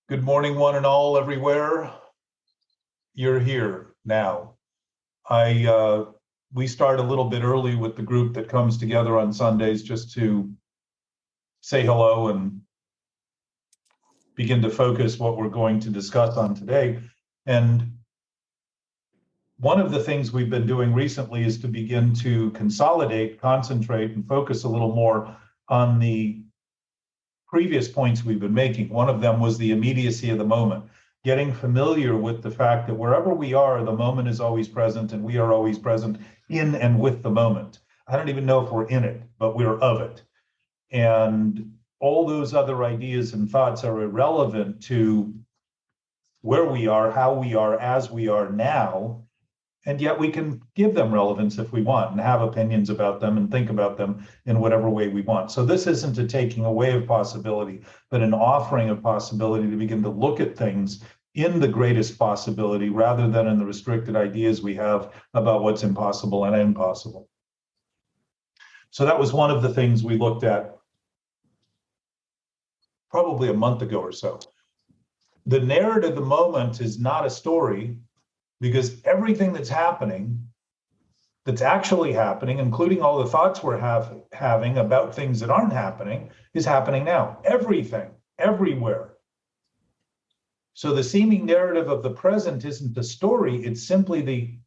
Good morning, one and all, everywhere. You're here now. We start a little bit early with the group that comes together on Sundays just to say hello and begin to focus what we're going to discuss on today. And one of the things we've been doing recently is to begin to consolidate, concentrate, and focus a little more on the previous points we've been making. One of them was the immediacy of the moment, getting familiar with the fact that wherever we are, the moment is always present and we are always present in and with the moment. I don't even know if we're in it, but we're of it. And all those other ideas and thoughts are irrelevant to where we are, how we are, as we are now. And yet we can give them relevance if we want and have opinions about them and think about them in whatever way we want. So this isn't a taking away of possibility, but an offering of possibility to begin to look at things in the greatest possibility rather than in the restricted ideas we have about what's impossible and impossible. So that was one of the things we looked at probably a month ago or so. The narrative of the moment is not a story, because everything that's happening, that's actually happening, including all the thoughts we're having about things that aren't happening, is happening now. Everything, everywhere. So the seeming narrative of the present isn't a story, it's simply the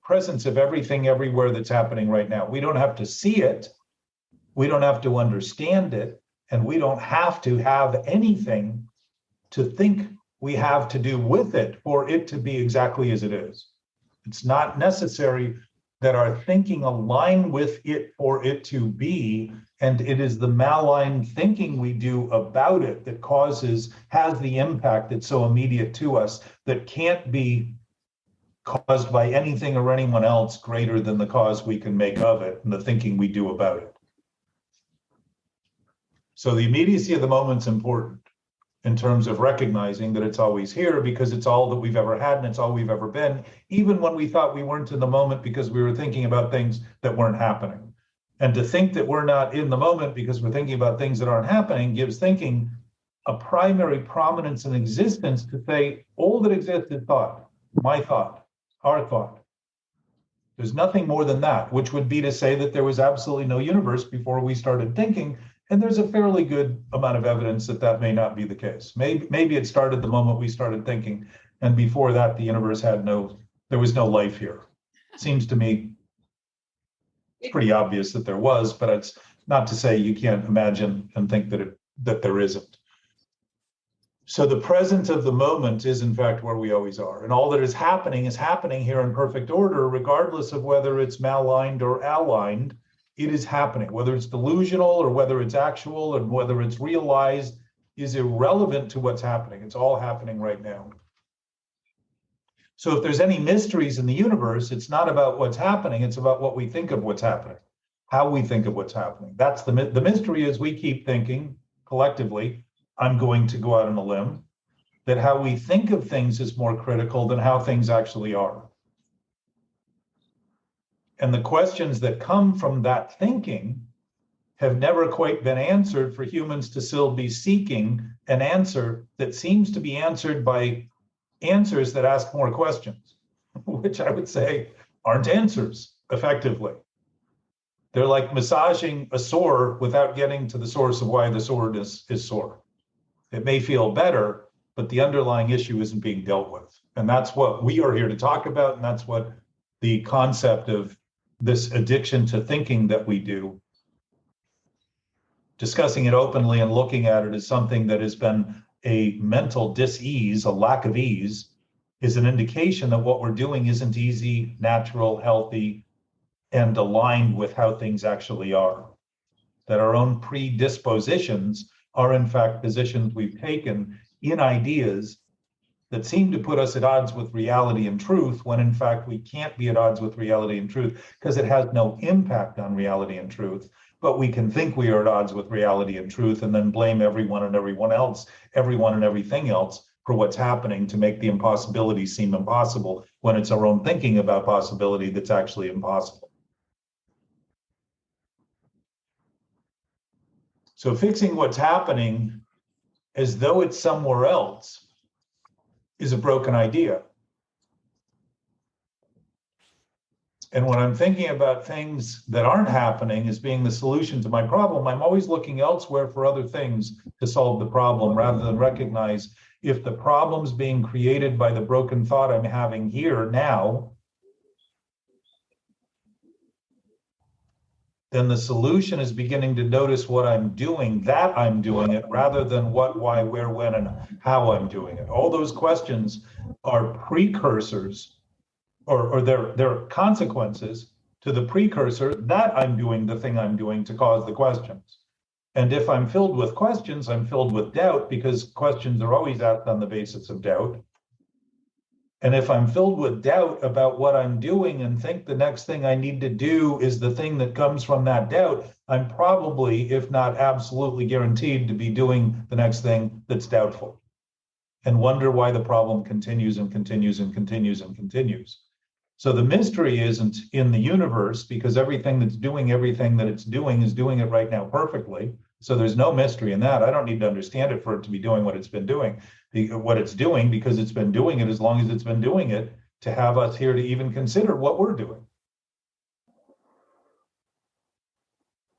presence of everything everywhere that's happening right now. We don't have to see it, we don't have to understand it, and we don't have to have anything to think we have to do with it for it to be exactly as it is. It's not necessary that our thinking align with it for it to be, and it is the malign thinking we do about it that has the impact that's so immediate to us that can't be caused by anything or anyone else greater than the cause we can make of it and the thinking we do about it. So the immediacy of the moment's important in terms of recognizing that it's always here because it's all that we've ever had and it's all we've ever been, even when we thought we weren't in the moment because we were thinking about things that weren't happening. And to think that we're not in the moment because we're thinking about things that aren't happening gives thinking a primary prominence and existence to say all that exists is thought, my thought, our thought. There's nothing more than that, which would be to say that there was absolutely no universe before we started thinking. And there's a fairly good amount of evidence that that may not be the case. Maybe it started the moment we started thinking, and before that, the universe there was no life here. It seems to me pretty obvious that there was, but it's not to say you can't imagine and think that there isn't. So the presence of the moment is in fact where we always are. And all that is happening here in perfect order, regardless of whether it's maligned or aligned. It is happening, whether it's delusional or whether it's actual and whether it's realized is irrelevant to what's happening. It's all happening right now. So if there's any mysteries in the universe, it's not about what's happening, it's about what we think of what's happening, how we think of what's happening. That's the mystery is we keep thinking collectively, I'm going to go out on a limb, that how we think of things is more critical than how things actually are. And the questions that come from that thinking have never quite been answered for humans to still be seeking an answer that seems to be answered by answers that ask more questions, which I would say aren't answers effectively. They're like massaging a sore without getting to the source of why the sore is sore. It may feel better, but the underlying issue isn't being dealt with. And that's what we are here to talk about. And that's what the concept of this addiction to thinking that we do, discussing it openly and looking at it as something that has been a mental dis-ease, a lack of ease, is an indication that what we're doing isn't easy, natural, healthy, and aligned with how things actually are. That our own predispositions are in fact positions we've taken in ideas that seem to put us at odds with reality and truth, when in fact we can't be at odds with reality and truth because it has no impact on reality and truth. But we can think we are at odds with reality and truth and then blame everyone and everyone else, everyone and everything else for what's happening to make the impossibility seem impossible when it's our own thinking about possibility that's actually impossible. So fixing what's happening as though it's somewhere else is a broken idea. And when I'm thinking about things that aren't happening as being the solution to my problem, I'm always looking elsewhere for other things to solve the problem rather than recognize if the problem's being created by the broken thought I'm having here now, then the solution is beginning to notice what I'm doing, that I'm doing it, rather than what, why, where, when, and how I'm doing it. All those questions are precursors, or they're consequences to the precursor that I'm doing the thing I'm doing to cause the questions. And if I'm filled with questions, I'm filled with doubt, because questions are always asked on the basis of doubt. And if I'm filled with doubt about what I'm doing and think the next thing I need to do is the thing that comes from that doubt, I'm probably, if not absolutely guaranteed, to be doing the next thing that's doubtful and wonder why the problem continues and continues and continues and continues. So the mystery isn't in the universe, because everything that's doing everything that it's doing is doing it right now perfectly. So there's no mystery in that. I don't need to understand it for it to be doing what it's been doing, because it's been doing it as long as it's been doing it, to have us here to even consider what we're doing.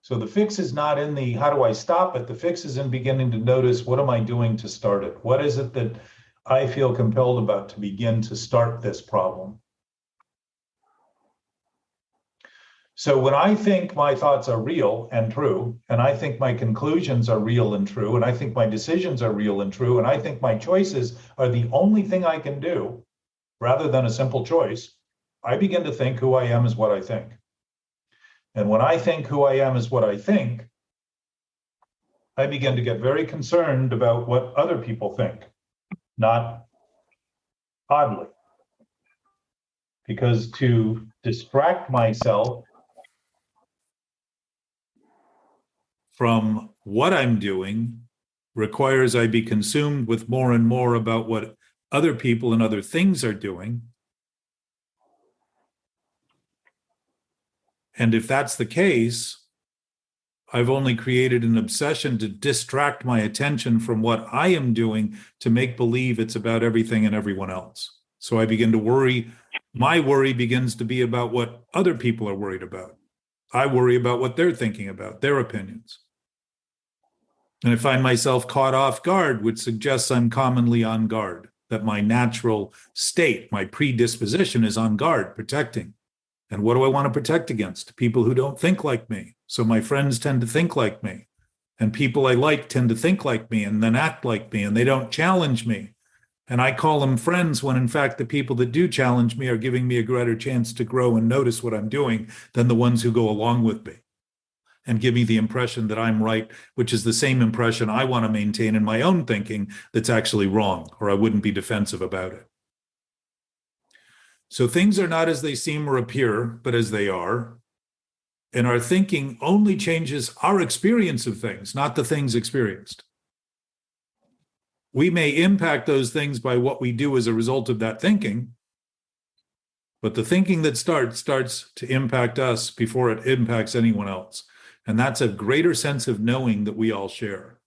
So the fix is not in the how do I stop it? The fix is in beginning to notice, what am I doing to start it? What is it that I feel compelled about to begin to start this problem? So when I think my thoughts are real and true, and I think my conclusions are real and true, and I think my decisions are real and true, and I think my choices are the only thing I can do, rather than a simple choice, I begin to think who I am is what I think. And when I think who I am is what I think, I begin to get very concerned about what other people think, not oddly. Because to distract myself from what I'm doing requires I be consumed with more and more about what other people and other things are doing. And if that's the case, I've only created an obsession to distract my attention from what I am doing to make believe it's about everything and everyone else. So I begin to worry. My worry begins to be about what other people are worried about. I worry about what they're thinking about, their opinions. And I find myself caught off guard, which suggests I'm commonly on guard, that my natural state, my predisposition is on guard, protecting. And what do I want to protect against? People who don't think like me. So my friends tend to think like me. And people I like tend to think like me and then act like me, and they don't challenge me. And I call them friends when, in fact, the people that do challenge me are giving me a greater chance to grow and notice what I'm doing than the ones who go along with me and give me the impression that I'm right, which is the same impression I want to maintain in my own thinking that's actually wrong, or I wouldn't be defensive about it. So things are not as they seem or appear, but as they are. And our thinking only changes our experience of things, not the things experienced. We may impact those things by what we do as a result of that thinking, but the thinking that starts to impact us before it impacts anyone else. And that's a greater sense of knowing that we all share.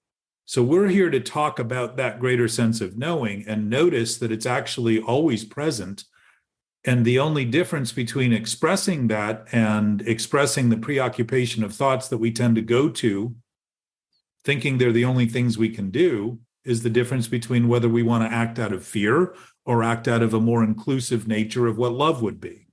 So we're here to talk about that greater sense of knowing and notice that it's actually always present. And the only difference between expressing that and expressing the preoccupation of thoughts that we tend to go to, thinking they're the only things we can do, is the difference between whether we want to act out of fear or act out of a more inclusive nature of what love would be,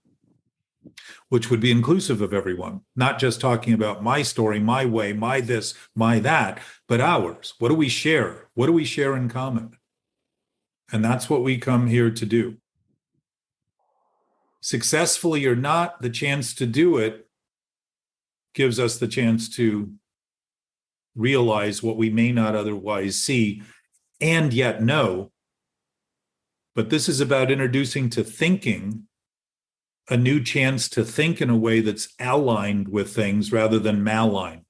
which would be inclusive of everyone, not just talking about my story, my way, my this, my that, but ours. What do we share? What do we share in common? And that's what we come here to do. Successfully or not, the chance to do it gives us the chance to realize what we may not otherwise see and yet know. But this is about introducing to thinking a new chance to think in a way that's aligned with things rather than maligned.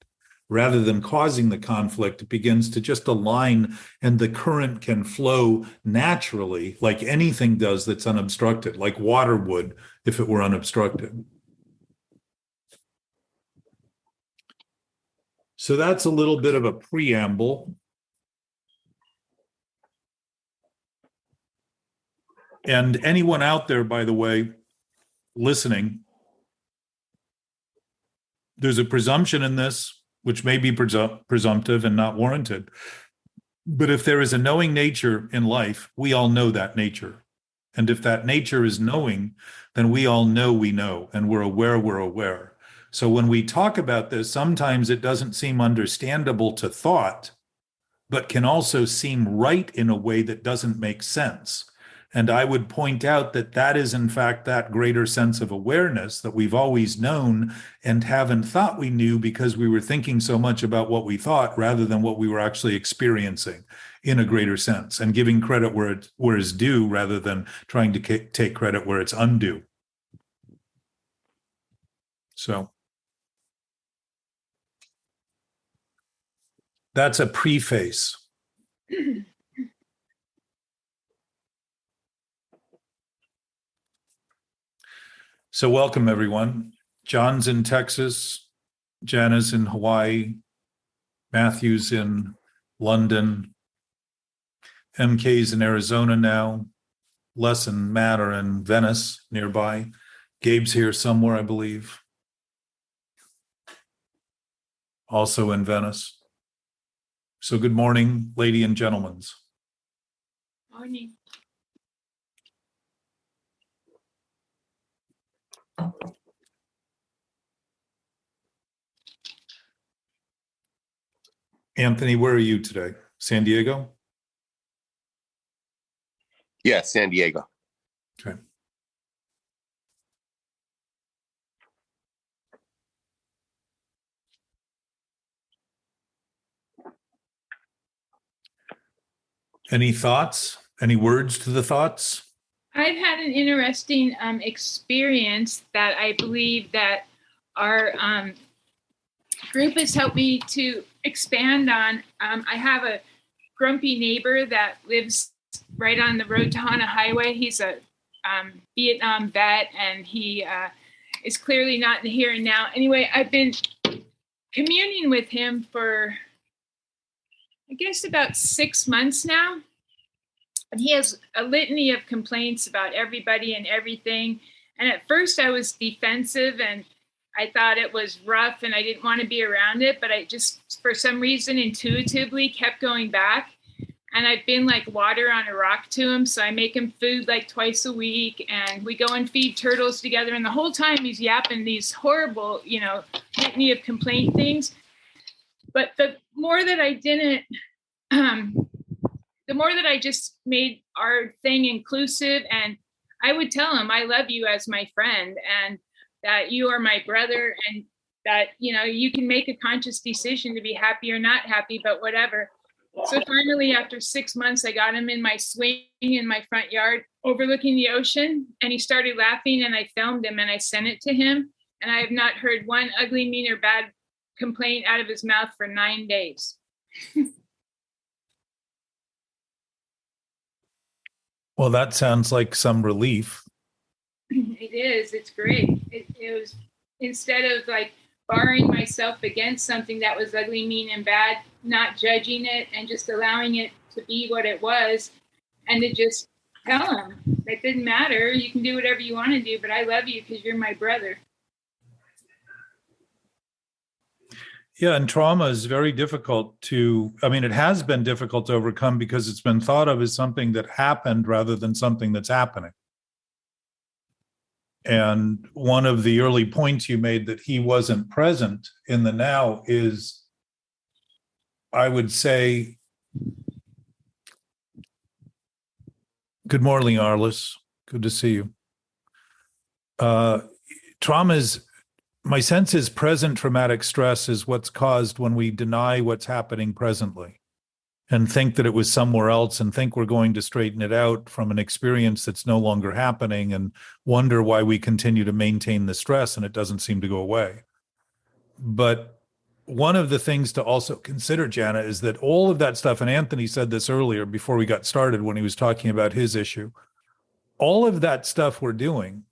Rather than causing the conflict, it begins to just align, and the current can flow naturally, like anything does that's unobstructed, like water would if it were unobstructed. So that's a little bit of a preamble. And anyone out there, by the way, listening, there's a presumption in this, which may be presumptive and not warranted. But if there is a knowing nature in life, we all know that nature. And if that nature is knowing, then we all know we know, and we're aware. So when we talk about this, sometimes it doesn't seem understandable to thought, but can also seem right in a way that doesn't make sense. And I would point out that that is, in fact, that greater sense of awareness that we've always known and haven't thought we knew because we were thinking so much about what we thought rather than what we were actually experiencing in a greater sense, and giving credit where it's due rather than trying to take credit where it's undue. So that's a preface. So welcome, everyone. John's in Texas, Jana's in Hawaii, Matthew's in London, MK's in Arizona now, Les and Matt are in Venice nearby. Gabe's here somewhere, I believe. Also in Venice. So good morning, ladies and gentlemen. Morning. Anthony, where are you today? San Diego? Yeah, San Diego. Okay. Any thoughts? Any words to the thoughts? I've had an interesting experience that I believe that our group has helped me to expand on. I have a grumpy neighbor that lives right on the road to Hana Highway. He's a Vietnam vet, and he is clearly not in the here and now. Anyway, I've been communing with him for, I guess, about 6 months now. And he has a litany of complaints about everybody and everything. And at first I was defensive and I thought it was rough and I didn't want to be around it. But I just, for some reason, intuitively kept going back. And I've been like water on a rock to him. So I make him food like twice a week. And we go and feed turtles together. And the whole time he's yapping these horrible, litany of complaint things. But the more that I didn't, the more that I just made our thing inclusive, and I would tell him, I love you as my friend, and that you are my brother, and that, you can make a conscious decision to be happy or not happy, but whatever. So finally, after 6 months, I got him in my swing in my front yard overlooking the ocean, and he started laughing, and I filmed him and I sent it to him. And I have not heard one ugly, mean, or bad complaint out of his mouth for 9 days. Well, that sounds like some relief. It is. It's great. It was, instead of like barring myself against something that was ugly, mean, and bad, not judging it and just allowing it to be what it was, and to just tell him it didn't matter. You can do whatever you want to do, but I love you because you're my brother. Yeah, and trauma is very difficult it has been difficult to overcome because it's been thought of as something that happened rather than something that's happening. And one of the early points you made that he wasn't present in the now is, I would say, good morning, Arliss. Good to see you. Trauma is, my sense is present traumatic stress is what's caused when we deny what's happening presently and think that it was somewhere else and think we're going to straighten it out from an experience that's no longer happening and wonder why we continue to maintain the stress and it doesn't seem to go away. But one of the things to also consider, Jana, is that all of that stuff, and Anthony said this earlier before we got started when he was talking about his issue, all of that stuff we're doing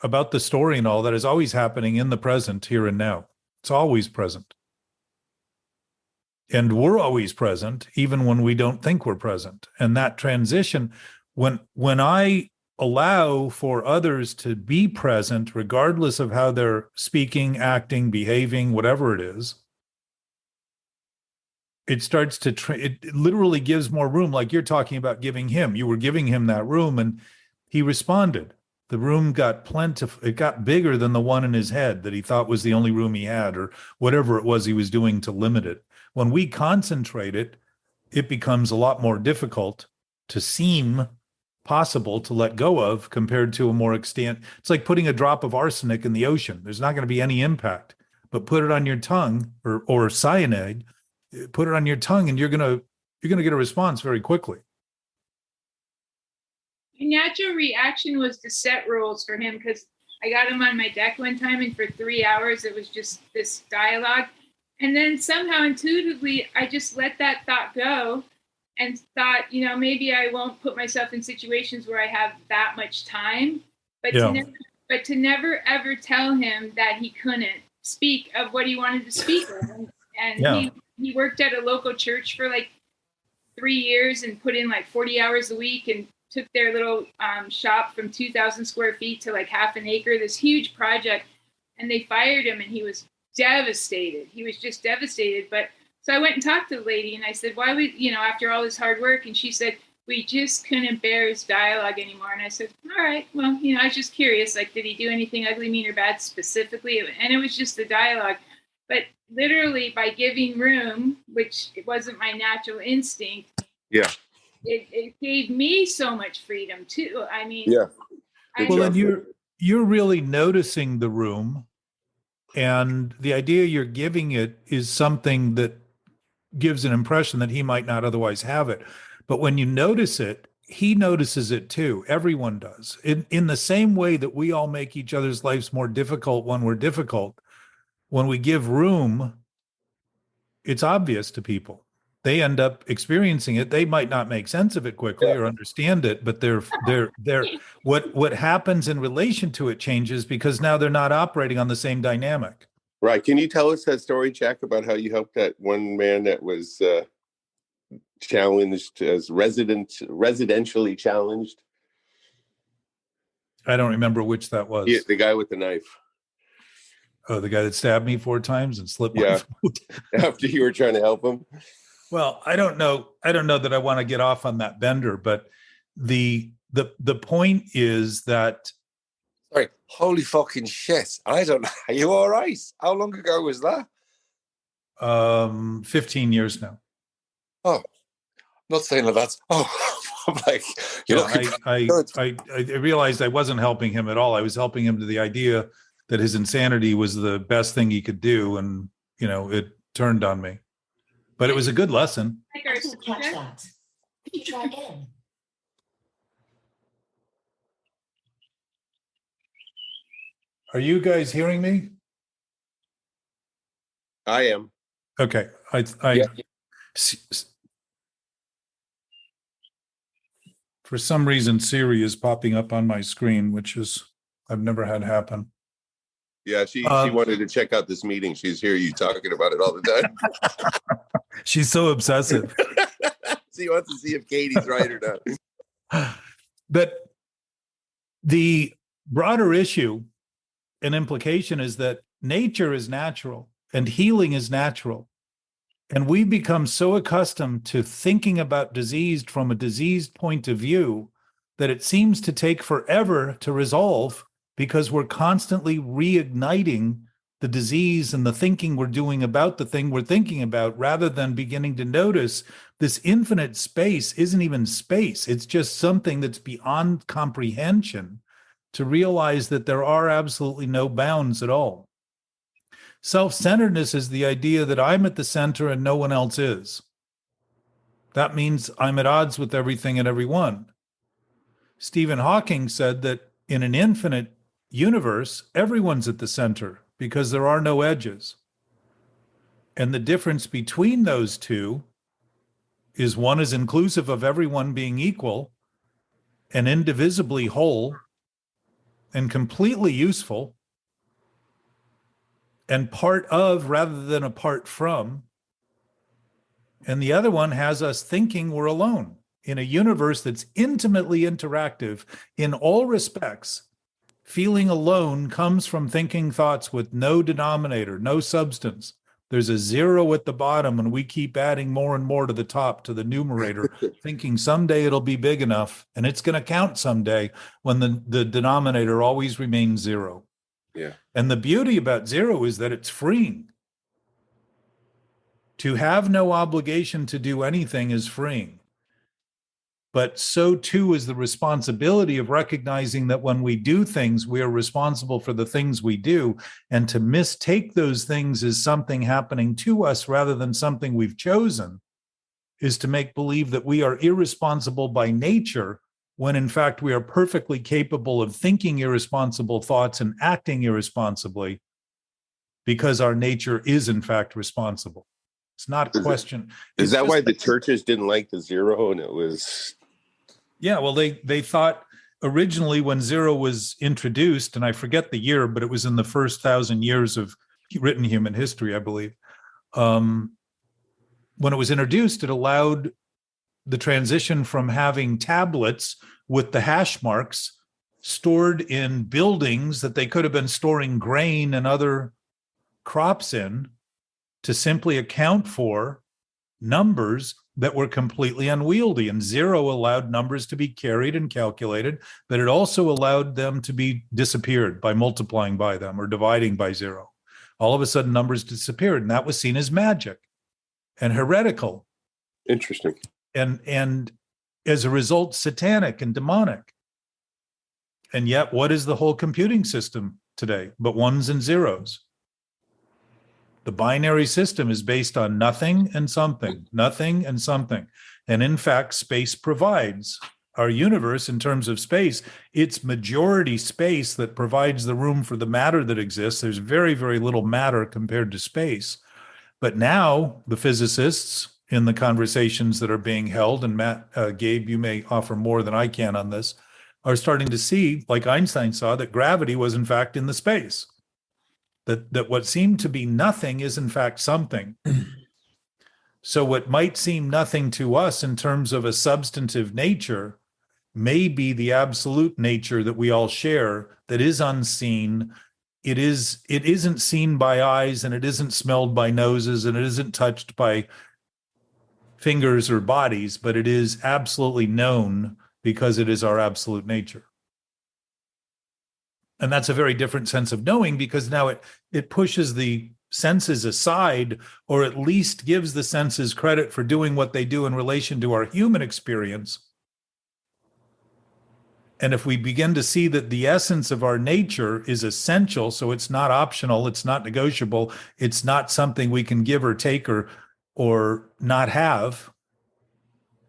about the story and all that is always happening in the present, here and now. It's always present. And we're always present, even when we don't think we're present. And that transition, when I allow for others to be present, regardless of how they're speaking, acting, behaving, whatever it is, it starts to, it literally gives more room. Like you're talking about giving him, you were giving him that room and he responded. The room got plentiful. It got bigger than the one in his head that he thought was the only room he had, or whatever it was he was doing to limit it. When we concentrate it, it becomes a lot more difficult to seem possible to let go of compared to a more extent. It's like putting a drop of arsenic in the ocean. There's not going to be any impact, but put it on your tongue, or cyanide, put it on your tongue, and you're going to get a response very quickly. My natural reaction was to set rules for him, because I got him on my deck one time, and for 3 hours it was just this dialogue. And then somehow intuitively, I just let that thought go and thought, maybe I won't put myself in situations where I have that much time, but to never ever tell him that he couldn't speak of what he wanted to speak of. And he worked at a local church for like 3 years and put in like 40 hours a week and took their little shop from 2,000 square feet to like half an acre, this huge project. And they fired him and he was devastated. He was just devastated. But so I went and talked to the lady and I said, why would, after all this hard work? And she said, we just couldn't bear his dialogue anymore. And I said, all right, well, I was just curious, like, did he do anything ugly, mean, or bad specifically? And it was just the dialogue. But literally by giving room, which it wasn't my natural instinct. Yeah. It gave me so much freedom too. I mean, yeah. Well, and you're really noticing the room, and the idea you're giving it is something that gives an impression that he might not otherwise have it. But when you notice it, he notices it too. Everyone does. In the same way that we all make each other's lives more difficult when we're difficult, when we give room, it's obvious to people. They end up experiencing it. They might not make sense of it quickly or understand it, but they're what happens in relation to it changes because now they're not operating on the same dynamic. Right. Can you tell us that story, Jack, about how you helped that one man that was challenged as residentially challenged? I don't remember which that was. Yeah, the guy with the knife. Oh, the guy that stabbed me 4 times and slipped my foot. After you were trying to help him. Well, I don't know that I want to get off on that bender, but the point is that. Sorry, holy fucking shit! I don't know. Are you all right? How long ago was that? 15 years now. Oh, not saying that. Oh, I'm like, you're looking. I realized I wasn't helping him at all. I was helping him to the idea that his insanity was the best thing he could do, and it turned on me. But it was a good lesson. I didn't catch that. Could you try again? Are you guys hearing me? I am. Okay. For some reason, Siri is popping up on my screen, which is I've never had happen. Yeah, she wanted to check out this meeting. She's hear you talking about it all the time. She's so obsessive. She wants to see if Katie's right or not. But the broader issue and implication is that nature is natural and healing is natural. And we become so accustomed to thinking about diseased from a diseased point of view that it seems to take forever to resolve, because we're constantly reigniting the disease and the thinking we're doing about the thing we're thinking about, rather than beginning to notice this infinite space isn't even space. It's just something that's beyond comprehension, to realize that there are absolutely no bounds at all. Self-centeredness is the idea that I'm at the center and no one else is. That means I'm at odds with everything and everyone. Stephen Hawking said that in an infinite universe, everyone's at the center because there are no edges. And the difference between those two is one is inclusive of everyone being equal and indivisibly whole and completely useful and part of rather than apart from. And the other one has us thinking we're alone in a universe that's intimately interactive in all respects, feeling alone comes from thinking thoughts with no denominator, no substance. There's a zero at the bottom, and we keep adding more and more to the top, to the numerator, thinking someday it'll be big enough, and it's going to count someday when the denominator always remains zero. Yeah. And the beauty about zero is that it's freeing. To have no obligation to do anything is freeing. But so too is the responsibility of recognizing that when we do things, we are responsible for the things we do. And to mistake those things as something happening to us rather than something we've chosen is to make believe that we are irresponsible by nature, when in fact we are perfectly capable of thinking irresponsible thoughts and acting irresponsibly, because our nature is in fact responsible. It's not a question. Is that why the churches didn't like the zero? And it was... Yeah, well, they thought originally when zero was introduced, and I forget the year, but it was in the first 1,000 years of written human history, I believe. When it was introduced, it allowed the transition from having tablets with the hash marks stored in buildings that they could have been storing grain and other crops in, to simply account for numbers that were completely unwieldy. And zero allowed numbers to be carried and calculated, but it also allowed them to be disappeared by multiplying by them or dividing by zero. All of a sudden, numbers disappeared, and that was seen as magic and heretical. Interesting. And as a result, satanic and demonic. And yet, what is the whole computing system today but ones and zeros? The binary system is based on nothing and something, nothing and something. And in fact, space provides our universe in terms of space. It's majority space that provides the room for the matter that exists. There's very, very little matter compared to space. But now the physicists in the conversations that are being held, and Matt, Gabe, you may offer more than I can on this, are starting to see, like Einstein saw, that gravity was in fact in the space. That what seemed to be nothing is in fact something. So what might seem nothing to us in terms of a substantive nature may be the absolute nature that we all share, that is unseen. It isn't seen by eyes, and it isn't smelled by noses, and it isn't touched by fingers or bodies, but it is absolutely known because it is our absolute nature. And that's a very different sense of knowing, because now it pushes the senses aside, or at least gives the senses credit for doing what they do in relation to our human experience. And if we begin to see that the essence of our nature is essential, so it's not optional, it's not negotiable, it's not something we can give or take or not have,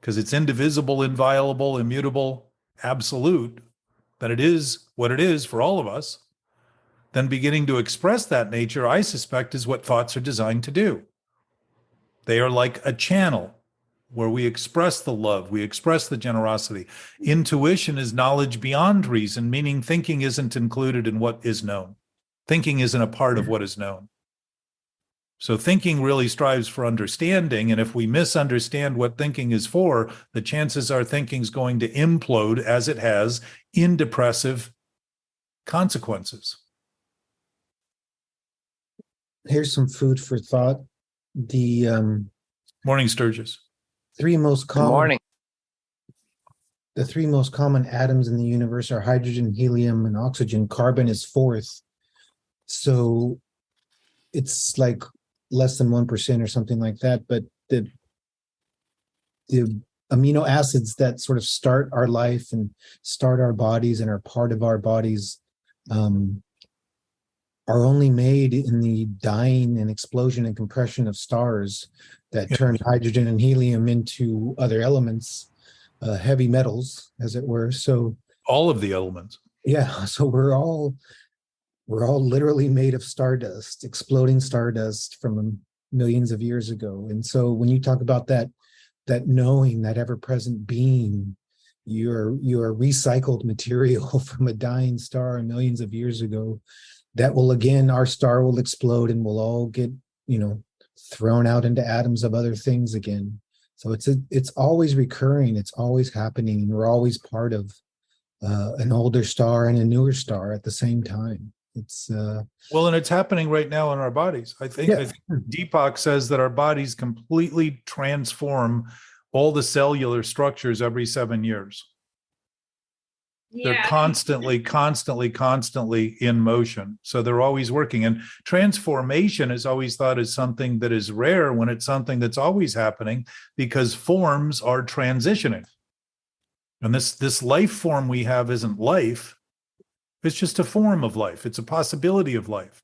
because it's indivisible, inviolable, immutable, absolute, that it is what it is for all of us, then beginning to express that nature, I suspect, is what thoughts are designed to do. They are like a channel where we express the love, we express the generosity. Intuition is knowledge beyond reason, meaning thinking isn't included in what is known. Thinking isn't a part of what is known. So thinking really strives for understanding, and if we misunderstand what thinking is for, the chances are thinking's going to implode, as it has, in depressive consequences. Here's some food for thought. The Morning, Sturgis. three most Good common morning. the three most common atoms in the universe are hydrogen, helium, and oxygen. Carbon is fourth. So it's like less than 1% or something like that. But the amino acids that sort of start our life and start our bodies and are part of our bodies are only made in the dying and explosion and compression of stars that turn hydrogen and helium into other elements, heavy metals, as it were. So all of the elements. Yeah, so we're all literally made of stardust, exploding stardust from millions of years ago. And so when you talk about that knowing, that ever-present being, you're recycled material from a dying star millions of years ago. That will, again, our star will explode and we'll all get, thrown out into atoms of other things again. So it's always recurring, it's always happening, and we're always part of an older star and a newer star at the same time. It's Well, and it's happening right now in our bodies. I think Deepak says that our bodies completely transform all the cellular structures every 7 years. They're constantly in motion. So they're always working. And transformation is always thought as something that is rare when it's something that's always happening, because forms are transitioning. And this life form we have isn't life. It's just a form of life. It's a possibility of life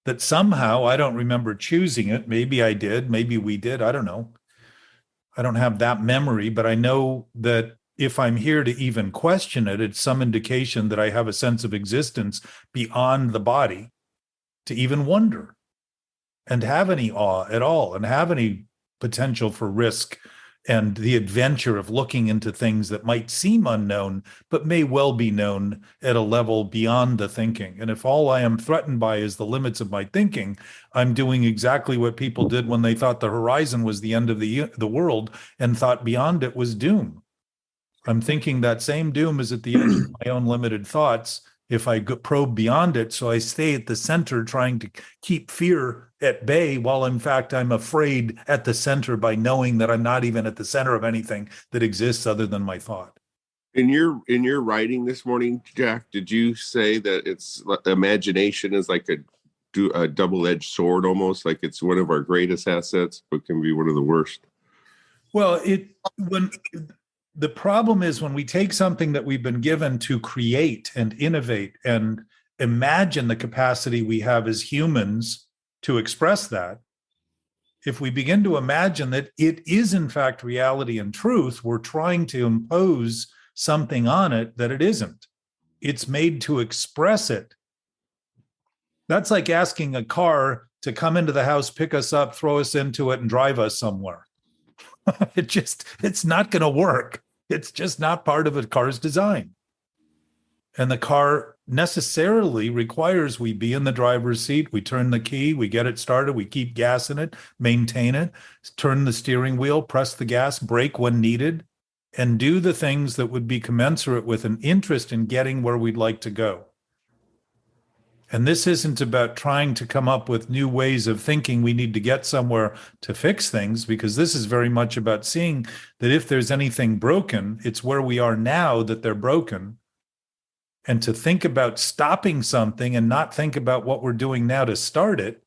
that somehow, I don't remember choosing it. Maybe I did. Maybe we did. I don't know. I don't have that memory, but I know that if I'm here to even question it, it's some indication that I have a sense of existence beyond the body to even wonder and have any awe at all and have any potential for risk and the adventure of looking into things that might seem unknown, but may well be known at a level beyond the thinking. And if all I am threatened by is the limits of my thinking, I'm doing exactly what people did when they thought the horizon was the end of the world and thought beyond it was doom. I'm thinking that same doom is at the edge of my own limited thoughts if I probe beyond it. So I stay at the center trying to keep fear at bay, while in fact I'm afraid at the center by knowing that I'm not even at the center of anything that exists other than my thought. In your writing this morning, Jack, did you say that it's imagination is like a double-edged sword, almost like it's one of our greatest assets, but can be one of the worst? Well, the problem is when we take something that we've been given to create and innovate and imagine the capacity we have as humans to express that, if we begin to imagine that it is in fact reality and truth, we're trying to impose something on it that it isn't. It's made to express it. That's like asking a car to come into the house, pick us up, throw us into it, and drive us somewhere. It's not going to work. It's just not part of a car's design. And the car necessarily requires we be in the driver's seat. We turn the key, we get it started, we keep gas in it, maintain it, turn the steering wheel, press the gas, brake when needed, and do the things that would be commensurate with an interest in getting where we'd like to go. And this isn't about trying to come up with new ways of thinking we need to get somewhere to fix things, because this is very much about seeing that if there's anything broken, it's where we are now that they're broken. And to think about stopping something and not think about what we're doing now to start it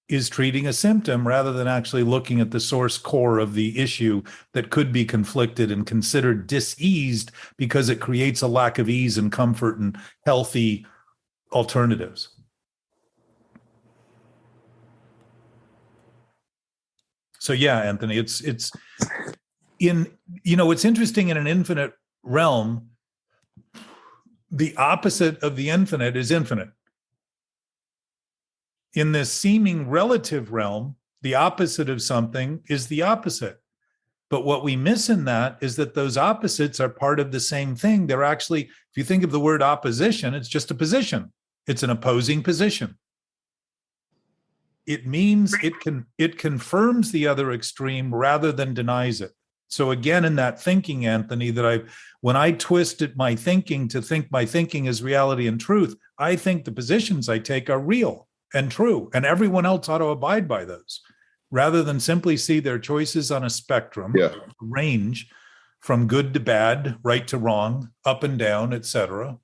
is treating a symptom rather than actually looking at the source core of the issue that could be conflicted and considered diseased because it creates a lack of ease and comfort and healthy alternatives. So yeah, Anthony, it's interesting in an infinite realm, the opposite of the infinite is infinite. In this seeming relative realm, the opposite of something is the opposite. But what we miss in that is that those opposites are part of the same thing. They're actually, if you think of the word opposition, it's just a position. It's an opposing position. It means it confirms the other extreme rather than denies it. So again, in that thinking, Anthony, that when I twisted my thinking to think my thinking is reality and truth, I think the positions I take are real and true, and everyone else ought to abide by those, rather than simply see their choices on a spectrum, range from good to bad, right to wrong, up and down, etc.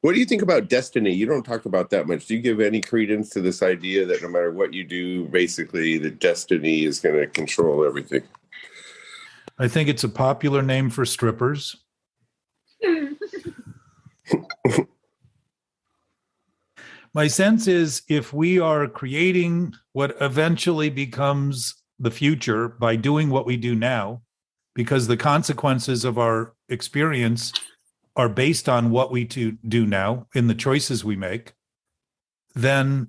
What do you think about destiny? You don't talk about that much. Do you give any credence to this idea that no matter what you do, basically the destiny is going to control everything? I think it's a popular name for strippers. My sense is if we are creating what eventually becomes the future by doing what we do now, because the consequences of our experience are based on what we do now in the choices we make, then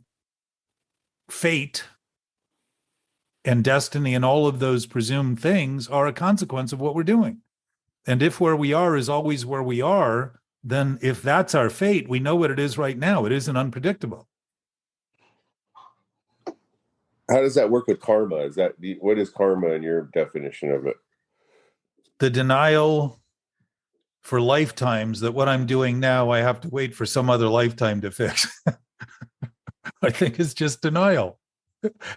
fate and destiny and all of those presumed things are a consequence of what we're doing. And if where we are is always where we are, then if that's our fate, we know what it is right now. It isn't unpredictable. How does that work with karma? What is karma in your definition of it? The denial for lifetimes that what I'm doing now, I have to wait for some other lifetime to fix. I think it's just denial.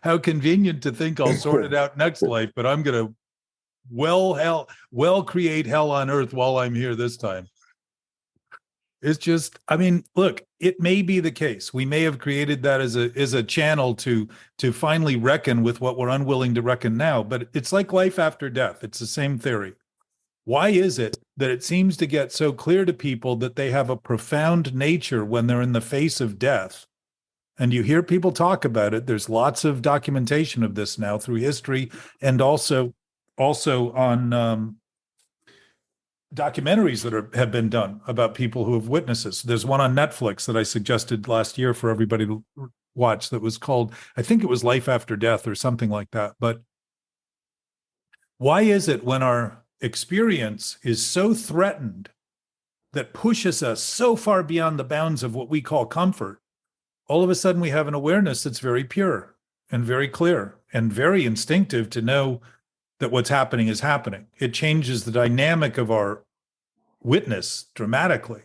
How convenient to think I'll sort it out next life, but I'm going to create hell on earth while I'm here this time. It's just, I mean, look, it may be the case. We may have created that as a channel to finally reckon with what we're unwilling to reckon now, but it's like life after death. It's the same theory. Why is it that it seems to get so clear to people that they have a profound nature when they're in the face of death? And you hear people talk about it. There's lots of documentation of this now through history and also on documentaries that have been done about people who have witnessed this. There's one on Netflix that I suggested last year for everybody to watch that was called, I think it was Life After Death or something like that. But why is it when our experience is so threatened that pushes us so far beyond the bounds of what we call comfort, all of a sudden we have an awareness that's very pure and very clear and very instinctive to know that what's happening is happening? It changes the dynamic of our witness dramatically.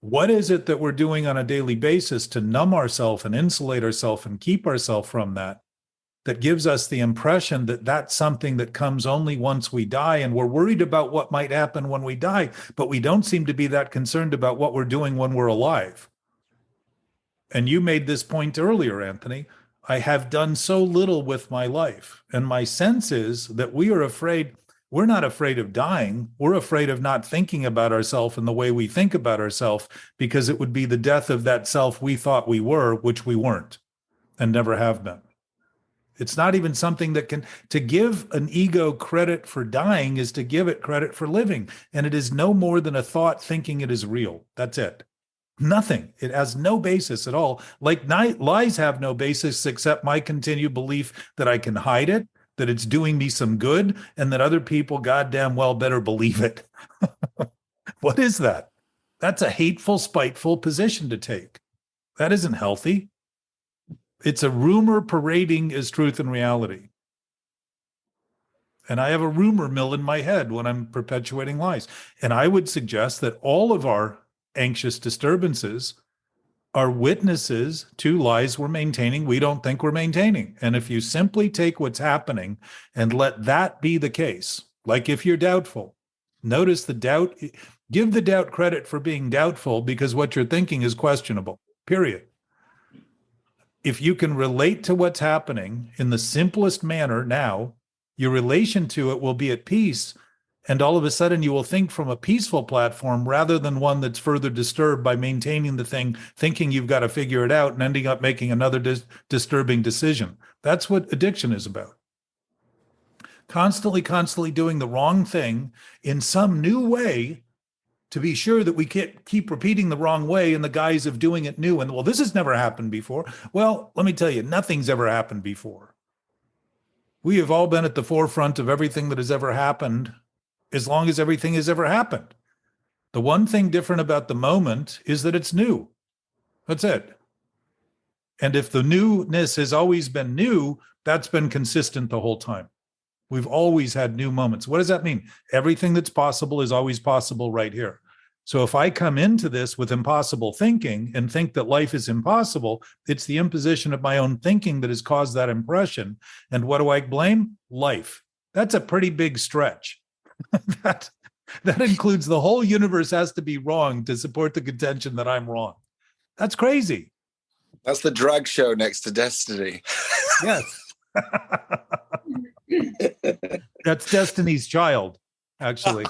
What is it that we're doing on a daily basis to numb ourselves and insulate ourselves and keep ourselves from that gives us the impression that that's something that comes only once we die, and we're worried about what might happen when we die, but we don't seem to be that concerned about what we're doing when we're alive? And you made this point earlier, Anthony. I have done so little with my life. And my sense is that we're not afraid of dying. We're afraid of not thinking about ourselves in the way we think about ourselves, because it would be the death of that self we thought we were, which we weren't and never have been. It's not even something that to give an ego credit for dying is to give it credit for living. And it is no more than a thought thinking it is real. That's it. Nothing. It has no basis at all. Like lies have no basis except my continued belief that I can hide it, that it's doing me some good, and that other people goddamn well better believe it. What is that? That's a hateful, spiteful position to take. That isn't healthy. It's a rumor parading as truth and reality. And I have a rumor mill in my head when I'm perpetuating lies. And I would suggest that all of our anxious disturbances are witnesses to lies we're maintaining we don't think we're maintaining. And if you simply take what's happening and let that be the case, like if you're doubtful, notice the doubt, give the doubt credit for being doubtful because what you're thinking is questionable, period. If you can relate to what's happening in the simplest manner now, your relation to it will be at peace. And all of a sudden you will think from a peaceful platform rather than one that's further disturbed by maintaining the thing, thinking you've got to figure it out and ending up making another disturbing decision. That's what addiction is about. Constantly doing the wrong thing in some new way to be sure that we can't keep repeating the wrong way in the guise of doing it new. And well, this has never happened before. Well, let me tell you, nothing's ever happened before. We have all been at the forefront of everything that has ever happened, as long as everything has ever happened. The one thing different about the moment is that it's new. That's it. And if the newness has always been new, that's been consistent the whole time. We've always had new moments. What does that mean? Everything that's possible is always possible right here. So if I come into this with impossible thinking and think that life is impossible, it's the imposition of my own thinking that has caused that impression. And what do I blame? Life. That's a pretty big stretch. that includes the whole universe has to be wrong to support the contention that I'm wrong. That's crazy. That's the drag show next to Destiny. Yes. That's Destiny's Child, actually.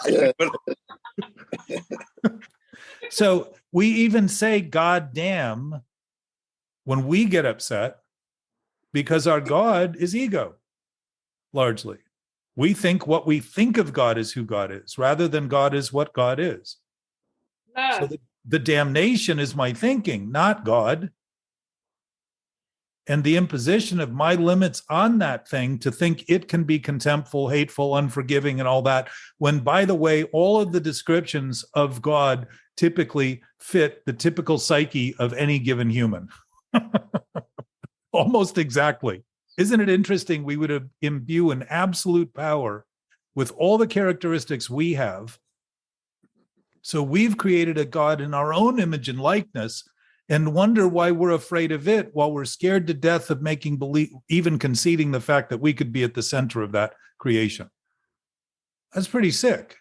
So we even say God damn when we get upset because our God is ego, largely. We think what we think of God is who God is, rather than God is what God is. So the damnation is my thinking, not God. And the imposition of my limits on that thing to think it can be contemptful, hateful, unforgiving, and all that, when, by the way, all of the descriptions of God typically fit the typical psyche of any given human. Almost exactly. Isn't it interesting? We would imbue an absolute power with all the characteristics we have. So we've created a God in our own image and likeness and wonder why we're afraid of it while we're scared to death of making believe, even conceding the fact that we could be at the center of that creation. That's pretty sick.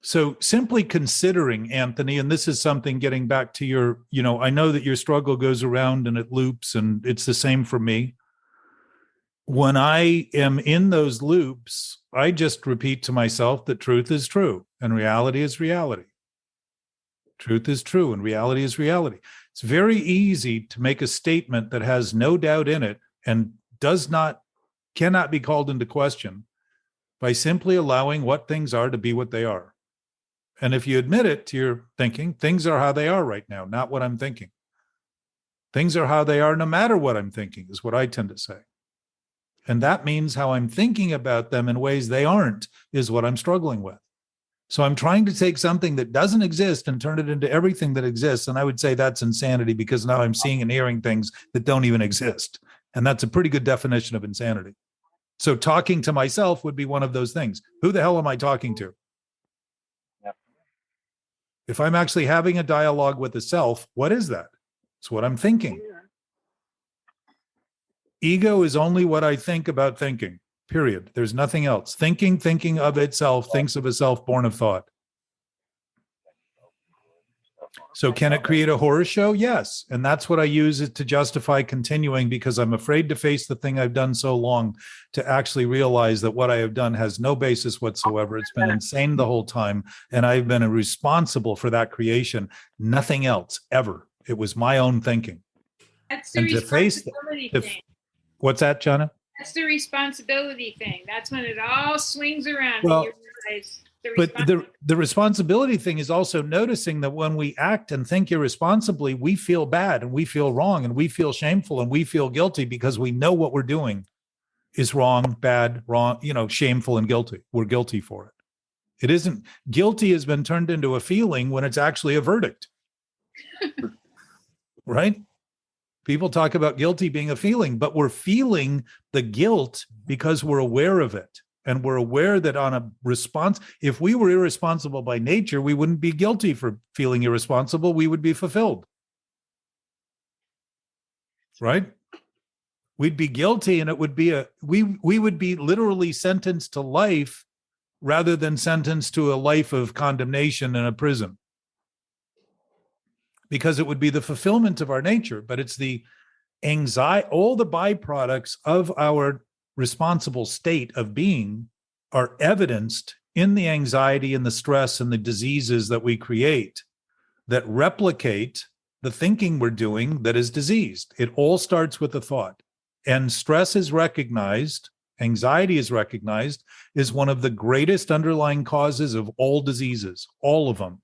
So simply considering, Anthony, and this is something getting back to your, I know that your struggle goes around and it loops, and it's the same for me. When I am in those loops, I just repeat to myself that truth is true and reality is reality. Truth is true and reality is reality. It's very easy to make a statement that has no doubt in it and cannot be called into question by simply allowing what things are to be what they are. And if you admit it to your thinking, things are how they are right now, not what I'm thinking. Things are how they are no matter what I'm thinking, is what I tend to say. And that means how I'm thinking about them in ways they aren't is what I'm struggling with. So I'm trying to take something that doesn't exist and turn it into everything that exists. And I would say that's insanity, because now I'm seeing and hearing things that don't even exist. And that's a pretty good definition of insanity. So talking to myself would be one of those things. Who the hell am I talking to? If I'm actually having a dialogue with the self, what is that? It's what I'm thinking. Ego is only what I think about thinking, period. There's nothing else. Thinking of itself, thinks of a self born of thought. So can it create a horror show? Yes. And that's what I use it to justify continuing, because I'm afraid to face the thing I've done so long, to actually realize that what I have done has no basis whatsoever. It's been insane the whole time. And I've been responsible for that creation. Nothing else ever. It was my own thinking. That's the responsibility thing. What's that, Jana? That's the responsibility thing. That's when it all swings around. Well, and you realize but the responsibility thing is also noticing that when we act and think irresponsibly, we feel bad and we feel wrong and we feel shameful and we feel guilty, because we know what we're doing is wrong, bad, wrong, shameful and guilty. We're guilty for it. It isn't. Guilty has been turned into a feeling when it's actually a verdict. Right? People talk about guilty being a feeling, but we're feeling the guilt because we're aware of it. And we're aware that on a response, if we were irresponsible by nature, we wouldn't be guilty for feeling irresponsible. We would be fulfilled. Right? We'd be guilty, and it would be we would be literally sentenced to life rather than sentenced to a life of condemnation in a prison. Because it would be the fulfillment of our nature, but it's the anxiety, all the byproducts of our responsible state of being are evidenced in the anxiety and the stress and the diseases that we create that replicate the thinking we're doing that is diseased. It all starts with a thought. And stress is recognized, anxiety is recognized, is one of the greatest underlying causes of all diseases, all of them.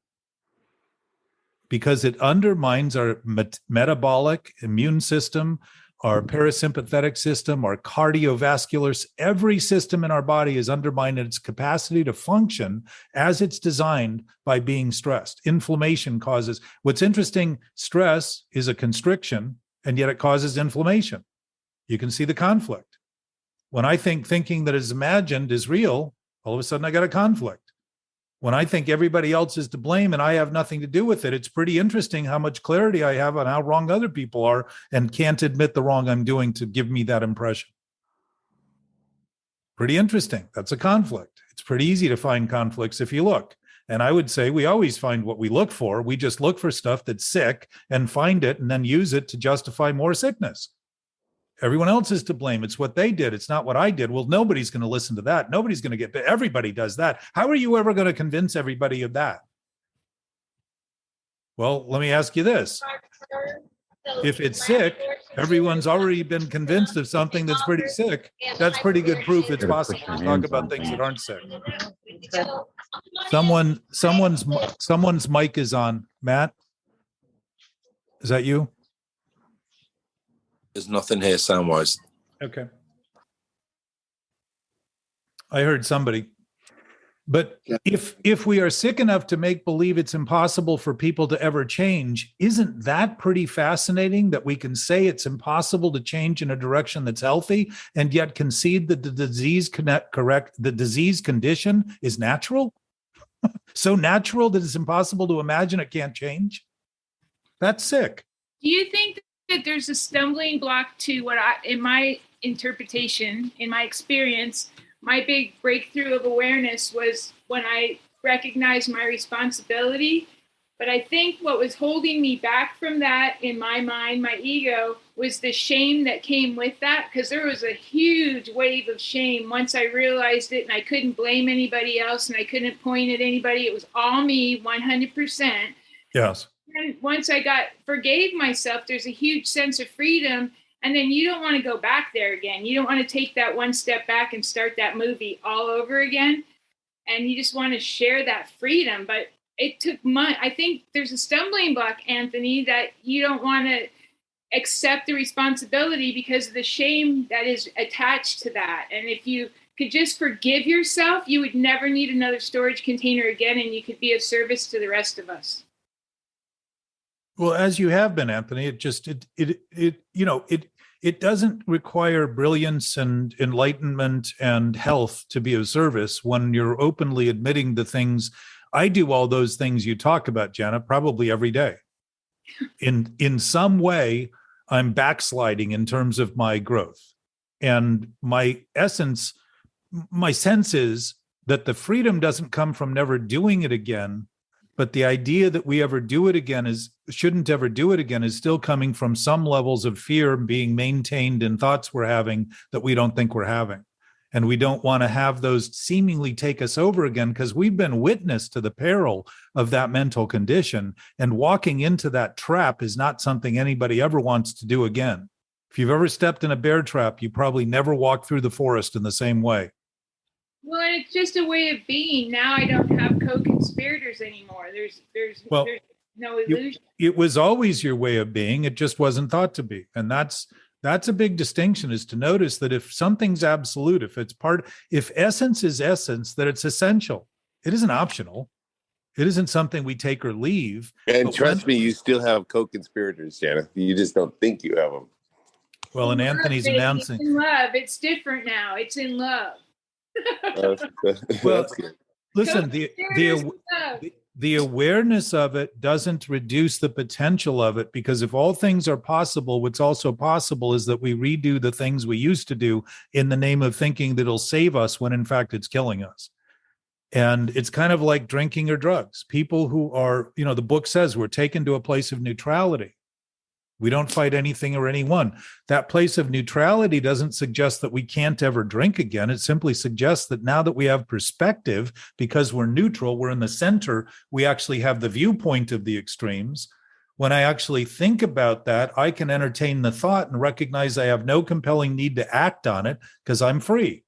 Because it undermines our metabolic immune system, our parasympathetic system, our cardiovascular, every system in our body is undermined in its capacity to function as it's designed by being stressed. Inflammation causes, what's interesting, stress is a constriction, and yet it causes inflammation. You can see the conflict. When I think thinking that is imagined is real, all of a sudden I got a conflict. When I think everybody else is to blame and I have nothing to do with it, it's pretty interesting how much clarity I have on how wrong other people are and can't admit the wrong I'm doing to give me that impression. Pretty interesting. That's a conflict. It's pretty easy to find conflicts if you look. And I would say we always find what we look for. We just look for stuff that's sick and find it and then use it to justify more sickness. Everyone else is to blame. It's what they did. It's not what I did. Well, nobody's going to listen to that. Nobody's going to get, everybody does that. How are you ever going to convince everybody of that? Well, let me ask you this. If it's sick, everyone's already been convinced of something that's pretty sick. That's pretty good proof it's possible to talk about things that aren't sick. Someone's mic is on. Matt, is that you? There's nothing here sound-wise. Okay. I heard somebody. But if we are sick enough to make believe it's impossible for people to ever change, isn't that pretty fascinating that we can say it's impossible to change in a direction that's healthy and yet concede that the disease condition is natural? So natural that it's impossible to imagine it can't change? That's sick. Do you think that there's a stumbling block to what in my interpretation, in my experience, my big breakthrough of awareness was when I recognized my responsibility. But I think what was holding me back from that in my mind, my ego, was the shame that came with that, because there was a huge wave of shame once I realized it, and I couldn't blame anybody else and I couldn't point at anybody. It was all me, 100%. Yes. And once I forgave myself, there's a huge sense of freedom. And then you don't want to go back there again. You don't want to take that one step back and start that movie all over again. And you just want to share that freedom. But it took months. I think there's a stumbling block, Anthony, that you don't want to accept the responsibility because of the shame that is attached to that. And if you could just forgive yourself, you would never need another storage container again, and you could be of service to the rest of us. Well, as you have been, Anthony, it doesn't require brilliance and enlightenment and health to be of service when you're openly admitting the things. I do all those things you talk about, Janet, probably every day. In some way, I'm backsliding in terms of my growth. And my sense is that the freedom doesn't come from never doing it again, but the idea that we ever do it again shouldn't ever do it again is still coming from some levels of fear being maintained in thoughts we're having that we don't think we're having. And we don't want to have those seemingly take us over again because we've been witness to the peril of that mental condition. And walking into that trap is not something anybody ever wants to do again. If you've ever stepped in a bear trap, you probably never walk through the forest in the same way. Well, it's just a way of being. Now I don't have co-conspirators anymore. There's no illusion. It was always your way of being. It just wasn't thought to be. And that's a big distinction, is to notice that if something's absolute, if essence is essence, that it's essential. It isn't optional. It isn't something we take or leave. And trust me, you still have co-conspirators, Janet. You just don't think you have them. Well, and Anthony's announcing. It's in love. It's different now. It's in love. Well, listen, the awareness of it doesn't reduce the potential of it, because if all things are possible, what's also possible is that we redo the things we used to do in the name of thinking that it'll save us when in fact it's killing us. And it's kind of like drinking or drugs. People who are, the book says we're taken to a place of neutrality. We don't fight anything or anyone. That place of neutrality doesn't suggest that we can't ever drink again. It simply suggests that now that we have perspective, because we're neutral, we're in the center, we actually have the viewpoint of the extremes. When I actually think about that, I can entertain the thought and recognize I have no compelling need to act on it because I'm free.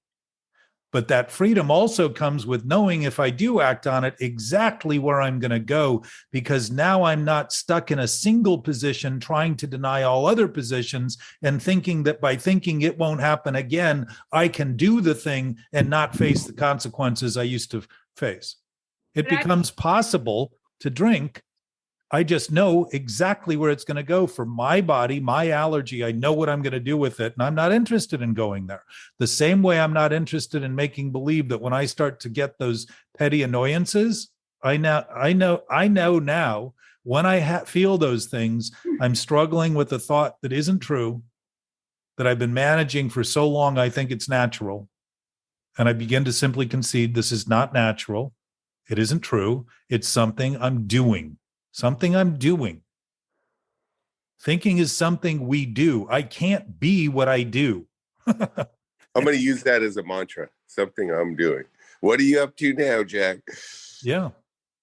But that freedom also comes with knowing, if I do act on it, exactly where I'm going to go, because now I'm not stuck in a single position trying to deny all other positions and thinking that by thinking it won't happen again, I can do the thing and not face the consequences I used to face. It becomes possible to drink. I just know exactly where it's going to go for my body, my allergy. I know what I'm going to do with it, and I'm not interested in going there. The same way I'm not interested in making believe that when I start to get those petty annoyances, I know now when I feel those things, I'm struggling with a thought that isn't true, that I've been managing for so long I think it's natural. And I begin to simply concede this is not natural. It isn't true. It's something I'm doing. Something I'm doing. Thinking is something we do. I can't be what I do. I'm going to use that as a mantra. Something I'm doing. What are you up to now, Jack? Yeah.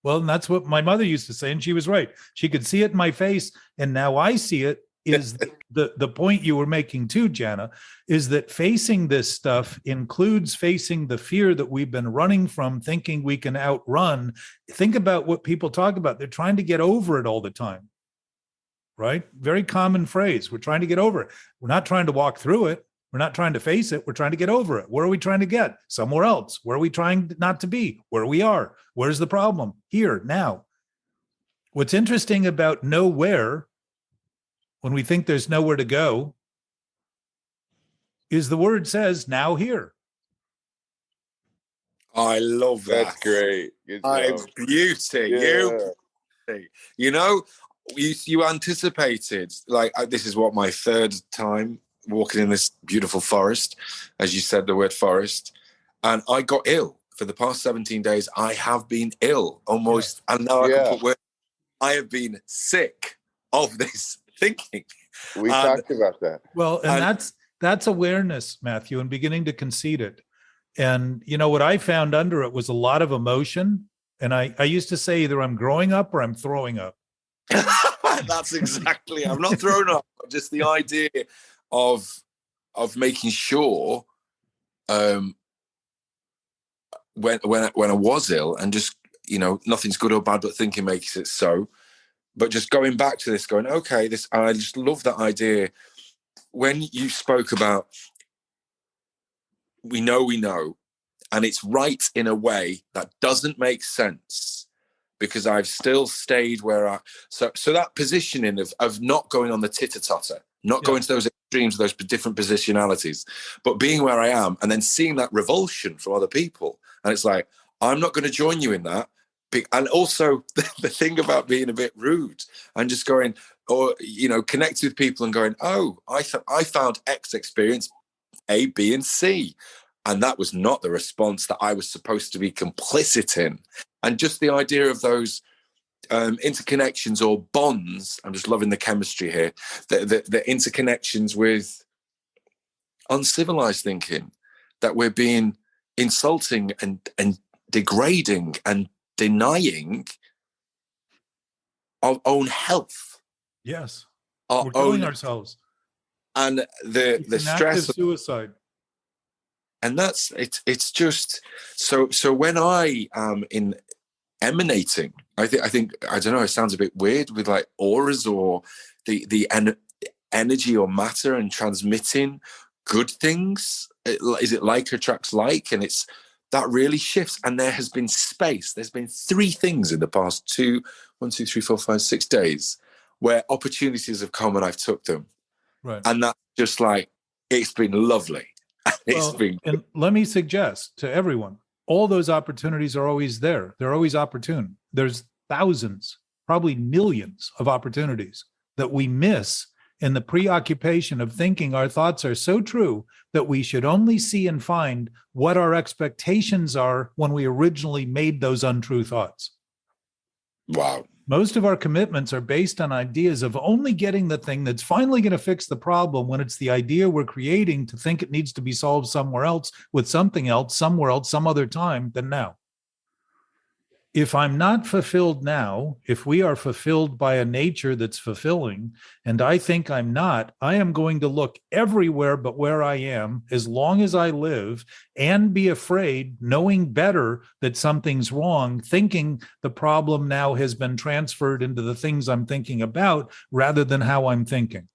Well, and that's what my mother used to say, and she was right. She could see it in my face, and now I see it. Is the point you were making too, Jana, is that facing this stuff includes facing the fear that we've been running from, thinking we can outrun. Think about what people talk about. They're trying to get over it all the time, right? Very common phrase. We're trying to get over it. We're not trying to walk through it. We're not trying to face it. We're trying to get over it. Where are we trying to get? Somewhere else. Where are we trying not to be? Where we are. Where's the problem? Here, now. What's interesting about nowhere, when we think there's nowhere to go, is the word says now here. I love that. That's great. Good It's job. beauty. Yeah. You know, you anticipated, like, this is what, my third time walking in this beautiful forest, as you said the word forest, and I got ill for the past 17 days. I have been ill almost, and now I can put words. I have been sick of this thinking. We talked about that. Well, and that's awareness, Matthew, and beginning to concede it. And you know what I found under it was a lot of emotion. And I used to say either I'm growing up or I'm throwing up. That's exactly. I'm not thrown up. Just the idea of making sure when I was ill, and just, you know, nothing's good or bad, but thinking makes it so. But just going back to this, going, okay, this, I just love that idea. When you spoke about we know, and it's right in a way that doesn't make sense, because I've still stayed where so that positioning of not going on the titter-totter, not going to those extremes, those different positionalities, but being where I am, and then seeing that revulsion from other people. And it's like, I'm not going to join you in that. And also the thing about being a bit rude and just going, or, you know, connect with people and going, oh, I found X experience, A, B, and C. And that was not the response that I was supposed to be complicit in. And just the idea of those interconnections or bonds, I'm just loving the chemistry here, the interconnections with uncivilized thinking, that we're being insulting and degrading and denying our own health. Yes. Our We're killing own ourselves. And It's the an stress active suicide. And that's it's just so when I am in emanating, I think I don't know, it sounds a bit weird with like auras or the energy or matter and transmitting good things. Is it like attracts like? And it's that really shifts. And there has been space. There's been 3 things in the past 6 days where opportunities have come and I've took them. Right. And that's just like, it's been lovely. And let me suggest to everyone, all those opportunities are always there. They're always opportune. There's thousands, probably millions of opportunities that we miss in the preoccupation of thinking our thoughts are so true that we should only see and find what our expectations are when we originally made those untrue thoughts. Wow. Most of our commitments are based on ideas of only getting the thing that's finally going to fix the problem, when it's the idea we're creating to think it needs to be solved somewhere else with something else, somewhere else, some other time than now. If I'm not fulfilled now, if we are fulfilled by a nature that's fulfilling, and I think I'm not, I am going to look everywhere but where I am as long as I live, and be afraid, knowing better that something's wrong, thinking the problem now has been transferred into the things I'm thinking about rather than how I'm thinking.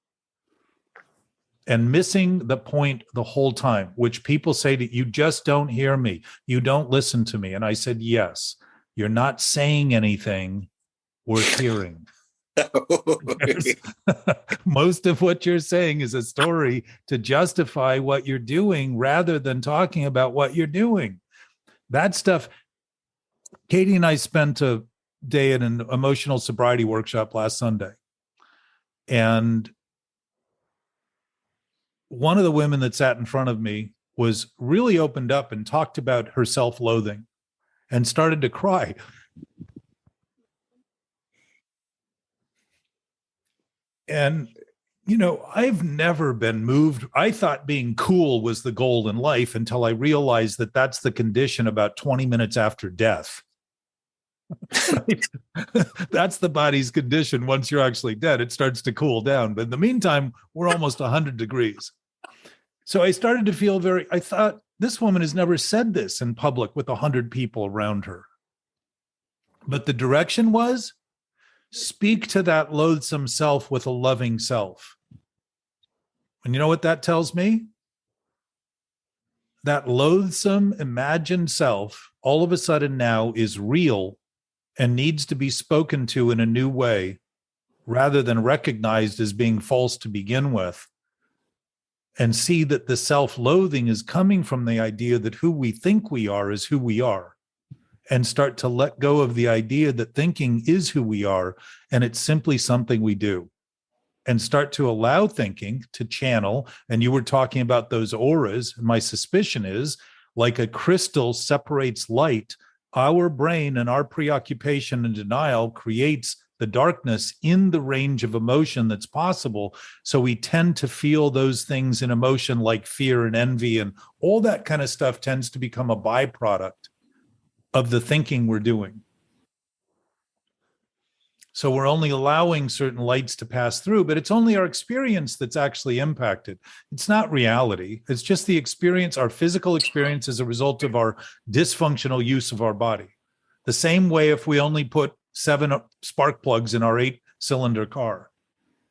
And missing the point the whole time, which people say that you just don't hear me, you don't listen to me. And I said, yes. You're not saying anything worth hearing. Most of what you're saying is a story to justify what you're doing rather than talking about what you're doing. That stuff. Katie and I spent a day at an emotional sobriety workshop last Sunday. And one of the women that sat in front of me was really opened up and talked about her self-loathing and started to cry. And, you know, I've never been moved. I thought being cool was the goal in life until I realized that that's the condition about 20 minutes after death. That's the body's condition. Once you're actually dead, it starts to cool down. But in the meantime, we're almost 100 degrees. So I started to feel I thought, this woman has never said this in public with 100 people around her. But the direction was, speak to that loathsome self with a loving self. And you know what that tells me? that loathsome imagined self all of a sudden now is real and needs to be spoken to in a new way rather than recognized as being false to begin with, and see that the self-loathing is coming from the idea that who we think we are is who we are, and start to let go of the idea that thinking is who we are and it's simply something we do, and start to allow thinking to channel. And you were talking about those auras. And my suspicion is, like a crystal separates light, our brain and our preoccupation and denial creates the darkness in the range of emotion that's possible. So we tend to feel those things in emotion like fear and envy, and all that kind of stuff tends to become a byproduct of the thinking we're doing. So we're only allowing certain lights to pass through, but it's only our experience that's actually impacted. It's not reality. It's just the experience, our physical experience as a result of our dysfunctional use of our body. The same way if we only put 7 spark plugs in our 8-cylinder car,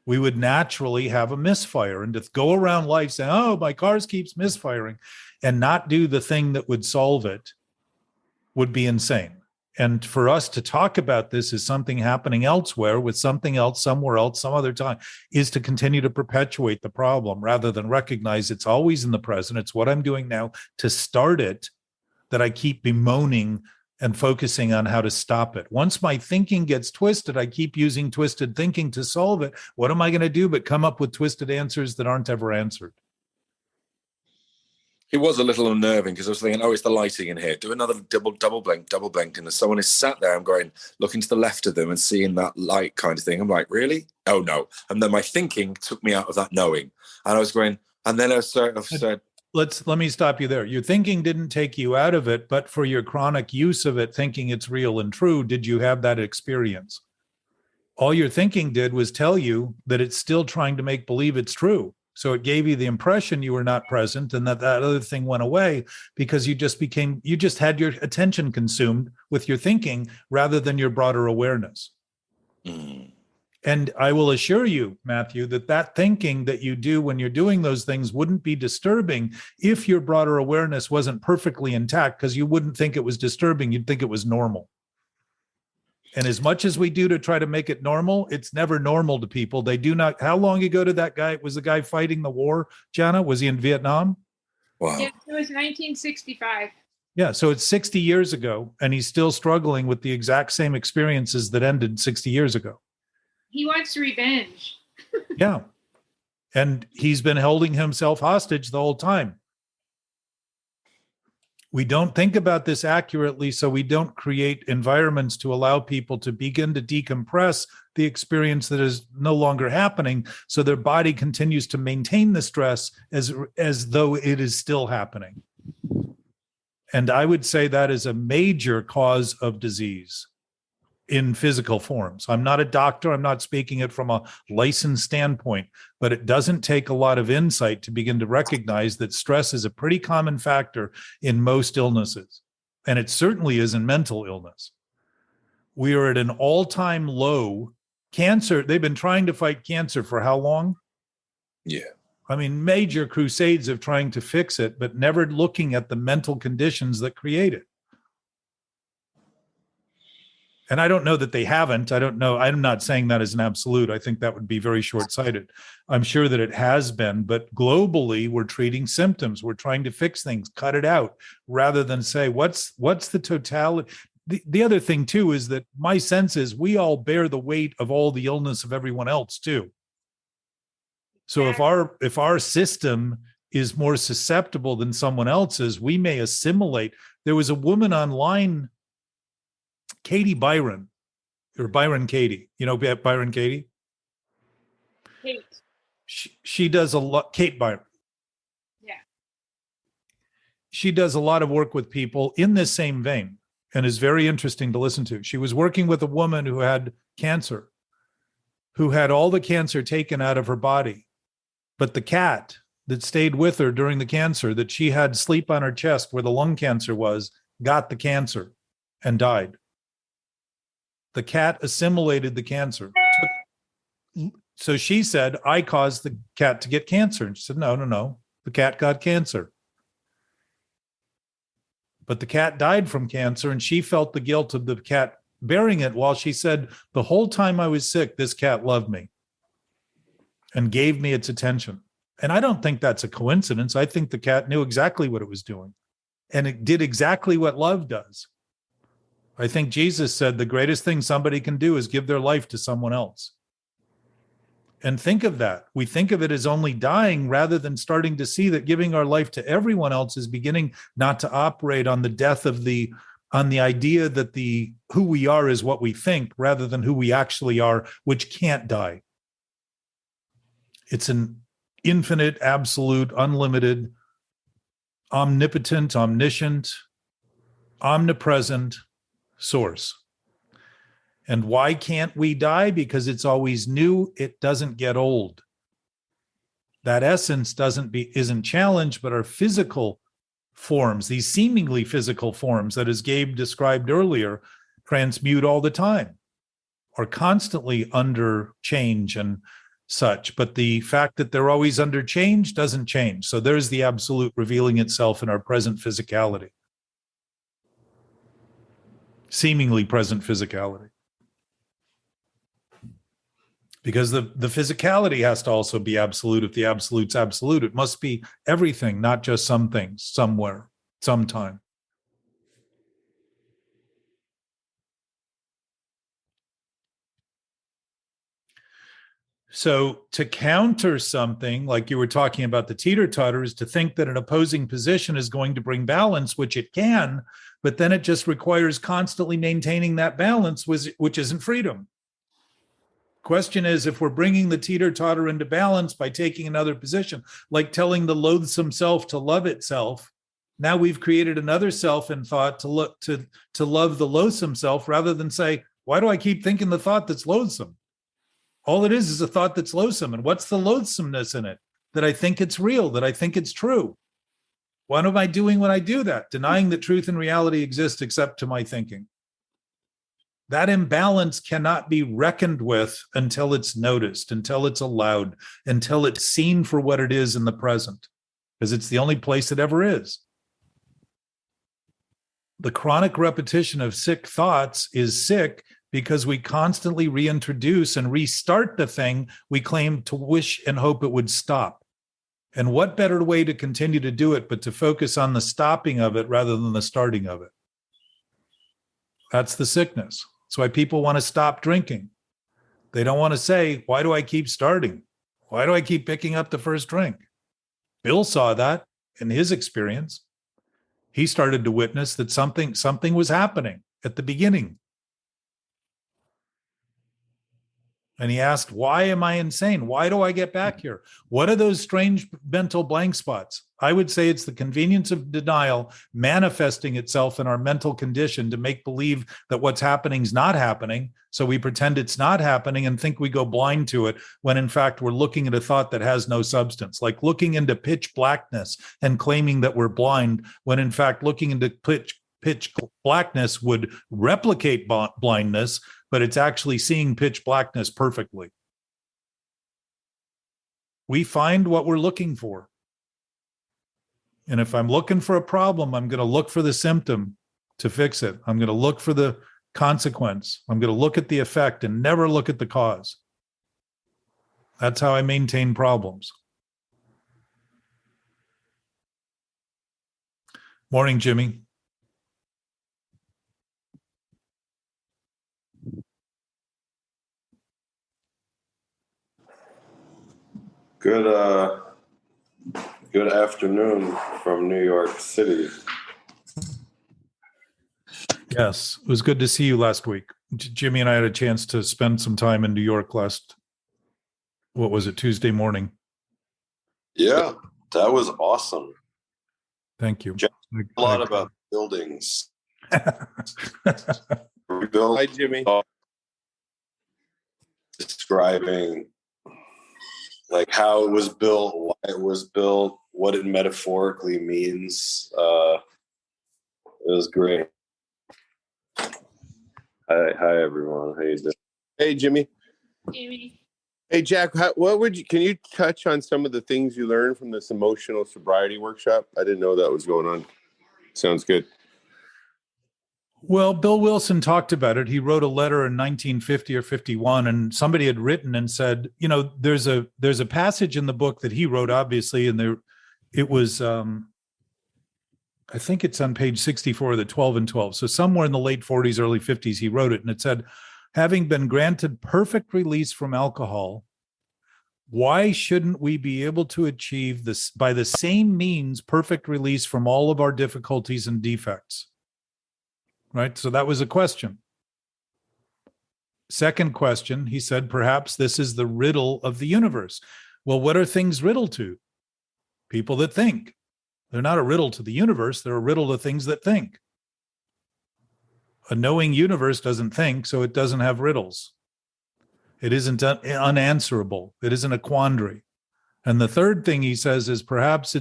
we would naturally have a misfire, and to go around life saying, oh, my car keeps misfiring, and not do the thing that would solve it would be insane. And for us to talk about this as something happening elsewhere with something else, somewhere else, some other time, is to continue to perpetuate the problem rather than recognize it's always in the present. It's what I'm doing now to start it that I keep bemoaning and focusing on how to stop it. Once my thinking gets twisted, I keep using twisted thinking to solve it. What am I going to do but come up with twisted answers that aren't ever answered? It was a little unnerving because I was thinking, oh, it's the lighting in here. Do another double blink. And as someone is sat there, I'm going, looking to the left of them and seeing that light kind of thing. I'm like, really? Oh, no. And then my thinking took me out of that knowing. And I was going, and then I sort of said, let me stop you there. Your thinking didn't take you out of it, but for your chronic use of it, thinking it's real and true, did you have that experience? All your thinking did was tell you that it's still trying to make believe it's true. So it gave you the impression you were not present and that other thing went away because you just had your attention consumed with your thinking rather than your broader awareness. Mm. And I will assure you, Matthew, that thinking that you do when you're doing those things wouldn't be disturbing if your broader awareness wasn't perfectly intact, because you wouldn't think it was disturbing. You'd think it was normal. And as much as we do to try to make it normal, it's never normal to people. They do not. How long ago did that guy, was the guy fighting the war, Jana? Was he in Vietnam? Wow. Yes, it was 1965. Yeah, so it's 60 years ago, and he's still struggling with the exact same experiences that ended 60 years ago. He wants revenge. Yeah. And he's been holding himself hostage the whole time. We don't think about this accurately, so we don't create environments to allow people to begin to decompress the experience that is no longer happening, so their body continues to maintain the stress as though it is still happening. And I would say that is a major cause of disease in physical forms. I'm not a doctor. I'm not speaking it from a licensed standpoint, but it doesn't take a lot of insight to begin to recognize that stress is a pretty common factor in most illnesses. And it certainly is in mental illness. We are at an all-time low. Cancer, they've been trying to fight cancer for how long? Yeah. I mean, major crusades of trying to fix it, but never looking at the mental conditions that create it. And I don't know that they haven't. I don't know. I'm not saying that as an absolute. I think that would be very short-sighted. I'm sure that it has been, but globally, we're treating symptoms. We're trying to fix things, cut it out, rather than say, what's the totality? The other thing, too, is that my sense is we all bear the weight of all the illness of everyone else, too. So if our system is more susceptible than someone else's, we may assimilate. There was a woman online, Katie Byron, or Byron Katie. You know Byron Katie? Kate. She does a lot. Kate Byron. Yeah. She does a lot of work with people in this same vein and is very interesting to listen to. She was working with a woman who had cancer, who had all the cancer taken out of her body. But the cat that stayed with her during the cancer, that she had sleep on her chest where the lung cancer was, got the cancer and died. The cat assimilated the cancer. So she said, I caused the cat to get cancer. And she said, no. The cat got cancer. But the cat died from cancer, and she felt the guilt of the cat bearing it, while she said, the whole time I was sick, this cat loved me and gave me its attention. And I don't think that's a coincidence. I think the cat knew exactly what it was doing, and it did exactly what love does. I think Jesus said the greatest thing somebody can do is give their life to someone else. And think of that. We think of it as only dying, rather than starting to see that giving our life to everyone else is beginning not to operate on the death of on the idea that who we are is what we think, rather than who we actually are, which can't die. It's an infinite, absolute, unlimited, omnipotent, omniscient, omnipresent source. And why can't we die? Because it's always new. It doesn't get old. That essence isn't challenged, but our physical forms, these seemingly physical forms that, as Gabe described earlier, transmute all the time, are constantly under change and such. But the fact that they're always under change doesn't change. So there's the absolute revealing itself in our present physicality, seemingly present physicality. Because the physicality has to also be absolute. If the absolute's absolute, it must be everything, not just some things, somewhere, sometime. So to counter something, like you were talking about the teeter-totter, is to think that an opposing position is going to bring balance, which it can, but then it just requires constantly maintaining that balance, which isn't freedom. Question is, if we're bringing the teeter-totter into balance by taking another position, like telling the loathsome self to love itself, now we've created another self in thought to love the loathsome self, rather than say, why do I keep thinking the thought that's loathsome? All it is a thought that's loathsome. And what's the loathsomeness in it? That I think it's real, that I think it's true. What am I doing when I do that? Denying that truth and reality exist except to my thinking. That imbalance cannot be reckoned with until it's noticed, until it's allowed, until it's seen for what it is in the present, because it's the only place it ever is. The chronic repetition of sick thoughts is sick because we constantly reintroduce and restart the thing we claim to wish and hope it would stop. And what better way to continue to do it but to focus on the stopping of it rather than the starting of it? That's the sickness. That's why people want to stop drinking. They don't want to say, why do I keep starting? Why do I keep picking up the first drink? Bill saw that in his experience. He started to witness that something was happening at the beginning. And he asked, why am I insane? Why do I get back here? What are those strange mental blank spots? I would say it's the convenience of denial manifesting itself in our mental condition to make believe that what's happening is not happening. So we pretend it's not happening and think we go blind to it, when in fact we're looking at a thought that has no substance, like looking into pitch blackness and claiming that we're blind, when in fact looking into pitch blackness would replicate blindness, but it's actually seeing pitch blackness perfectly. We find what we're looking for. And if I'm looking for a problem, I'm going to look for the symptom to fix it. I'm going to look for the consequence. I'm going to look at the effect and never look at the cause. That's how I maintain problems. Morning, Jimmy. Good afternoon from New York City. Yes, it was good to see you last week. Jimmy and I had a chance to spend some time in New York Tuesday morning. Yeah, that was awesome. Thank you. A lot about buildings. Hi, Jimmy. Describing like how it was built, why it was built, what it metaphorically means. It was great. Hi everyone. How you doing? Hey, Jimmy. Jamie. Hey, Jack. Can you touch on some of the things you learned from this emotional sobriety workshop? I didn't know that was going on. Sounds good. Well, Bill Wilson talked about it. He wrote a letter in 1950 or 51, and somebody had written and said, you know, there's a passage in the book that he wrote, obviously, and it was, I think it's on page 64 of the 12 and 12. So somewhere in the late 40s, early 50s, he wrote it, and it said, having been granted perfect release from alcohol, why shouldn't we be able to achieve this by the same means, perfect release from all of our difficulties and defects? Right? So that was a question. Second question, he said, perhaps this is the riddle of the universe. Well, what are things riddled to? People that think. They're not a riddle to the universe, they're a riddle to things that think. A knowing universe doesn't think, so it doesn't have riddles. It isn't unanswerable. It isn't a quandary. And the third thing he says is perhaps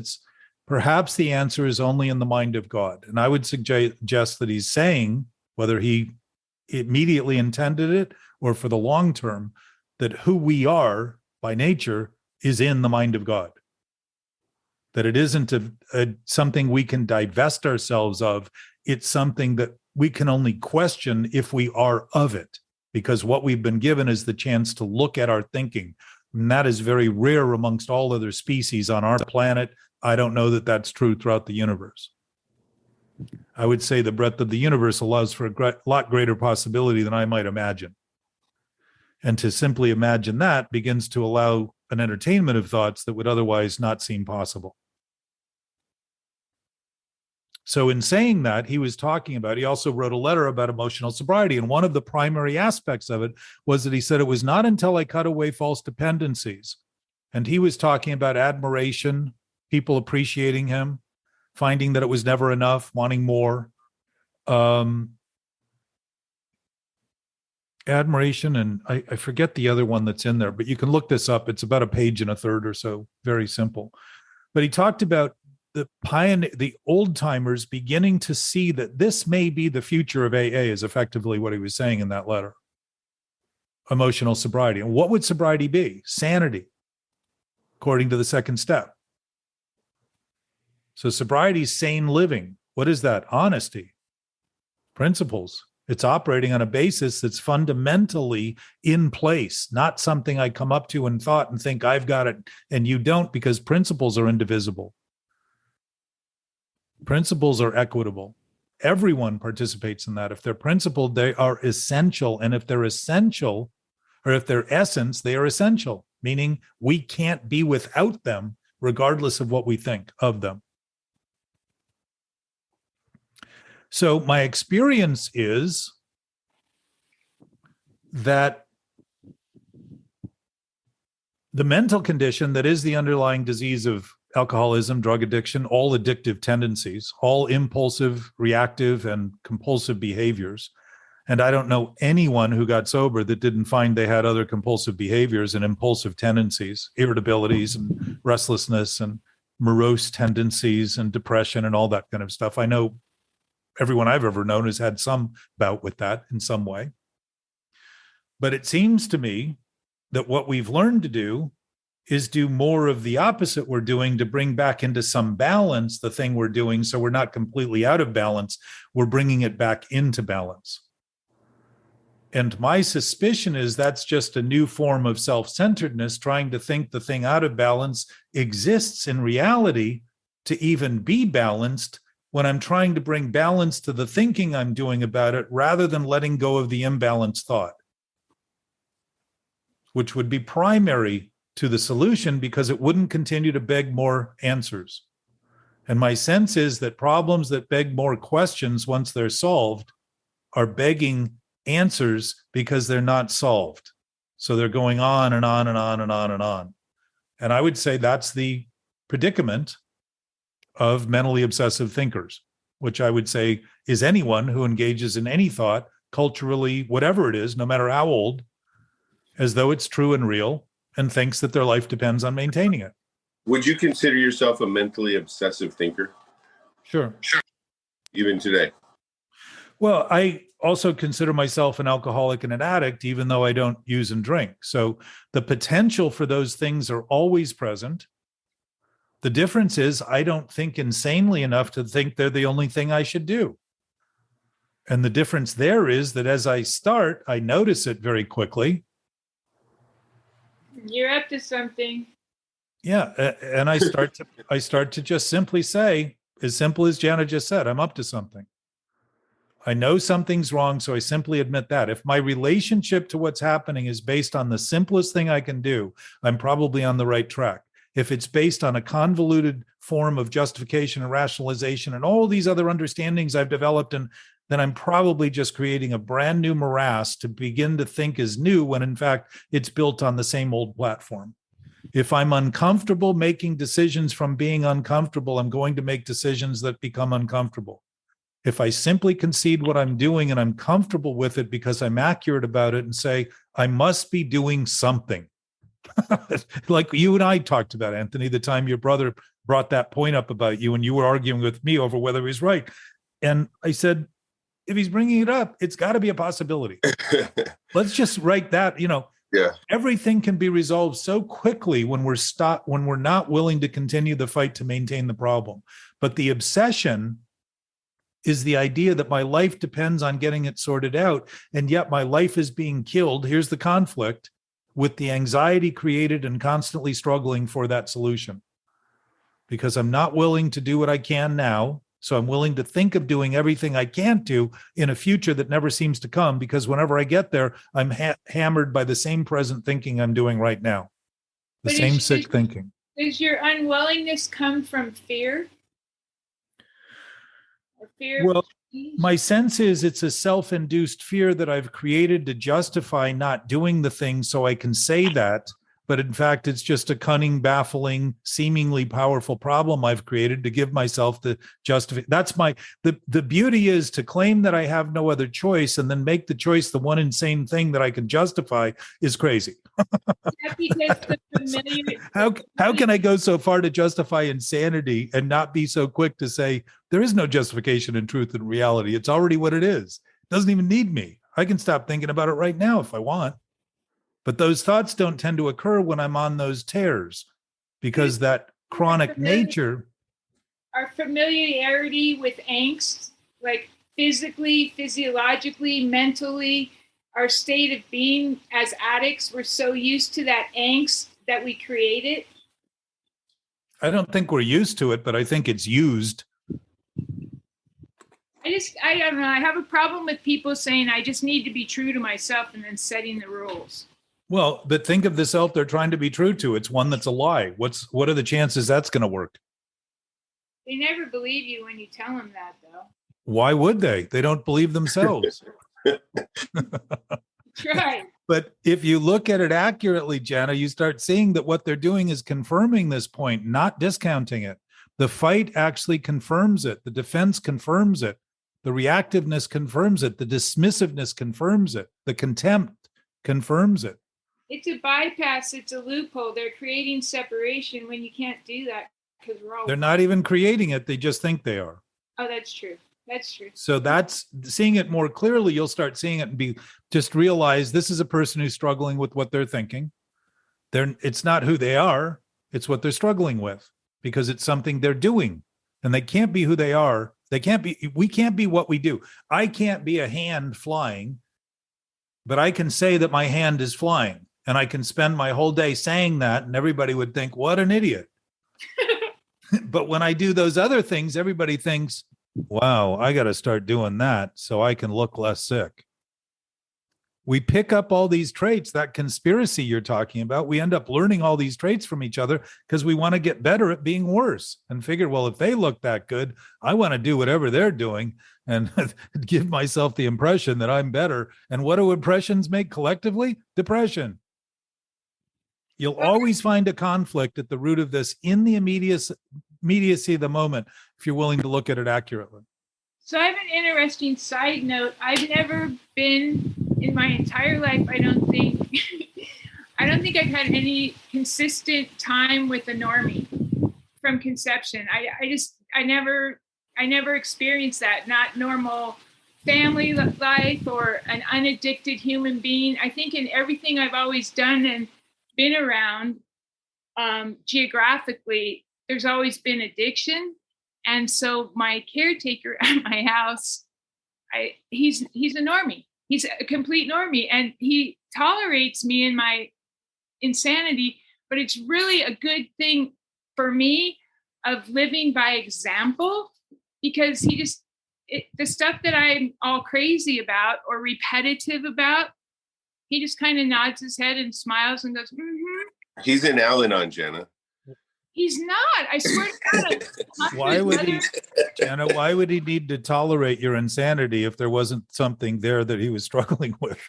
the answer is only in the mind of God. And I would suggest that he's saying, whether he immediately intended it or for the long term, that who we are by nature is in the mind of God. That it isn't something we can divest ourselves of. It's something that we can only question if we are of it, because what we've been given is the chance to look at our thinking. And that is very rare amongst all other species on our planet. I don't know that that's true throughout the universe. I would say the breadth of the universe allows for a lot greater possibility than I might imagine. And to simply imagine that begins to allow an entertainment of thoughts that would otherwise not seem possible. So in saying that, he also wrote a letter about emotional sobriety. And one of the primary aspects of it was that he said, it was not until I cut away false dependencies. And he was talking about admiration, people appreciating him, finding that it was never enough, wanting more. Admiration, and I forget the other one that's in there, but you can look this up. It's about a page and a third or so, very simple. But he talked about the old timers beginning to see that this may be the future of AA, is effectively what he was saying in that letter. Emotional sobriety. And what would sobriety be? Sanity, according to the second step. So sobriety is sane living. What is that? Honesty, principles. It's operating on a basis that's fundamentally in place, not something I come up to in thought and think I've got it and you don't, because principles are indivisible. Principles are equitable. Everyone participates in that. If they're principled, they are essential. And if they're essential, or if they're essence, they are essential, meaning we can't be without them, regardless of what we think of them. So my experience is that the mental condition that is the underlying disease of alcoholism, drug addiction, all addictive tendencies, all impulsive, reactive, and compulsive behaviors. And I don't know anyone who got sober that didn't find they had other compulsive behaviors and impulsive tendencies, irritabilities and restlessness and morose tendencies and depression and all that kind of stuff. I know everyone I've ever known has had some bout with that in some way. But it seems to me that what we've learned to do is do more of the opposite we're doing to bring back into some balance the thing we're doing, so we're not completely out of balance. We're bringing it back into balance. And my suspicion is that's just a new form of self-centeredness, trying to think the thing out of balance exists in reality to even be balanced, when I'm trying to bring balance to the thinking I'm doing about it, rather than letting go of the imbalanced thought, which would be primary to the solution because it wouldn't continue to beg more answers. And my sense is that problems that beg more questions once they're solved are begging answers because they're not solved. So they're going on and on and on and on and on. And I would say that's the predicament of mentally obsessive thinkers, which I would say is anyone who engages in any thought, culturally, whatever it is, no matter how old, as though it's true and real, and thinks that their life depends on maintaining it. Would you consider yourself a mentally obsessive thinker? Sure. Even today? Well, I also consider myself an alcoholic and an addict, even though I don't use and drink. So the potential for those things are always present. The difference is I don't think insanely enough to think they're the only thing I should do. And the difference there is that as I start, I notice it very quickly. You're up to something. Yeah, and I start to just simply say, as simple as Jana just said, I'm up to something. I know something's wrong, so I simply admit that. If my relationship to what's happening is based on the simplest thing I can do, I'm probably on the right track. If it's based on a convoluted form of justification and rationalization and all these other understandings I've developed, and then I'm probably just creating a brand new morass to begin to think is new when in fact it's built on the same old platform. If I'm uncomfortable making decisions from being uncomfortable, I'm going to make decisions that become uncomfortable. If I simply concede what I'm doing and I'm comfortable with it because I'm accurate about it and say, I must be doing something. Like you and I talked about, Anthony, the time your brother brought that point up about you and you were arguing with me over whether he was right. And I said, if he's bringing it up, it's got to be a possibility. Let's just write that, Yeah. Everything can be resolved so quickly when we're not willing to continue the fight to maintain the problem. But the obsession is the idea that my life depends on getting it sorted out, and yet my life is being killed. Here's the conflict with the anxiety created and constantly struggling for that solution. Because I'm not willing to do what I can now, so I'm willing to think of doing everything I can't do in a future that never seems to come, because whenever I get there, I'm hammered by the same present thinking I'm doing right now. The same sick thinking. Does your unwillingness come from fear? Or fear? Well, my sense is it's a self-induced fear that I've created to justify not doing the thing so I can say that. But in fact, it's just a cunning, baffling, seemingly powerful problem I've created to give myself the justification. That's the beauty is to claim that I have no other choice and then make the choice the one insane thing that I can justify is crazy. How can I go so far to justify insanity and not be so quick to say there is no justification in truth and reality? It's already what it is. It doesn't even need me. I can stop thinking about it right now if I want. But those thoughts don't tend to occur when I'm on those tears, because that chronic nature. Our familiarity with angst, like physically, physiologically, mentally, our state of being as addicts, we're so used to that angst that we create it. I don't think we're used to it, but I think it's used. I don't know. I have a problem with people saying I just need to be true to myself and then setting the rules. Well, but think of the self they're trying to be true to. It's one that's a lie. What are the chances that's going to work? They never believe you when you tell them that, though. Why would they? They don't believe themselves. Right. But if you look at it accurately, Jana, you start seeing that what they're doing is confirming this point, not discounting it. The fight actually confirms it. The defense confirms it. The reactiveness confirms it. The dismissiveness confirms it. The contempt confirms it. It's a bypass. It's a loophole. They're creating separation when you can't do that because we're all. They're not even creating it. They just think they are. Oh, that's true. That's true. So that's seeing it more clearly. You'll start seeing it and just realize this is a person who's struggling with what they're thinking. It's not who they are. It's what they're struggling with, because it's something they're doing, and they can't be who they are. We can't be what we do. I can't be a hand flying, but I can say that my hand is flying. And I can spend my whole day saying that, and everybody would think, what an idiot. But when I do those other things, everybody thinks, wow, I got to start doing that so I can look less sick. We pick up all these traits, that conspiracy you're talking about. We end up learning all these traits from each other because we want to get better at being worse and figure, well, if they look that good, I want to do whatever they're doing and give myself the impression that I'm better. And what do impressions make collectively? Depression. You'll always find a conflict at the root of this in the immediacy of the moment, if you're willing to look at it accurately. So I have an interesting side note. I've never been in my entire life, I don't think I've had any consistent time with a normie from conception. I never experienced that, not normal family life or an unaddicted human being. I think in everything I've always done and been around geographically, there's always been addiction. And so my caretaker at my house he's a normie. He's a complete normie, and he tolerates me in my insanity. But it's really a good thing for me of living by example, because the stuff that I'm all crazy about or repetitive about, he just kind of nods his head and smiles and goes, mm-hmm. He's in Al-Anon, Jenna. He's not. I swear to God. Why would he, Jenna, why would he need to tolerate your insanity if there wasn't something there that he was struggling with?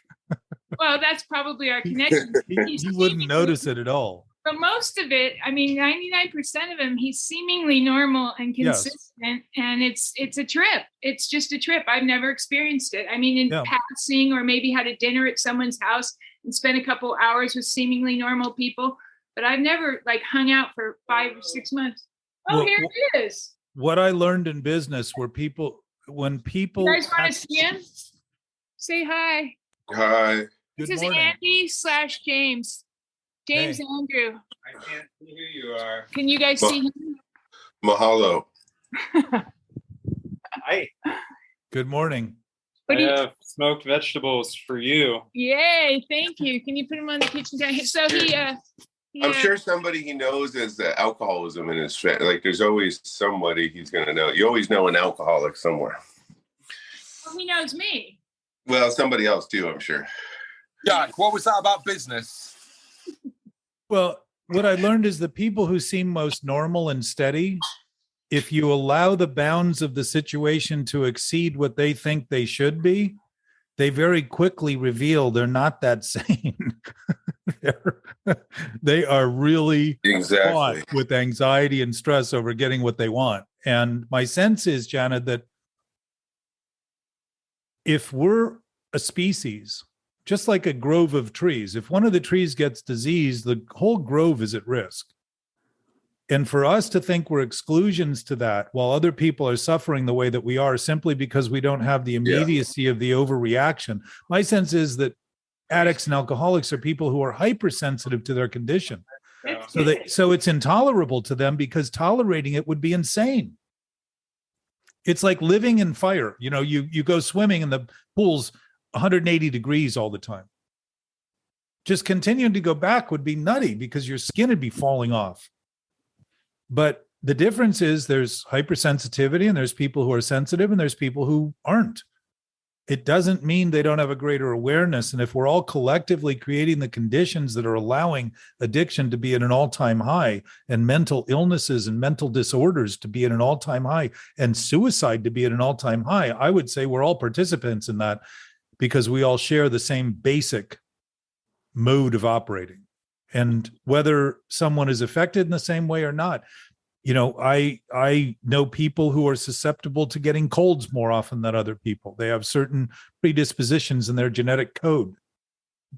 Well, that's probably our connection. He wouldn't notice it at all. But most of it, I mean, 99% of him, he's seemingly normal and consistent. And it's a trip. It's just a trip. I've never experienced it. I mean, in passing, or maybe had a dinner at someone's house and spent a couple hours with seemingly normal people. But I've never like hung out for 5 or 6 months. Oh, Well, here it is. What I learned in business were when people. You guys want to see him? Say hi. Hi. This Good is morning. Andy/James. James Hey. Andrew. I can't see who you are. Can you guys see him? Mahalo. Hi. Good morning. What I do you- have smoked vegetables for you. Yay, thank you. Can you put him on the kitchen counter? So I'm sure somebody he knows has alcoholism in his family. Like there's always somebody he's going to know. You always know an alcoholic somewhere. Well, he knows me. Well, somebody else too, I'm sure. Jack, what was that about business? Well, what I learned is the people who seem most normal and steady, if you allow the bounds of the situation to exceed what they think they should be, they very quickly reveal they're not that sane. They are really Exactly. fraught with anxiety and stress over getting what they want. And my sense is, Janet, that if we're a species, just like a grove of trees, if one of the trees gets diseased, the whole grove is at risk. And for us to think we're exclusions to that while other people are suffering the way that we are simply because we don't have the immediacy of the overreaction, my sense is that addicts and alcoholics are people who are hypersensitive to their condition. So it's intolerable to them because tolerating it would be insane. It's like living in fire. You know, you go swimming and the pool's 180 degrees all the time. Just continuing to go back would be nutty because your skin would be falling off. But the difference is there's hypersensitivity and there's people who are sensitive and there's people who aren't. It doesn't mean they don't have a greater awareness. And if we're all collectively creating the conditions that are allowing addiction to be at an all-time high and mental illnesses and mental disorders to be at an all-time high and suicide to be at an all-time high, I would say we're all participants in that because we all share the same basic mode of operating. And whether someone is affected in the same way or not, you know, I know people who are susceptible to getting colds more often than other people. They have certain predispositions in their genetic code.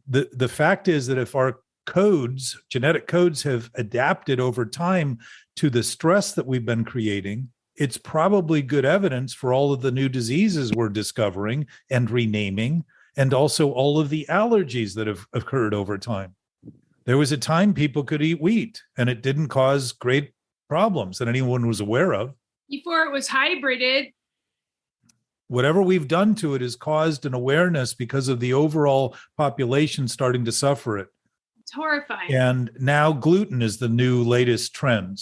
The fact is that if our codes, genetic codes, have adapted over time to the stress that we've been creating, it's probably good evidence for all of the new diseases we're discovering and renaming, and also all of the allergies that have occurred over time. There was a time people could eat wheat and it didn't cause great problems that anyone was aware of. Before it was hybrided. Whatever we've done to it has caused an awareness because of the overall population starting to suffer it. It's horrifying. And now gluten is the new latest trend.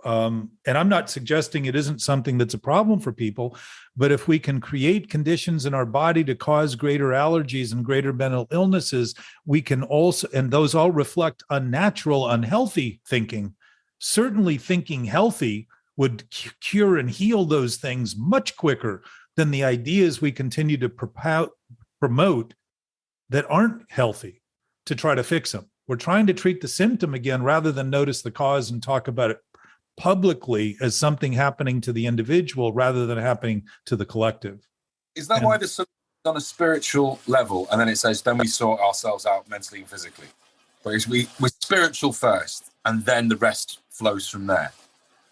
And I'm not suggesting it isn't something that's a problem for people, but if we can create conditions in our body to cause greater allergies and greater mental illnesses, we can also, and those all reflect unnatural, unhealthy thinking. Certainly thinking healthy would cure and heal those things much quicker than the ideas we continue to promote that aren't healthy to try to fix them. We're trying to treat the symptom again rather than notice the cause and talk about it publicly as something happening to the individual rather than happening to the collective. Is that why there's something on a spiritual level, and then it says, then we sort ourselves out mentally and physically? But we're spiritual first, and then the rest flows from there.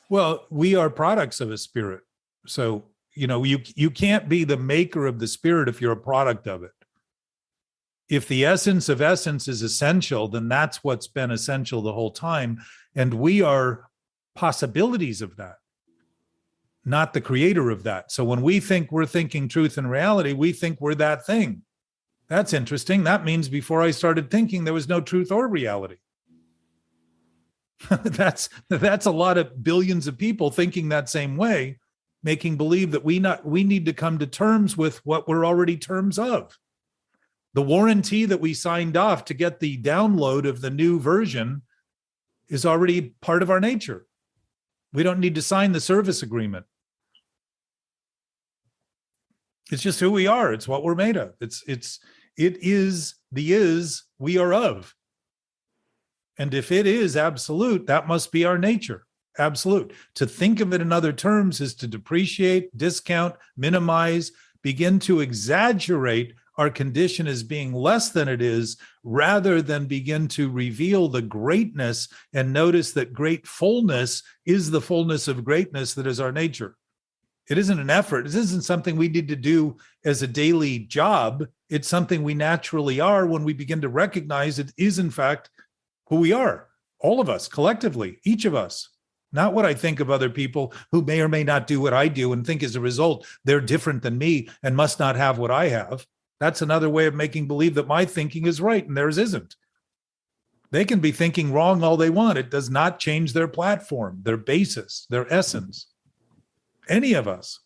Well, we are products of a spirit. So, you know, you can't be the maker of the spirit if you're a product of it. If the essence of essence is essential, then that's what's been essential the whole time. And we are possibilities of that. not the creator of that. So when we think we're thinking truth and reality, we think we're that thing. That's interesting. That means before I started thinking, there was no truth or reality. That's a lot of billions of people thinking that same way, making believe that we need to come to terms with what we're already terms of. The warranty that we signed off to get the download of the new version is already part of our nature. We don't need to sign the service agreement. It's just who we are. It's what we're made of. It is the is we are of. And if it is absolute, that must be our nature. Absolute. To think of it in other terms is to depreciate, discount, minimize, begin to exaggerate our condition as being less than it is, rather than begin to reveal the greatness and notice that great fullness is the fullness of greatness that is our nature. It isn't an effort. This isn't something we need to do as a daily job. It's something we naturally are when we begin to recognize it is, in fact, who we are. All of us, collectively, each of us. Not what I think of other people who may or may not do what I do and think as a result they're different than me and must not have what I have. That's another way of making believe that my thinking is right and theirs isn't. They can be thinking wrong all they want. It does not change their platform, their basis, their essence. Any of us.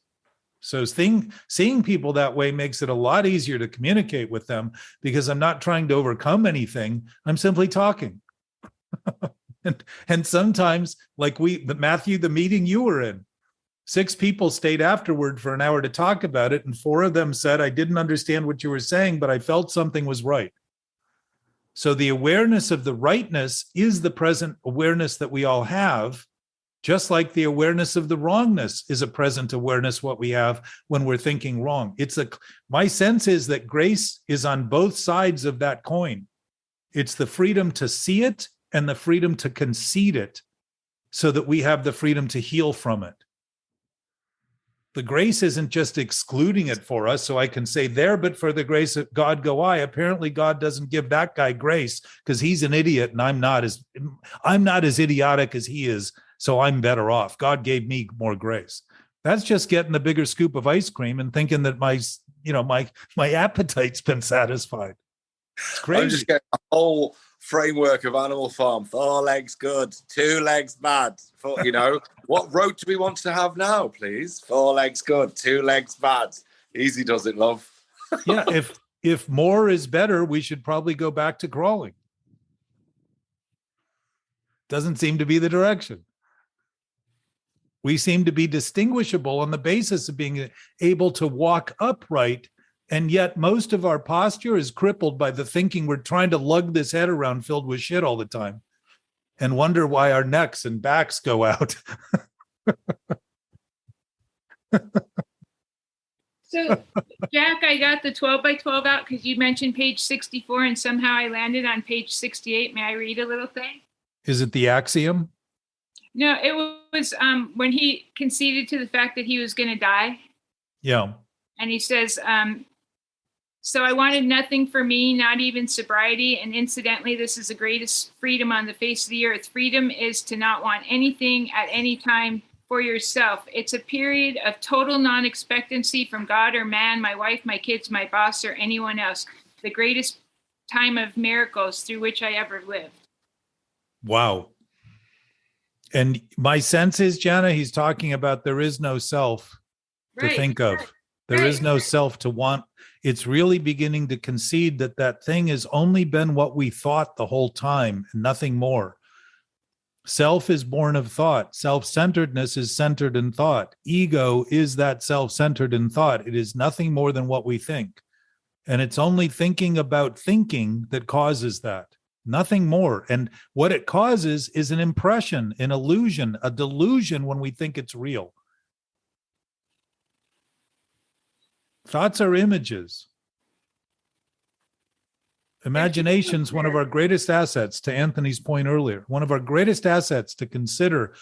So seeing people that way makes it a lot easier to communicate with them, because I'm not trying to overcome anything. I'm simply talking. and sometimes, like Matthew, the meeting you were in, 6 people stayed afterward for an hour to talk about it, and 4 of them said, I didn't understand what you were saying, but I felt something was right. So the awareness of the rightness is the present awareness that we all have, just like the awareness of the wrongness is a present awareness what we have when we're thinking wrong. My sense is that grace is on both sides of that coin. It's the freedom to see it and the freedom to concede it, so that we have the freedom to heal from it. The grace isn't just excluding it for us, so I can say, there, but for the grace of God go I. Apparently, God doesn't give that guy grace because he's an idiot, and I'm not as idiotic as he is, so I'm better off. God gave me more grace. That's just getting a bigger scoop of ice cream and thinking that my appetite's been satisfied. It's crazy. I'm just getting a whole framework of Animal Farm. 4 legs good, 2 legs bad. What road do we want to have now, please? 4 legs good, 2 legs bad. Easy does it, love. Yeah, if more is better, we should probably go back to crawling. Doesn't seem to be the direction. We seem to be distinguishable on the basis of being able to walk upright, and yet most of our posture is crippled by the thinking we're trying to lug this head around filled with shit all the time and wonder why our necks and backs go out. So, Jack, I got the 12 by 12 out because you mentioned page 64 and somehow I landed on page 68. May I read a little thing? Is it the axiom? No, it was when he conceded to the fact that he was going to die. Yeah. And he says, so I wanted nothing for me, not even sobriety. And incidentally, this is the greatest freedom on the face of the earth. Freedom is to not want anything at any time for yourself. It's a period of total non-expectancy from God or man, my wife, my kids, my boss, or anyone else. The greatest time of miracles through which I ever lived. Wow. And my sense is, Jana, he's talking about there is no self to think of. There is no self to want. It's really beginning to concede that thing has only been what we thought the whole time and nothing more. Self is born of thought. Self-centeredness is centered in thought. Ego is that self-centered in thought. It is nothing more than what we think. And it's only thinking about thinking that causes that. Nothing more. And what it causes is an impression, an illusion, a delusion when we think it's real. Thoughts are images. Imagination's one of our greatest assets, to Anthony's point earlier, one of our greatest assets to consider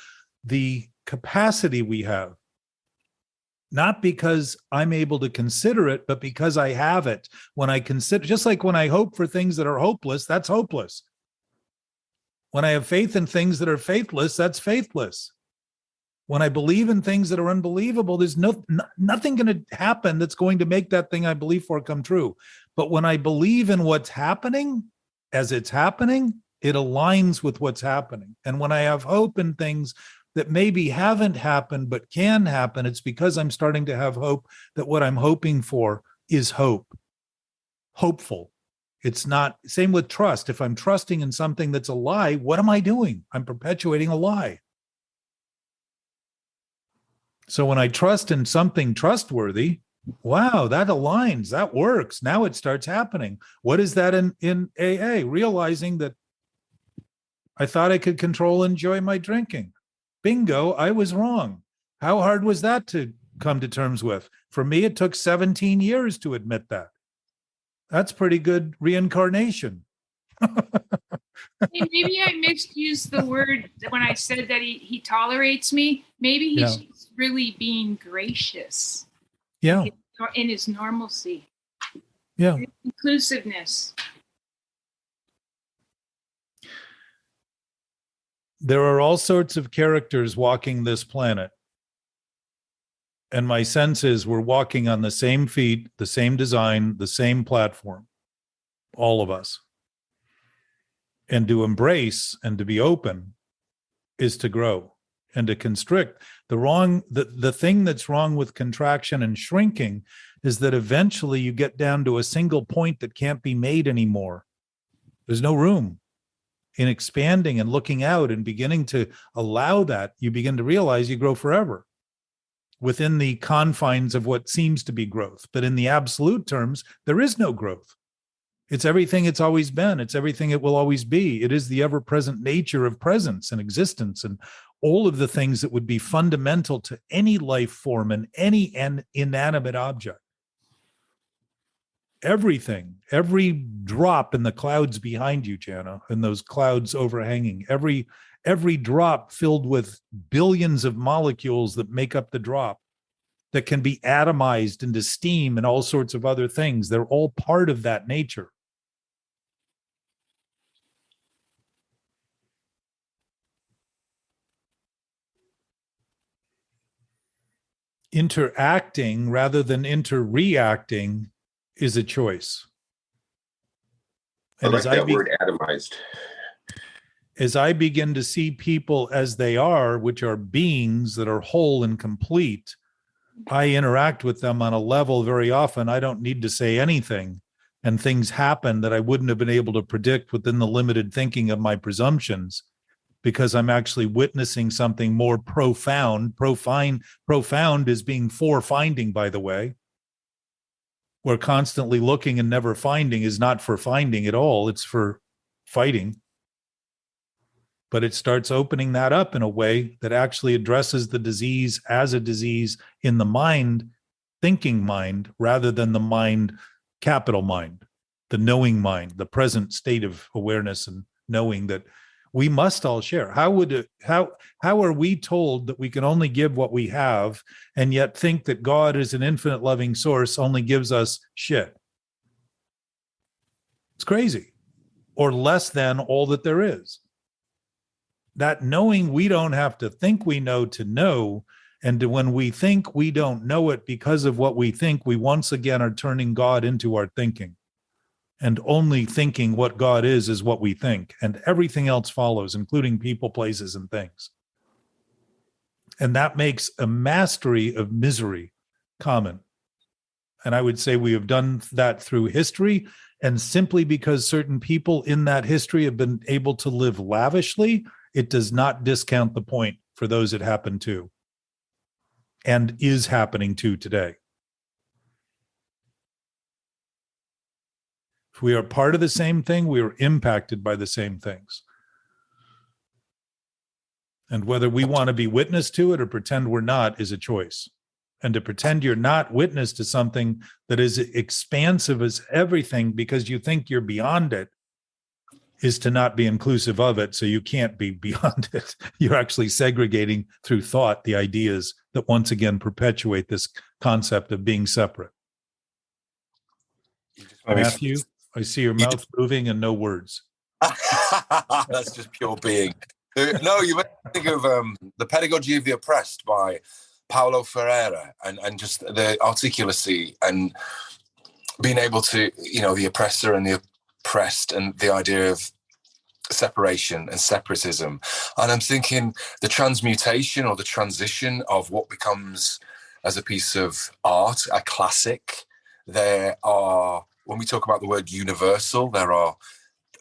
the capacity we have. Not because I'm able to consider it, but because I have it. When I consider, just like when I hope for things that are hopeless, that's hopeless. When I have faith in things that are faithless, that's faithless. When I believe in things that are unbelievable, there's nothing going to happen that's going to make that thing I believe for come true. But when I believe in what's happening as it's happening, it aligns with what's happening. And when I have hope in things that maybe haven't happened but can happen, it's because I'm starting to have hope that what I'm hoping for is hope. Hopeful. It's not, same with trust. If I'm trusting in something that's a lie, what am I doing? I'm perpetuating a lie. So when I trust in something trustworthy, wow, that aligns, that works. Now it starts happening. What is that in AA? Realizing that I thought I could control and enjoy my drinking. Bingo, I was wrong. How hard was that to come to terms with? For me, it took 17 years to admit that. That's pretty good reincarnation. Hey, maybe I misused the word when I said that he tolerates me. Maybe he's just really being gracious. Yeah. In his normalcy. Yeah. Inclusiveness. There are all sorts of characters walking this planet. And my sense is we're walking on the same feet, the same design, the same platform. All of us. And to embrace and to be open is to grow and to constrict. The thing that's wrong with contraction and shrinking is that eventually you get down to a single point that can't be made anymore. There's no room. In expanding and looking out and beginning to allow that, you begin to realize you grow forever within the confines of what seems to be growth. But in the absolute terms, there is no growth. It's everything it's always been. It's everything it will always be. It is the ever-present nature of presence and existence and all of the things that would be fundamental to any life form and any inanimate object. Everything, every drop in the clouds behind you, Jana, and those clouds overhanging, every drop filled with billions of molecules that make up the drop that can be atomized into steam and all sorts of other things. They're all part of that nature. Interacting rather than interreacting is a choice. I And like that word, atomized. As I begin to see people as they are, which are beings that are whole and complete, I interact with them on a level very often. I don't need to say anything, and things happen that I wouldn't have been able to predict within the limited thinking of my presumptions, because I'm actually witnessing something more profound. Profound is being for finding, by the way. Where constantly looking and never finding is not for finding at all. It's for fighting. But it starts opening that up in a way that actually addresses the disease as a disease in the mind, thinking mind, rather than the mind, capital mind, the knowing mind, the present state of awareness and knowing that we must all share. How are we told that we can only give what we have and yet think that God is an infinite loving source only gives us shit? It's crazy. Or less than all that there is. That knowing we don't have to think we know to know, and when we think we don't know it because of what we think, we once again are turning God into our thinking. And only thinking what God is what we think. And everything else follows, including people, places, and things. And that makes a mastery of misery common. And I would say we have done that through history. And simply because certain people in that history have been able to live lavishly, it does not discount the point for those it happened to. And is happening to today. If we are part of the same thing, we are impacted by the same things. And whether we want to be witness to it or pretend we're not is a choice. And to pretend you're not witness to something that is expansive as everything because you think you're beyond it is to not be inclusive of it, so you can't be beyond it. You're actually segregating through thought the ideas that once again perpetuate this concept of being separate. Matthew, I see your mouth moving and no words. That's just pure being. No, you make me think of The Pedagogy of the Oppressed by Paulo Ferreira, and just the articulacy and being able to, the oppressor and the oppressed, and the idea of separation and separatism. And I'm thinking the transmutation or the transition of what becomes as a piece of art, a classic. There are, when we talk about the word universal, there are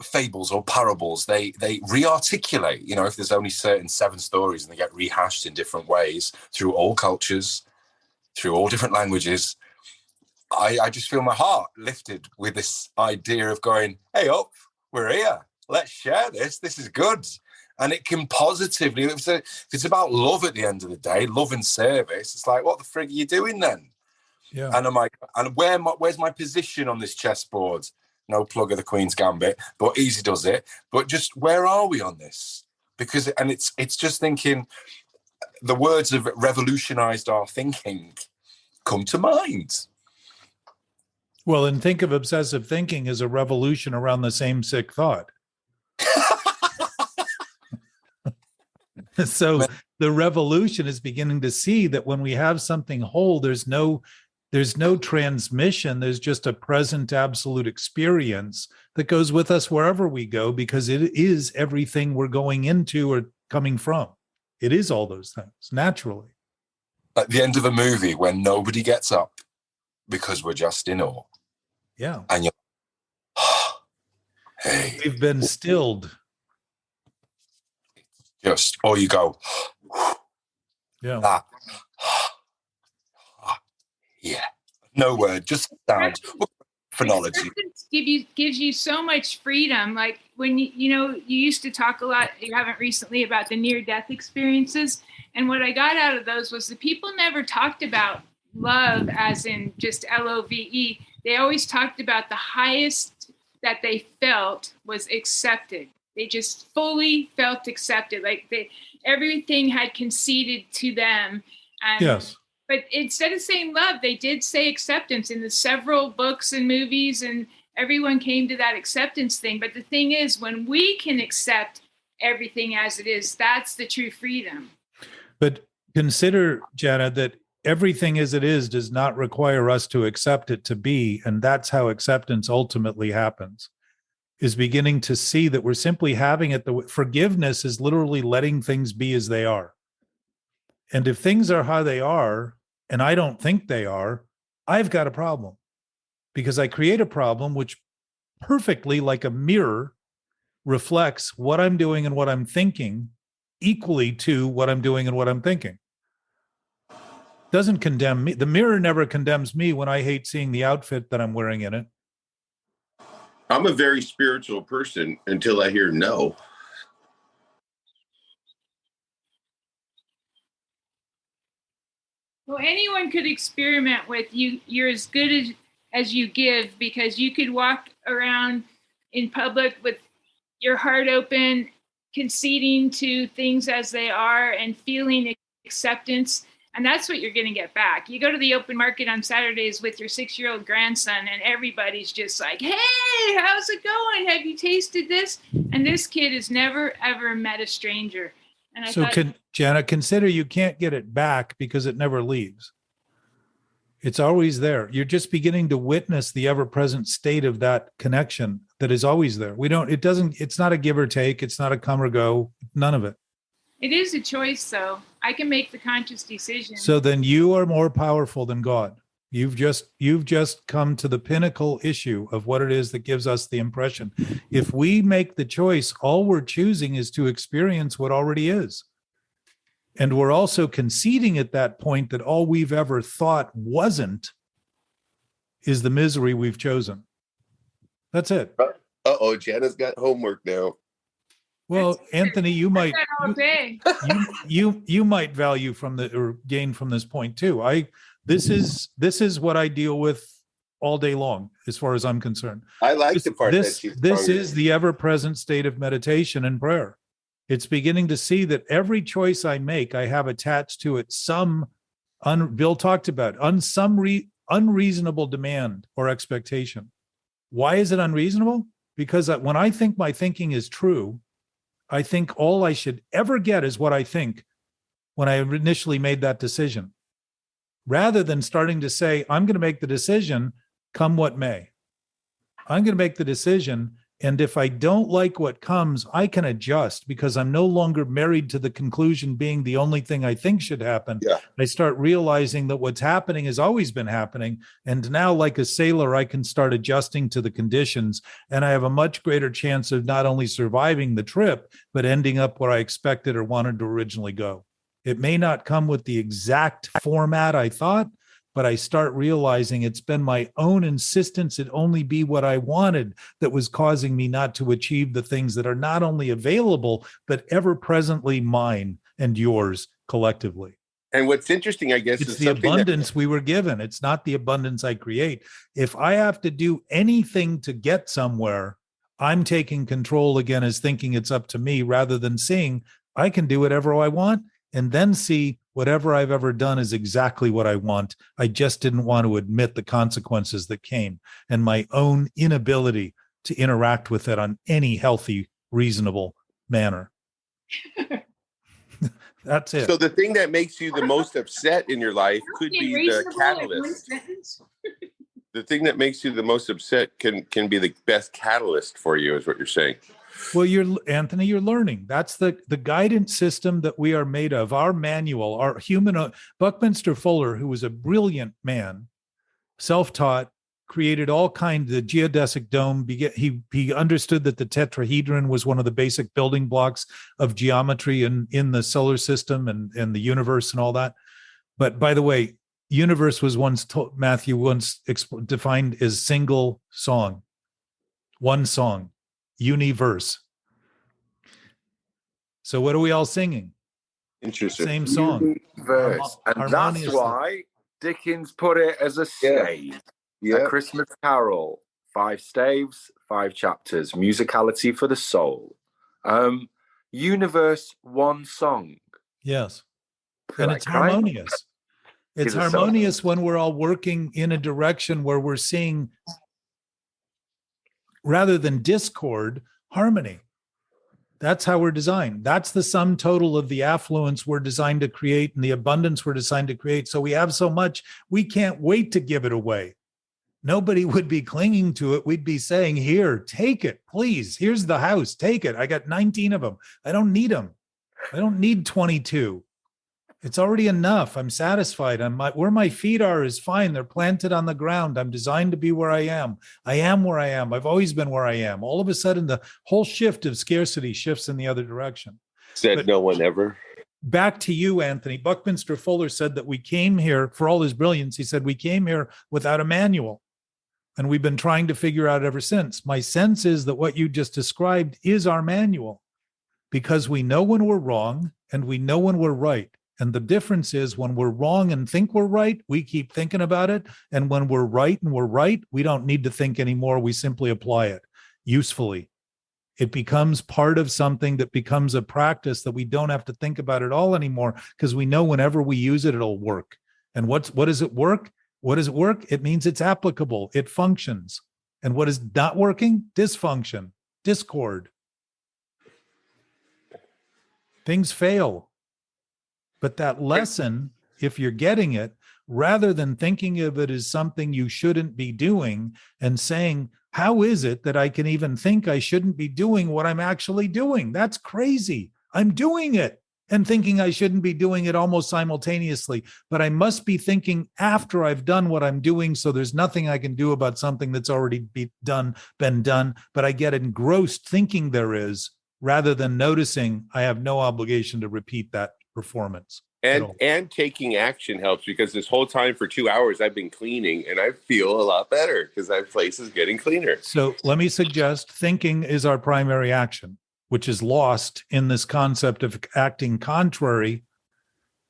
fables or parables. They re-articulate, if there's only certain 7 stories and they get rehashed in different ways through all cultures, through all different languages. I just feel my heart lifted with this idea of going, hey up, we're here. Let's share this. This is good. And it can positively, if it's about love at the end of the day, love and service, it's like, what the frig are you doing then? Yeah. And I'm like, and where's my position on this chessboard? No plug of the Queen's Gambit, but easy does it. But just where are we on this? Because, and it's just thinking, the words of revolutionized our thinking come to mind. Well, and think of obsessive thinking as a revolution around the same sick thought. So the revolution is beginning to see that when we have something whole, there's no transmission. There's just a present absolute experience that goes with us wherever we go, because it is everything we're going into or coming from. It is all those things naturally. At the end of a movie when nobody gets up because we're just in awe. Yeah. And you're, hey. We've been stilled. Or you go, yeah. That, yeah. No word, just sound. Phonology. Gives you so much freedom. Like when you used to talk a lot, you haven't recently, about the near-death experiences. And what I got out of those was the people never talked about love as in just LOVE. They always talked about the highest that they felt was accepted. They just fully felt accepted. Like everything had conceded to them. And, yes. But instead of saying love, they did say acceptance in the several books and movies, and everyone came to that acceptance thing. But the thing is, when we can accept everything as it is, that's the true freedom. But consider, Jana, that everything as it is does not require us to accept it to be. And that's how acceptance ultimately happens, is beginning to see that we're simply having it. Forgiveness is literally letting things be as they are. And if things are how they are, and I don't think they are, I've got a problem, because I create a problem which perfectly, like a mirror, reflects what I'm doing and what I'm thinking equally to what I'm doing and what I'm thinking. Doesn't condemn me. The mirror never condemns me when I hate seeing the outfit that I'm wearing in it. I'm a very spiritual person until I hear no. Well, anyone could experiment with you. You're as good as you give, because you could walk around in public with your heart open, conceding to things as they are and feeling acceptance. And that's what you're going to get back. You go to the open market on Saturdays with your 6-year-old grandson, and everybody's just like, hey, how's it going? Have you tasted this? And this kid has never, ever met a stranger. And I thought, Jana, consider you can't get it back because it never leaves. It's always there. You're just beginning to witness the ever-present state of that connection that is always there. It's not a give or take. It's not a come or go. None of it. it is a choice, though. I can make the conscious decision. So then you are more powerful than God. You've just come to the pinnacle issue of what it is that gives us the impression. If we make the choice, all we're choosing is to experience what already is. And we're also conceding at that point that all we've ever thought wasn't is the misery we've chosen. That's it. Uh-oh, Jana's got homework now. Well, Anthony, you might all day. you might value from or gain from this point too. This is what I deal with all day long, as far as I'm concerned. I like the part this that this is the ever-present state of meditation and prayer. It's beginning to see that every choice I make, I have attached to it some Bill talked about unreasonable demand or expectation. Why is it unreasonable? Because when I think my thinking is true, I think all I should ever get is what I think when I initially made that decision, rather than starting to say, I'm going to make the decision come what may. I'm going to make the decision. And if I don't like what comes, I can adjust because I'm no longer married to the conclusion being the only thing I think should happen. Yeah. I start realizing that what's happening has always been happening. And now, like a sailor, I can start adjusting to the conditions. And I have a much greater chance of not only surviving the trip, but ending up where I expected or wanted to originally go. It may not come with the exact format I thought, but I start realizing it's been my own insistence it only be what I wanted that was causing me not to achieve the things that are not only available, but ever presently mine and yours collectively. And what's interesting, I guess, It's is the something abundance we were given. It's not the abundance I create. If I have to do anything to get somewhere, I'm taking control again as thinking it's up to me rather than seeing I can do whatever I want and then see whatever I've ever done is exactly what I want. I just didn't want to admit the consequences that came and my own inability to interact with it on any healthy, reasonable manner. That's it. So the thing that makes you the most upset in your life could be the catalyst. The thing that makes you the most upset can be the best catalyst for you, is what you're saying. Well, Anthony, you're learning. That's the guidance system that we are made of. Our manual, our human, Buckminster Fuller, who was a brilliant man, self-taught, created all kinds, the geodesic dome. He understood that the tetrahedron was one of the basic building blocks of geometry in the solar system and the universe and all that. But by the way, universe was Matthew once defined as single song, one song, universe. So what are we all singing? Interesting. Same song. Universe. And that's Harmoniously. why Dickens put it as a stave. A Christmas Carol, 5 staves, 5 chapters, musicality for the soul. Universe, one song. Yes. Feel And like it's crying. harmonious. It's Is it so? harmonious when we're all working in a direction where we're seeing, rather than discord, harmony. That's how we're designed. That's the sum total of the affluence we're designed to create and the abundance we're designed to create. So we have so much, we can't wait to give it away. Nobody would be clinging to it. We'd be saying, here, take it, please. Here's the house. Take it. I got 19 of them. I don't need them. I don't need 22. It's already enough. I'm satisfied. Where my feet are is fine. They're planted on the ground. I'm designed to be where I am. I am where I am. I've always been where I am. All of a sudden, the whole shift of scarcity shifts in the other direction. Said no one ever. Back to you, Anthony. Buckminster Fuller said that we came here, for all his brilliance, he said, we came here without a manual. And we've been trying to figure out ever since. My sense is that what you just described is our manual, because we know when we're wrong and we know when we're right. And the difference is when we're wrong and think we're right, we keep thinking about it. And when we're right and we're right, we don't need to think anymore. We simply apply it usefully. It becomes part of something that becomes a practice that we don't have to think about at all anymore, because we know whenever we use it, it'll work. And what does it work? What does it work? It means it's applicable. It functions. And what is not working? Dysfunction, discord. Things fail. But that lesson, if you're getting it, rather than thinking of it as something you shouldn't be doing and saying, how is it that I can even think I shouldn't be doing what I'm actually doing? That's crazy. I'm doing it and thinking I shouldn't be doing it almost simultaneously, but I must be thinking after I've done what I'm doing. So there's nothing I can do about something that's already been done, but I get engrossed thinking there is, rather than noticing I have no obligation to repeat that performance. And taking action helps, because this whole time for 2 hours I've been cleaning and I feel a lot better because my place is getting cleaner. So let me suggest thinking is our primary action, which is lost in this concept of acting contrary.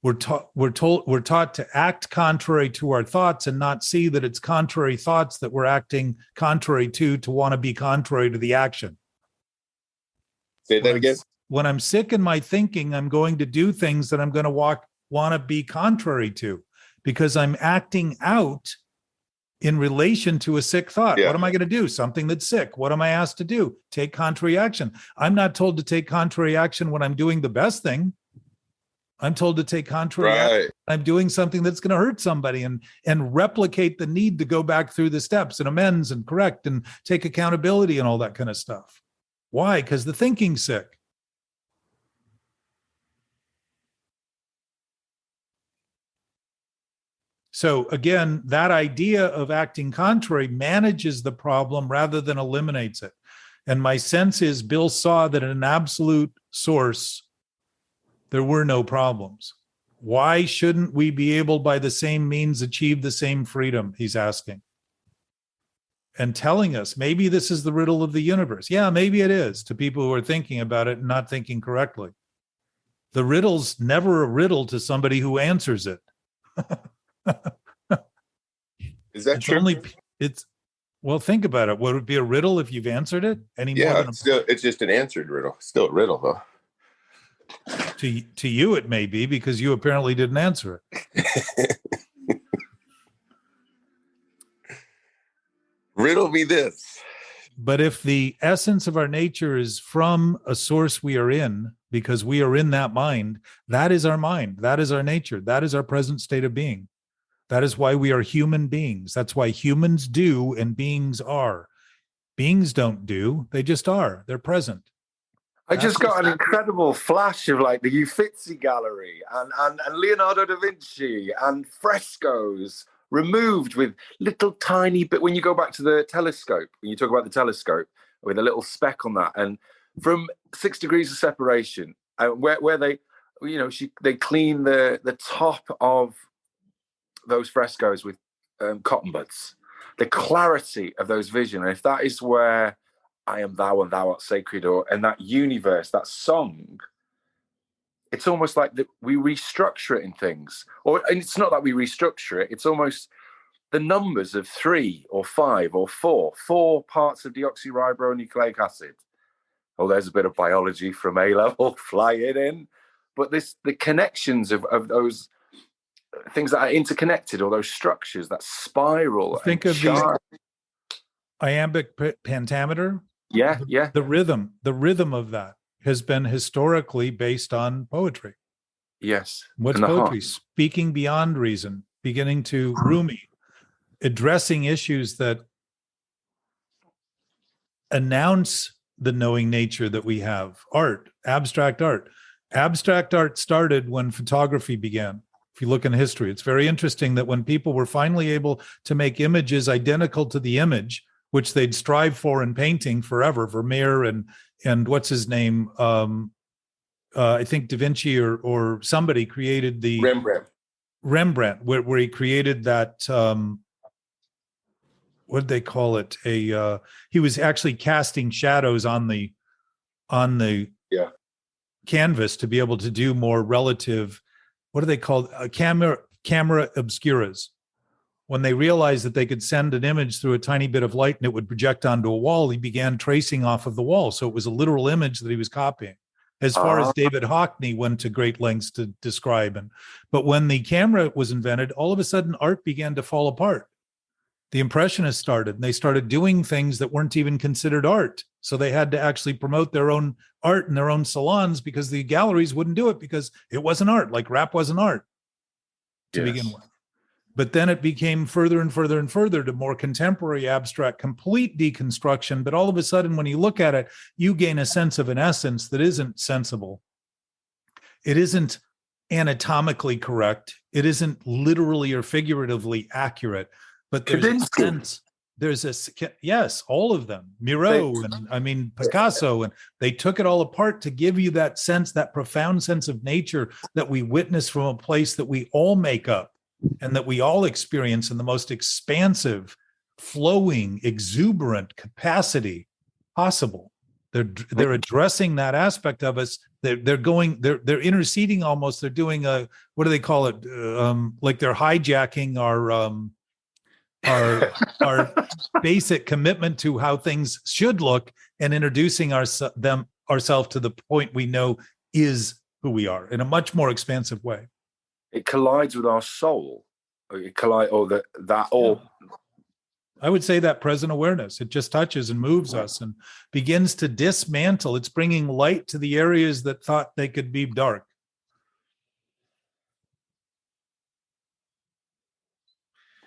We're taught to act contrary to our thoughts and not see that it's contrary thoughts that we're acting contrary to want to be contrary to the action. Say that again. When I'm sick in my thinking, I'm going to do things that I'm going to want to be contrary to, because I'm acting out in relation to a sick thought. Yeah. What am I going to do? Something that's sick. What am I asked to do? Take contrary action. I'm not told to take contrary action when I'm doing the best thing. I'm told to take contrary action. Right. I'm doing something that's going to hurt somebody, and replicate the need to go back through the steps and amends and correct and take accountability and all that kind of stuff. Why? Because the thinking's sick. So again, that idea of acting contrary manages the problem rather than eliminates it. And my sense is Bill saw that at an absolute source, there were no problems. Why shouldn't we be able, by the same means, achieve the same freedom? He's asking. And telling us, maybe this is the riddle of the universe. Yeah, maybe it is, to people who are thinking about it and not thinking correctly. The riddle's never a riddle to somebody who answers it. Is that It's true? Well, think about it. Would it be a riddle if you've answered it? Yeah, it's just an answered riddle. Still a riddle, though. To you, it may be, because you apparently didn't answer it. Riddle me this. But if the essence of our nature is from a source we are in, because we are in that mind, that is our mind. That is our nature. That is our present state of being. That is why we are human beings. That's why humans do and beings are. Beings don't do, they just are. They're present. I just got an incredible flash of like the Uffizi Gallery and Leonardo da Vinci and frescoes removed with little tiny bit. When you go back to the telescope, when you talk about the telescope with a little speck on that, and from 6 degrees of separation, where they, they clean the top of those frescoes with cotton buds. The clarity of those vision, and if that is where I am thou and thou art sacred, and that universe, that song, it's almost like we restructure it in things. And it's not that we restructure it, it's almost the numbers of 3 or 5 or 4 parts of deoxyribonucleic acid. Oh, there's a bit of biology from A-level, fly it in. But the connections of those things that are interconnected, or those structures, that spiral. Think of the iambic pentameter. Yeah. The rhythm of that has been historically based on poetry. Yes. What's poetry? Speaking beyond reason, beginning to Rumi, addressing issues that announce the knowing nature that we have. Art, abstract art. Abstract art started when photography began. If you look in history, it's very interesting that when people were finally able to make images identical to the image, which they'd strive for in painting forever, Vermeer and what's his name? I think Da Vinci or somebody created the Rembrandt, where he created that. What did they call it? He was actually casting shadows on the canvas to be able to do more relative. What are they called? Camera obscuras. When they realized that they could send an image through a tiny bit of light and it would project onto a wall, he began tracing off of the wall. So it was a literal image that he was copying. As far as David Hockney went to great lengths to describe. But when the camera was invented, all of a sudden art began to fall apart. The Impressionists started, and they started doing things that weren't even considered art. So they had to actually promote their own art in their own salons because the galleries wouldn't do it because it wasn't art, like rap wasn't art to begin with. But then it became further and further and further to more contemporary abstract, complete deconstruction. But all of a sudden, when you look at it, you gain a sense of an essence that isn't sensible. It isn't anatomically correct. It isn't literally or figuratively accurate. But there's a sense, yes, all of them, Miro and Picasso, and they took it all apart to give you that sense, that profound sense of nature that we witness from a place that we all make up and that we all experience in the most expansive, flowing, exuberant capacity possible. They're addressing that aspect of us. They're interceding almost. They're doing what do they call it? Like they're hijacking our basic commitment to how things should look and introducing ourselves to the point we know is who we are in a much more expansive way. It collides with our soul. I would say that present awareness, it just touches and moves us and begins to dismantle. It's bringing light to the areas that thought they could be dark.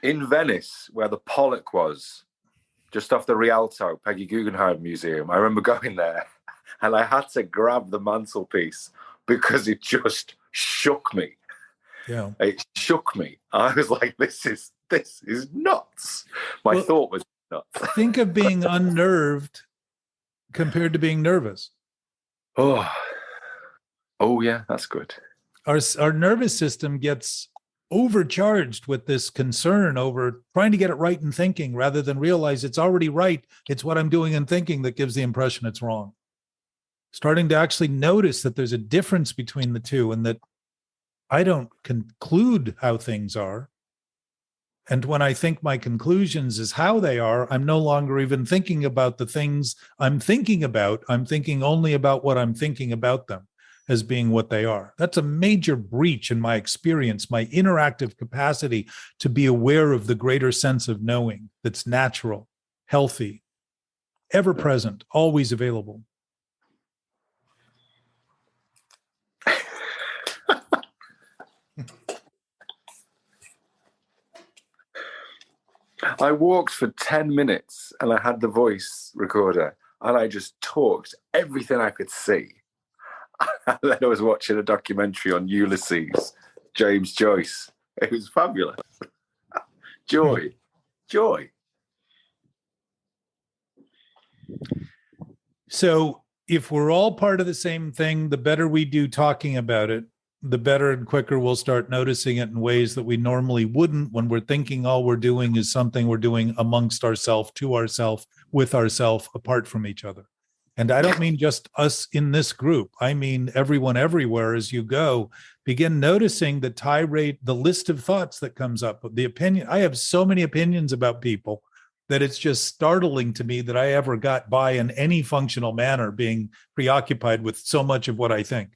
In Venice, where the Pollock was, just off the Rialto, Peggy Guggenheim Museum, I remember going there and I had to grab the mantelpiece because it just shook me. Yeah. It shook me. I was like, this is nuts. My thought was nuts. Think of being unnerved compared to being nervous. Oh yeah, that's good. Our nervous system gets overcharged with this concern over trying to get it right in thinking rather than realize it's already right. It's what I'm doing and thinking that gives the impression it's wrong. Starting to actually notice that there's a difference between the two and that I don't conclude how things are. And when I think my conclusions is how they are, I'm no longer even thinking about the things I'm thinking about. I'm thinking only about what I'm thinking about them as being what they are. That's a major breach in my experience, my interactive capacity to be aware of the greater sense of knowing that's natural, healthy, ever present, always available. I walked for 10 minutes and I had the voice recorder and I just talked everything I could see. And then I was watching a documentary on Ulysses, James Joyce. It was fabulous. Joy. So if we're all part of the same thing, the better we do talking about it, the better and quicker we'll start noticing it in ways that we normally wouldn't when we're thinking all we're doing is something we're doing amongst ourselves, to ourselves, with ourselves, apart from each other. And I don't mean just us in this group. I mean everyone everywhere as you go. Begin noticing the tirade, the list of thoughts that comes up, the opinion. I have so many opinions about people that it's just startling to me that I ever got by in any functional manner being preoccupied with so much of what I think.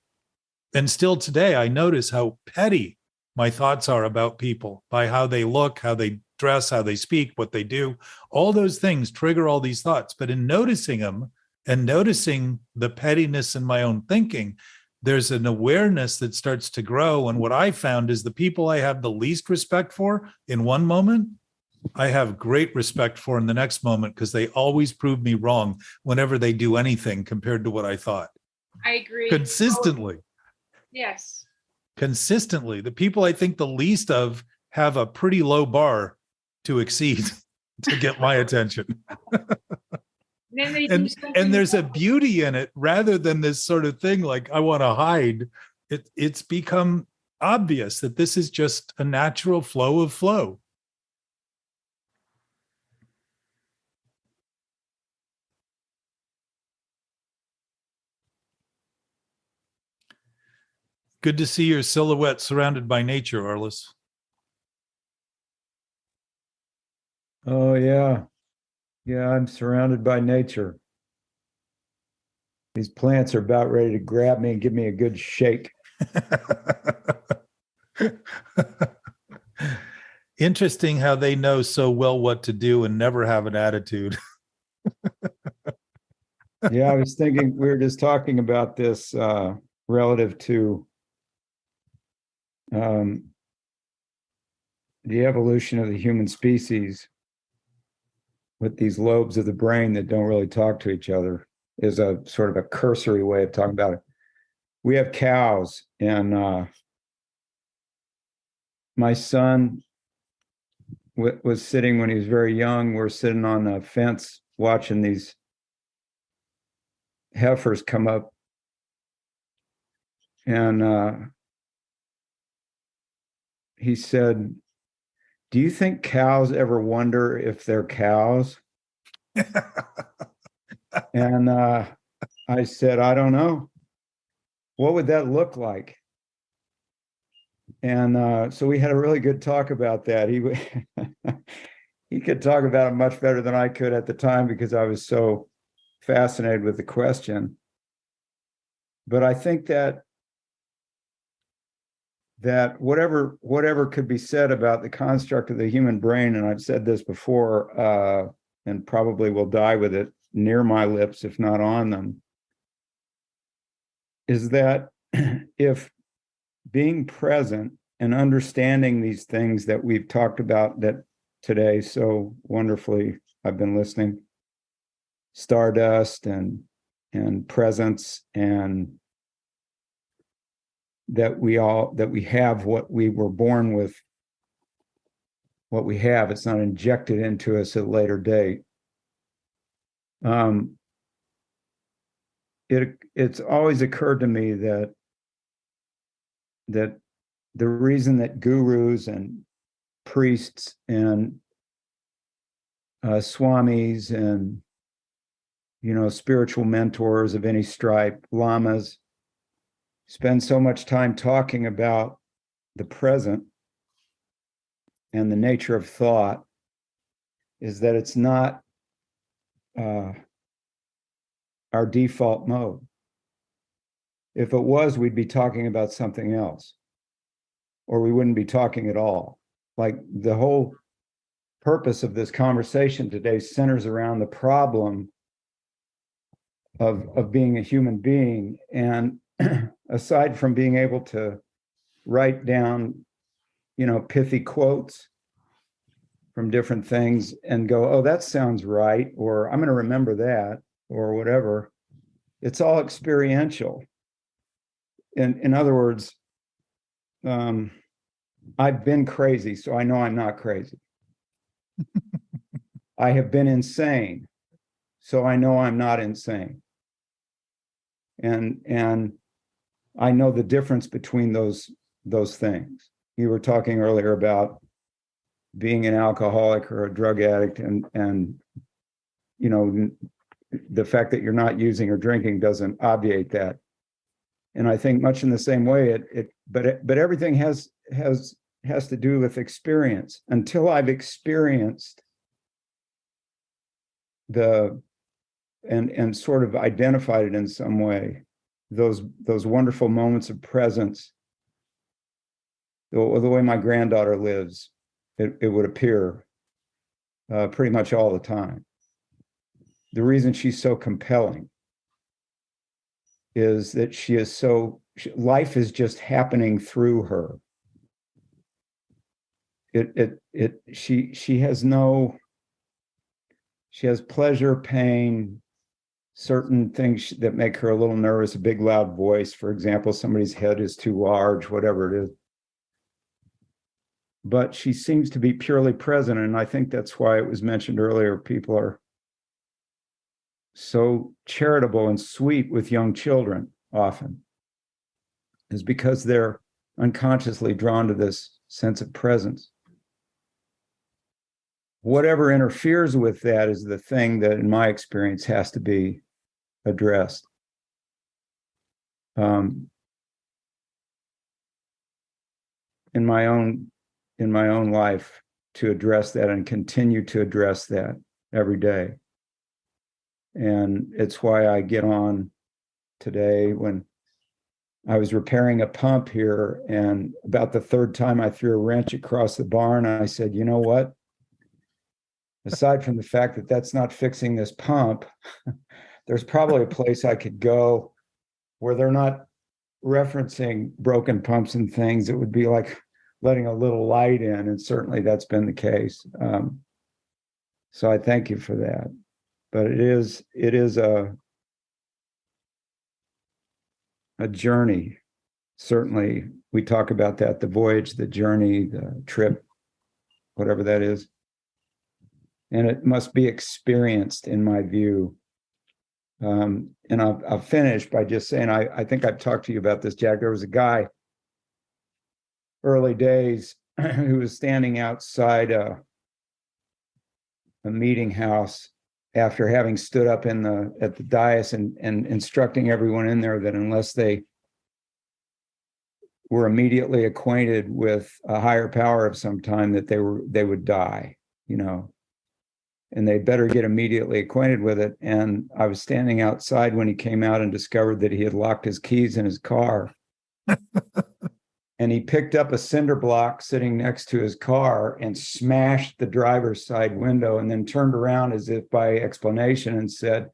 And still today, I notice how petty my thoughts are about people by how they look, how they dress, how they speak, what they do. All those things trigger all these thoughts. But in noticing them and noticing the pettiness in my own thinking, there's an awareness that starts to grow. And what I found is the people I have the least respect for in one moment, I have great respect for in the next moment because they always prove me wrong whenever they do anything compared to what I thought. I agree. Consistently. Yes. Consistently. The people I think the least of have a pretty low bar to exceed to get my attention. Then they do and there's a beauty in it rather than this sort of thing like I want to hide. It's become obvious that this is just a natural flow of flow. Good to see your silhouette surrounded by nature, Arliss. Oh, yeah. Yeah, I'm surrounded by nature. These plants are about ready to grab me and give me a good shake. Interesting how they know so well what to do and never have an attitude. Yeah, I was thinking, we were just talking about this relative to the evolution of the human species with these lobes of the brain that don't really talk to each other is a sort of a cursory way of talking about it. We have cows, and my son was sitting when he was very young. We're sitting on a fence watching these heifers come up, and he said, "Do you think cows ever wonder if they're cows?" And I said, "I don't know. What would that look like?" And so we had a really good talk about that. He could talk about it much better than I could at the time because I was so fascinated with the question. But I think that that whatever could be said about the construct of the human brain, and I've said this before, and probably will die with it near my lips, if not on them, is that if being present and understanding these things that we've talked about that today so wonderfully, I've been listening, stardust and presence, and that we have what we were born with, what we have, it's not injected into us at a later date. It's always occurred to me that the reason that gurus and priests and swamis and spiritual mentors of any stripe, lamas, spend so much time talking about the present and the nature of thought is that it's not our default mode. If it was, we'd be talking about something else, or we wouldn't be talking at all. Like the whole purpose of this conversation today centers around the problem of being a human being. And aside from being able to write down, pithy quotes from different things and go, oh, that sounds right, or I'm going to remember that, or whatever, it's all experiential. In other words, I've been crazy, so I know I'm not crazy. I have been insane, so I know I'm not insane. And I know the difference between those things. You were talking earlier about being an alcoholic or a drug addict, and the fact that you're not using or drinking doesn't obviate that. And I think much in the same way, but everything has to do with experience. Until I've experienced and sort of identified it in some way, those wonderful moments of presence, the way my granddaughter lives, it would appear pretty much all the time. The reason she's so compelling is that life is just happening through her. She has pleasure, pain, certain things that make her a little nervous, a big loud voice, for example, somebody's head is too large, whatever it is. But she seems to be purely present. And I think that's why it was mentioned earlier, people are so charitable and sweet with young children often, is because they're unconsciously drawn to this sense of presence. Whatever interferes with that is the thing that, in my experience, has to be addressed. In my own life, to address that and continue to address that every day. And it's why I get on today. When I was repairing a pump here, and about the third time I threw a wrench across the barn, I said, you know what? Aside from the fact that that's not fixing this pump, there's probably a place I could go where they're not referencing broken pumps and things. It would be like letting a little light in, and certainly that's been the case. So I thank you for that. But it is a journey. Certainly, we talk about that, the voyage, the journey, the trip, whatever that is. And it must be experienced, in my view. And I'll finish by just saying, I think I've talked to you about this, Jack. There was a guy, early days, who was standing outside a meeting house after having stood up at the dais and instructing everyone in there that unless they were immediately acquainted with a higher power of some time, that they would die, and they better get immediately acquainted with it. And I was standing outside when he came out and discovered that he had locked his keys in his car. and he picked up a cinder block sitting next to his car and smashed the driver's side window, and then turned around as if by explanation and said,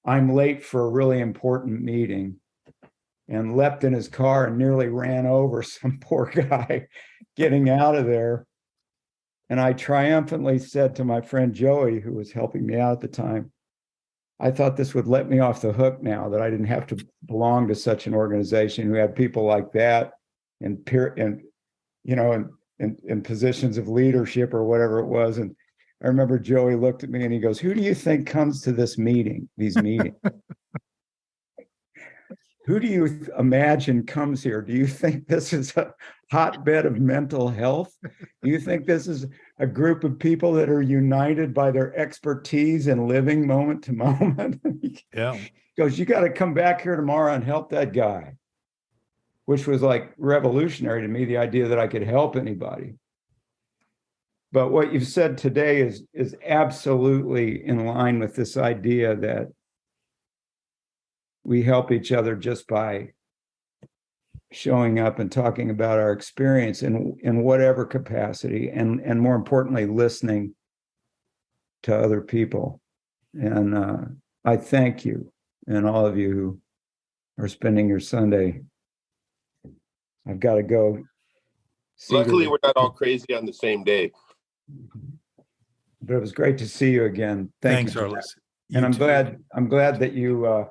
"I'm late for a really important meeting," and leapt in his car and nearly ran over some poor guy getting out of there. And I triumphantly said to my friend Joey, who was helping me out at the time, I thought this would let me off the hook now, that I didn't have to belong to such an organization who had people like that in positions of leadership or whatever it was. And I remember Joey looked at me and he goes, "Who do you think comes to these meetings? Who do you imagine comes here? Do you think this is a hotbed of mental health? Do you think this is a group of people that are united by their expertise and living moment to moment?" Yeah. He goes, "You got to come back here tomorrow and help that guy," which was like revolutionary to me, the idea that I could help anybody. But what you've said today is absolutely in line with this idea that we help each other just by showing up and talking about our experience in whatever capacity, and more importantly, listening to other people. And I thank you and all of you who are spending your Sunday. I've got to go. Luckily, we're not all crazy on the same day. But it was great to see you again. Thanks, you, Arliss. And I'm glad that you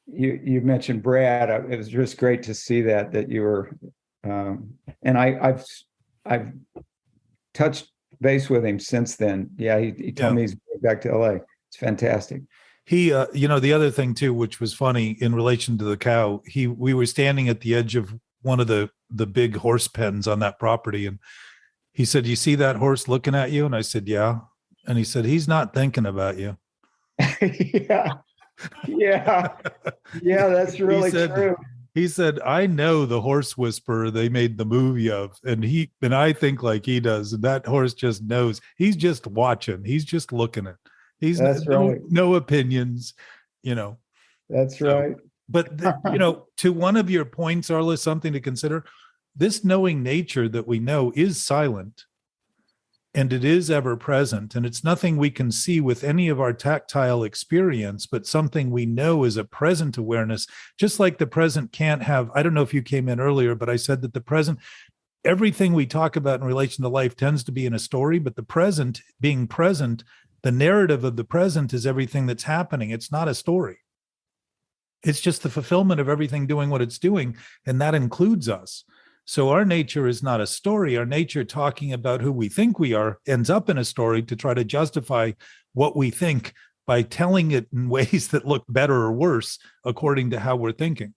you mentioned Brad. It was just great to see that you were, and I've touched base with him since then. Yeah, he told me he's going back to LA. It's fantastic. He, the other thing too, which was funny in relation to the cow, we were standing at the edge of one of the big horse pens on that property, and he said, "You see that horse looking at you?" And I said, "Yeah." And he said, "He's not thinking about you." Yeah, that's really true. He said, "I know the horse whisperer they made the movie of, and I think like he does, and that horse just knows. He's just watching. He's just looking at. That's right. No opinions, That's right. But to one of your points, Arliss, something to consider: this knowing nature that we know is silent, and it is ever present, and it's nothing we can see with any of our tactile experience, but something we know is a present awareness. Just like the present can't have, I don't know if you came in earlier, but I said that the present, everything we talk about in relation to life tends to be in a story, but the present being present, the narrative of the present is everything that's happening. It's not a story. It's just the fulfillment of everything doing what it's doing, and that includes us. So our nature is not a story. Our nature, talking about who we think we are, ends up in a story to try to justify what we think by telling it in ways that look better or worse according to how we're thinking.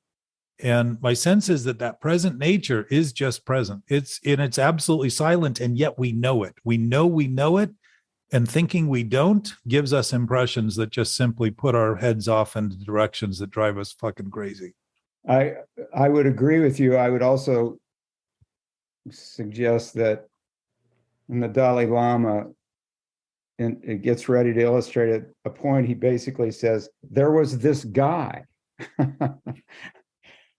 And my sense is that present nature is just present. It's absolutely silent, and yet we know it. We know it, and thinking we don't gives us impressions that just simply put our heads off into directions that drive us fucking crazy. I would agree with you. I would also suggest that when the Dalai Lama it gets ready to illustrate a point, he basically says, there was this guy.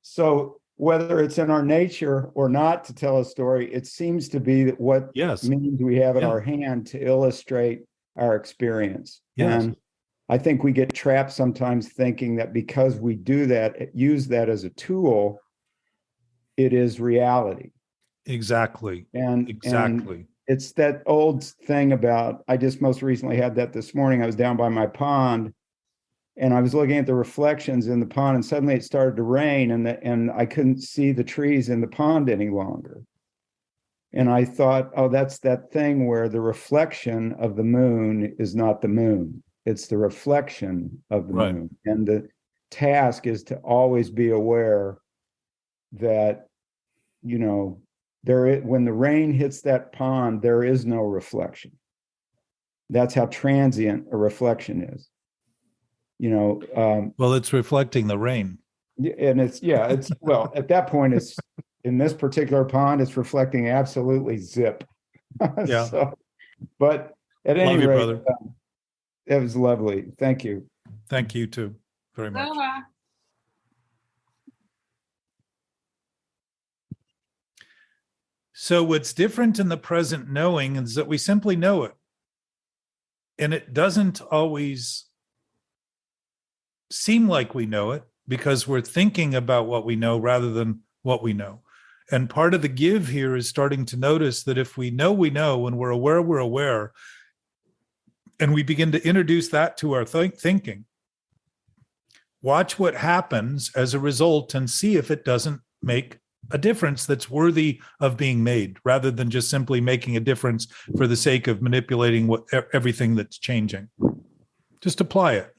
So whether it's in our nature or not to tell a story, it seems to be what means we have in our hand to illustrate our experience. Yes. And I think we get trapped sometimes thinking that because we do that, use that as a tool, it is reality. Exactly. And it's that old thing about, I just most recently had that this morning. I was down by my pond and I was looking at the reflections in the pond, and suddenly it started to rain, and I couldn't see the trees in the pond any longer. And I thought, oh, that's that thing where the reflection of the moon is not the moon. It's the reflection of the moon. And the task is to always be aware that, when the rain hits that pond, there is no reflection. That's how transient a reflection is. Well, it's reflecting the rain. And it's well, at that point, it's in this particular pond, it's reflecting absolutely zip. Yeah. But at any rate, brother. It was lovely. Thank you. Thank you too very much. Aloha. So what's different in the present knowing is that we simply know it. And it doesn't always seem like we know it because we're thinking about what we know rather than what we know. And part of the give here is starting to notice that if we know, when we're aware, and we begin to introduce that to our thinking, watch what happens as a result and see if it doesn't make a difference that's worthy of being made, rather than just simply making a difference for the sake of manipulating everything that's changing. Just apply it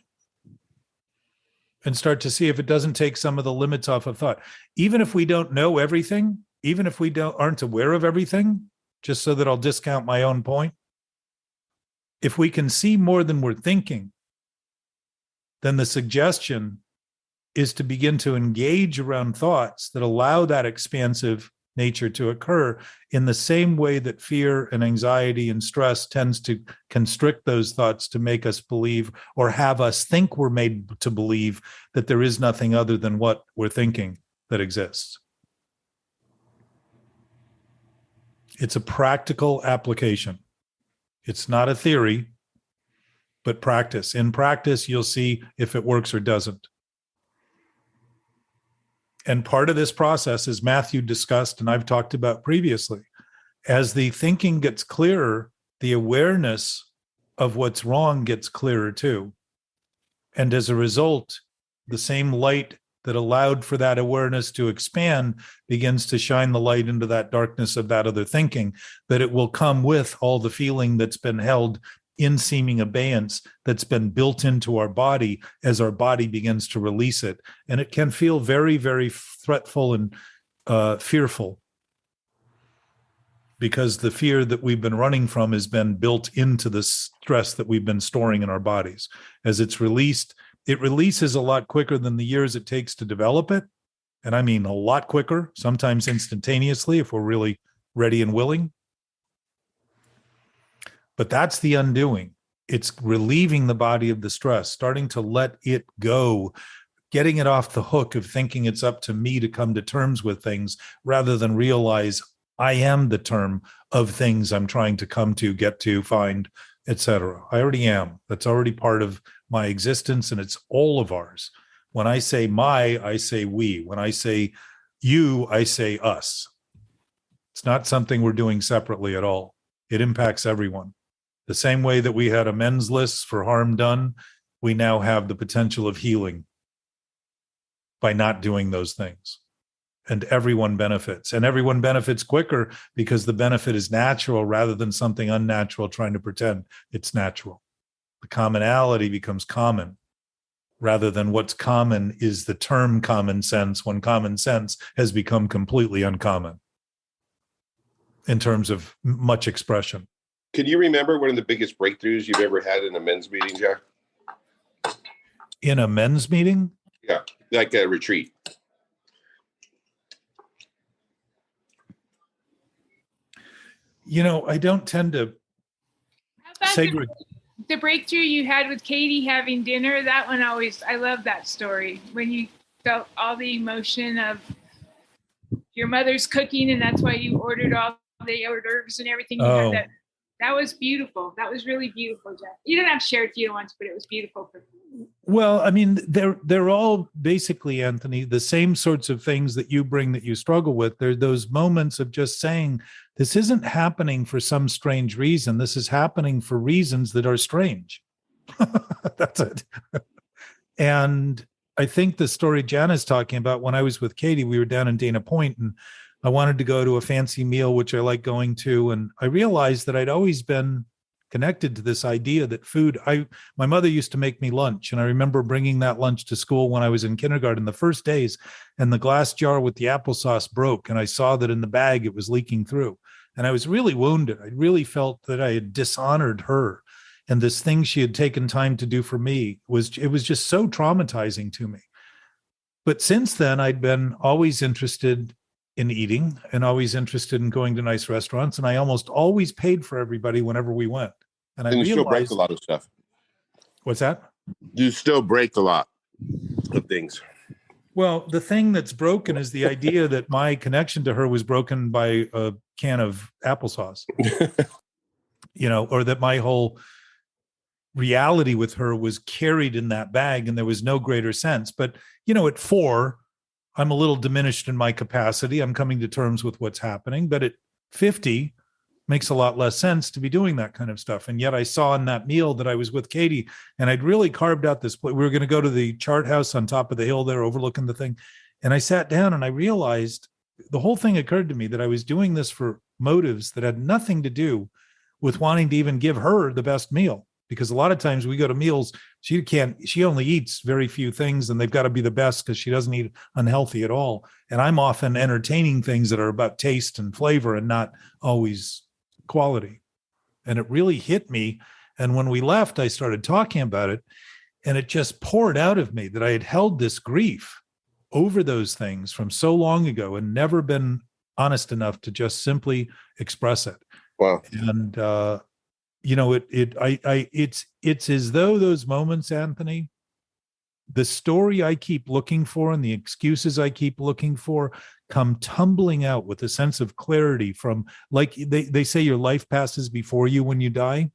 and start to see if it doesn't take some of the limits off of thought. Even if we don't know everything, even if we aren't aware of everything, just so that I'll discount my own point, if we can see more than we're thinking, then the suggestion is to begin to engage around thoughts that allow that expansive nature to occur in the same way that fear and anxiety and stress tends to constrict those thoughts to make us believe, or have us think we're made to believe, that there is nothing other than what we're thinking that exists. It's a practical application. It's not a theory, but practice. In practice, you'll see if it works or doesn't. And part of this process, as Matthew discussed and I've talked about previously, as the thinking gets clearer, the awareness of what's wrong gets clearer too. And as a result, the same light that allowed for that awareness to expand begins to shine the light into that darkness of that other thinking, that it will come with all the feeling that's been held in seeming abeyance, that's been built into our body as our body begins to release it. And it can feel very, very threatful and fearful, because the fear that we've been running from has been built into the stress that we've been storing in our bodies. As it's released, it releases a lot quicker than the years it takes to develop it. And I mean a lot quicker, sometimes instantaneously if we're really ready and willing. But that's the undoing. It's relieving the body of the stress, starting to let it go, getting it off the hook of thinking it's up to me to come to terms with things, rather than realize I am the term of things I'm trying to come to, get to, find, etc. I already am. That's already part of my existence, and it's all of ours. When I say my, I say we. When I say you, I say us. It's not something we're doing separately at all. It impacts everyone. The same way that we had amends lists for harm done, we now have the potential of healing by not doing those things. And everyone benefits. And everyone benefits quicker because the benefit is natural rather than something unnatural trying to pretend it's natural. The commonality becomes common, rather than what's common is the term common sense, when common sense has become completely uncommon in terms of much expression. Can you remember one of the biggest breakthroughs you've ever had in a men's meeting, Jack? In a men's meeting? Yeah, like a retreat. You know, I don't tend to segregate. The breakthrough you had with Katie having dinner, that one always, I love that story. When you felt all the emotion of your mother's cooking, and that's why you ordered all the hors d'oeuvres and everything. You had that was beautiful. That was really beautiful, Jeff. You don't have to share it if you don't want to, but it was beautiful for me. Well, I mean, they're all basically, Anthony, the same sorts of things that you bring that you struggle with. They're those moments of just saying, this isn't happening for some strange reason. This is happening for reasons that are strange. That's it. And I think the story Jana's talking about, when I was with Katie, we were down in Dana Point, and I wanted to go to a fancy meal, which I like going to. And I realized that I'd always been connected to this idea that food, my mother used to make me lunch. And I remember bringing that lunch to school when I was in kindergarten, the first days, and the glass jar with the applesauce broke. And I saw that in the bag, it was leaking through. And I was really wounded. I really felt that I had dishonored her. And this thing she had taken time to do for me was just so traumatizing to me. But since then, I'd been always interested in eating and always interested in going to nice restaurants. And I almost always paid for everybody whenever we went. And I you realized, still break a lot of stuff. What's that? You still break a lot of things. Well, the thing that's broken is the idea that my connection to her was broken by a can of applesauce, or that my whole reality with her was carried in that bag and there was no greater sense. But, at 4, I'm a little diminished in my capacity. I'm coming to terms with what's happening. But at 50, makes a lot less sense to be doing that kind of stuff. And yet I saw in that meal that I was with Katie, and I'd really carved out this place. We were going to go to the chart house on top of the hill there overlooking the thing. And I sat down and I realized the whole thing occurred to me that I was doing this for motives that had nothing to do with wanting to even give her the best meal. Because a lot of times we go to meals, she only eats very few things and they've got to be the best because she doesn't eat unhealthy at all. And I'm often entertaining things that are about taste and flavor and not always quality. And it really hit me. And when we left, I started talking about it, and it just poured out of me that I had held this grief over those things from so long ago and never been honest enough to just simply express it. Wow. And it's as though those moments, Anthony, the story I keep looking for and the excuses I keep looking for come tumbling out with a sense of clarity from, like they say, your life passes before you when you die.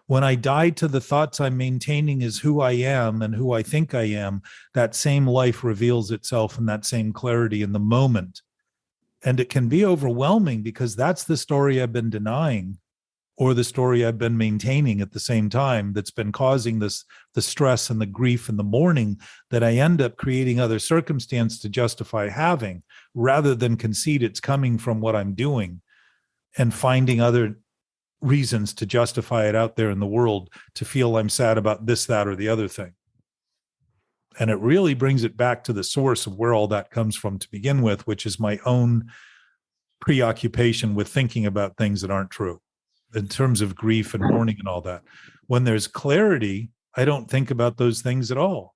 When I die to the thoughts I'm maintaining as who I am and who I think I am, that same life reveals itself in that same clarity in the moment. And it can be overwhelming because that's the story I've been denying, or the story I've been maintaining at the same time that's been causing the stress and the grief and the mourning that I end up creating other circumstance to justify having, rather than concede it's coming from what I'm doing and finding other reasons to justify it out there in the world to feel I'm sad about this, that, or the other thing. And it really brings it back to the source of where all that comes from to begin with, which is my own preoccupation with thinking about things that aren't true in terms of grief and mourning and all that. When there's clarity, I don't think about those things at all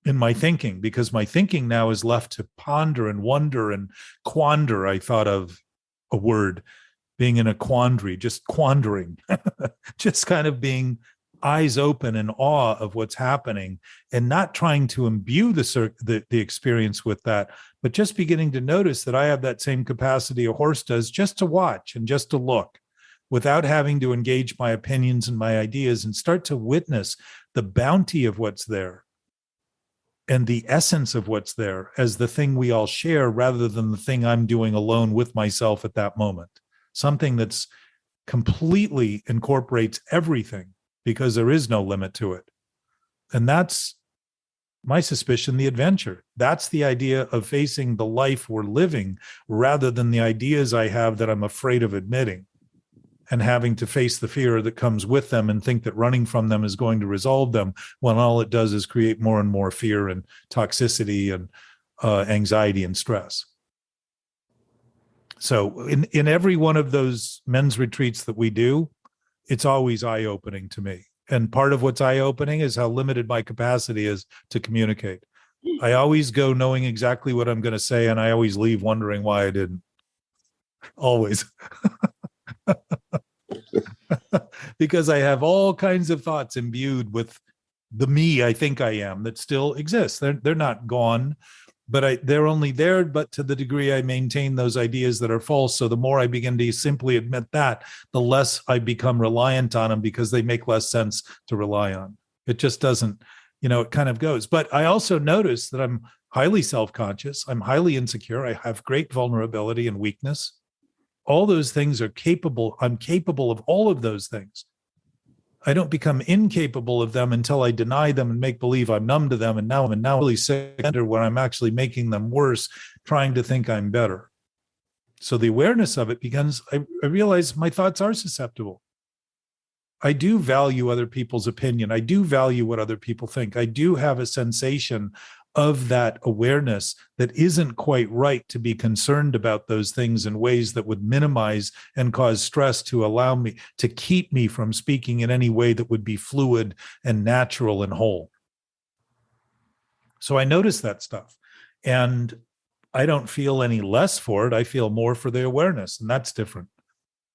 in my thinking, because my thinking now is left to ponder and wonder and quander. I thought of a word, being in a quandary, just quandering, just kind of being eyes open in awe of what's happening and not trying to imbue the experience with that, but just beginning to notice that I have that same capacity a horse does, just to watch and just to look, without having to engage my opinions and my ideas, and start to witness the bounty of what's there and the essence of what's there as the thing we all share, rather than the thing I'm doing alone with myself at that moment. Something that's completely incorporates everything, because there is no limit to it. And that's my suspicion, the adventure. That's the idea of facing the life we're living, rather than the ideas I have that I'm afraid of admitting, and having to face the fear that comes with them and think that running from them is going to resolve them, when all it does is create more and more fear and toxicity and anxiety and stress. So in every one of those men's retreats that we do, it's always eye-opening to me. And part of what's eye-opening is how limited my capacity is to communicate. I always go knowing exactly what I'm going to say, and I always leave wondering why I didn't. Always. Because I have all kinds of thoughts imbued with the me I think I am that still exists. They're not gone, but they're only there, but to the degree I maintain those ideas that are false. So the more I begin to simply admit that, the less I become reliant on them, because they make less sense to rely on. It just doesn't, it kind of goes. But I also notice that I'm highly self-conscious. I'm highly insecure. I have great vulnerability and weakness. All those things are capable. I'm capable of all of those things. I don't become incapable of them until I deny them and make believe I'm numb to them. And now I'm really sick where I'm actually making them worse, trying to think I'm better. So the awareness of it begins, I realize my thoughts are susceptible. I do value other people's opinion. I do value what other people think. I do have a sensation of that awareness that isn't quite right to be concerned about those things in ways that would minimize and cause stress, to allow me to keep me from speaking in any way that would be fluid and natural and whole. So I notice that stuff, and I don't feel any less for it. I feel more for the awareness, and that's different.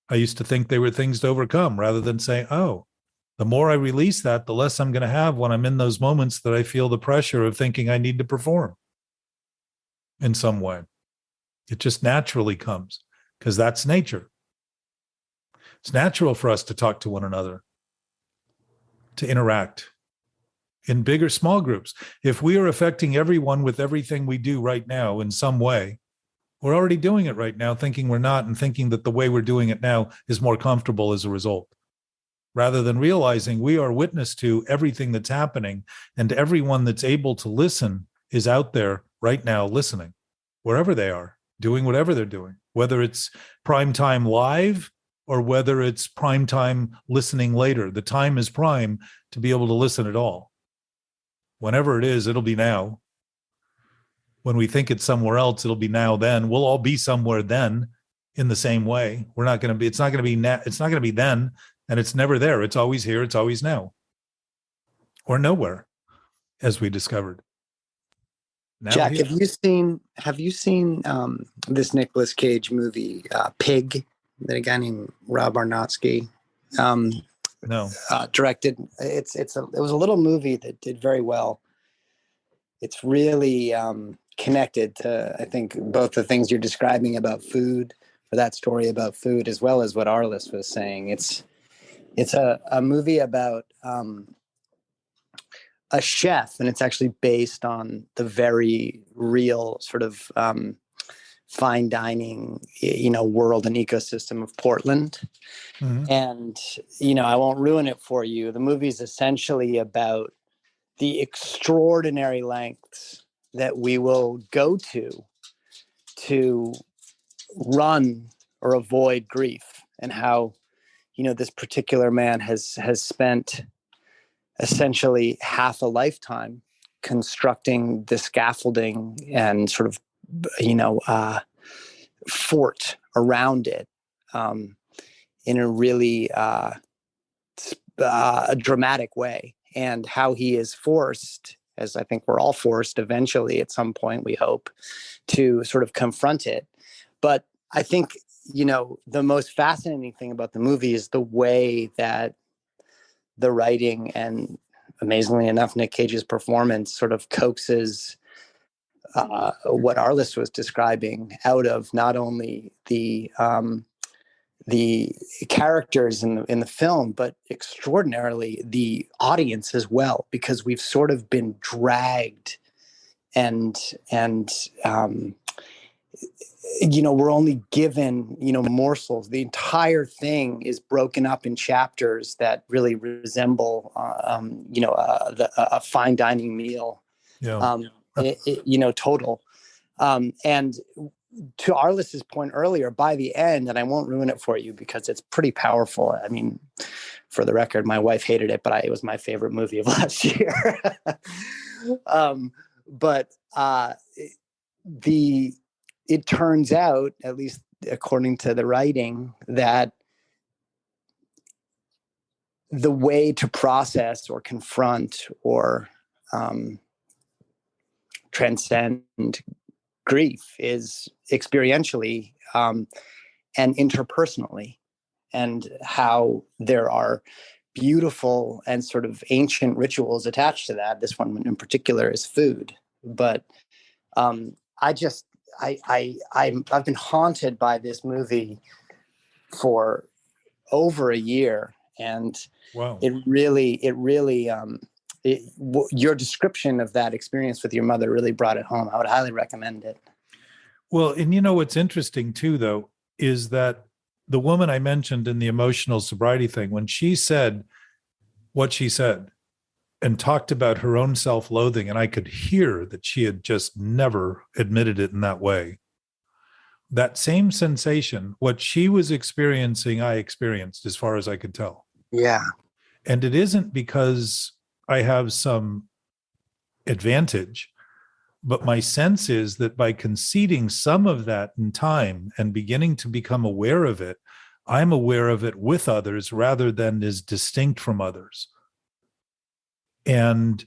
I used to think they were things to overcome, rather than say, oh, The more I release that, the less I'm going to have when I'm in those moments that I feel the pressure of thinking I need to perform in some way. It just naturally comes because that's nature. It's natural for us to talk to one another, to interact in big or small groups. If we are affecting everyone with everything we do right now in some way, we're already doing it right now, thinking we're not, and thinking that the way we're doing it now is more comfortable as a result, rather than realizing we are witness to everything that's happening, and everyone that's able to listen is out there right now listening, wherever they are, doing whatever they're doing, whether it's prime time live or whether it's prime time listening later. The time is prime to be able to listen at all. Whenever it is, it'll be now. When we think it's somewhere else, it'll be now then. We'll all be somewhere then in the same way. We're not going to be, it's not going to be, it's not going to be then, and it's never there. It's always here. It's always now. Or nowhere, as we discovered. Now Jack, here. have you seen this Nicolas Cage movie, Pig, that a guy named Rob Arnott No. directed? It was a little movie that did very well. It's really connected to, I think, both the things you're describing about food, for that story about food, as well as what Arliss was saying. It's a movie about a chef, and it's actually based on the very real sort of fine dining, world and ecosystem of Portland. Mm-hmm. And, I won't ruin it for you. The movie is essentially about the extraordinary lengths that we will go to run or avoid grief, and how, this particular man has spent essentially half a lifetime constructing the scaffolding and sort of, fort around it in a really dramatic way, and how he is forced, as I think we're all forced eventually at some point, we hope, to sort of confront it. But I think, the most fascinating thing about the movie is the way that the writing and, amazingly enough, Nick Cage's performance sort of coaxes what Arliss was describing out of not only the characters in the film, but extraordinarily the audience as well, because we've sort of been dragged and we're only given, morsels. The entire thing is broken up in chapters that really resemble, a fine dining meal. Yeah. Total. And to Arliss's point earlier, by the end, and I won't ruin it for you because it's pretty powerful. I mean, for the record, my wife hated it, but it was my favorite movie of last year. It turns out, at least according to the writing, that the way to process or confront or transcend grief is experientially and interpersonally, and how there are beautiful and sort of ancient rituals attached to that. This one in particular is food. But I've been haunted by this movie for over a year, and Wow. Your description of that experience with your mother really brought it home. I would highly recommend it. Well, and what's interesting too, though, is that the woman I mentioned in the emotional sobriety thing, when she said what she said and talked about her own self-loathing, and I could hear that she had just never admitted it in that way. That same sensation, what she was experiencing, I experienced, as far as I could tell. Yeah. And it isn't because I have some advantage, but my sense is that by conceding some of that in time and beginning to become aware of it, I'm aware of it with others rather than as distinct from others. And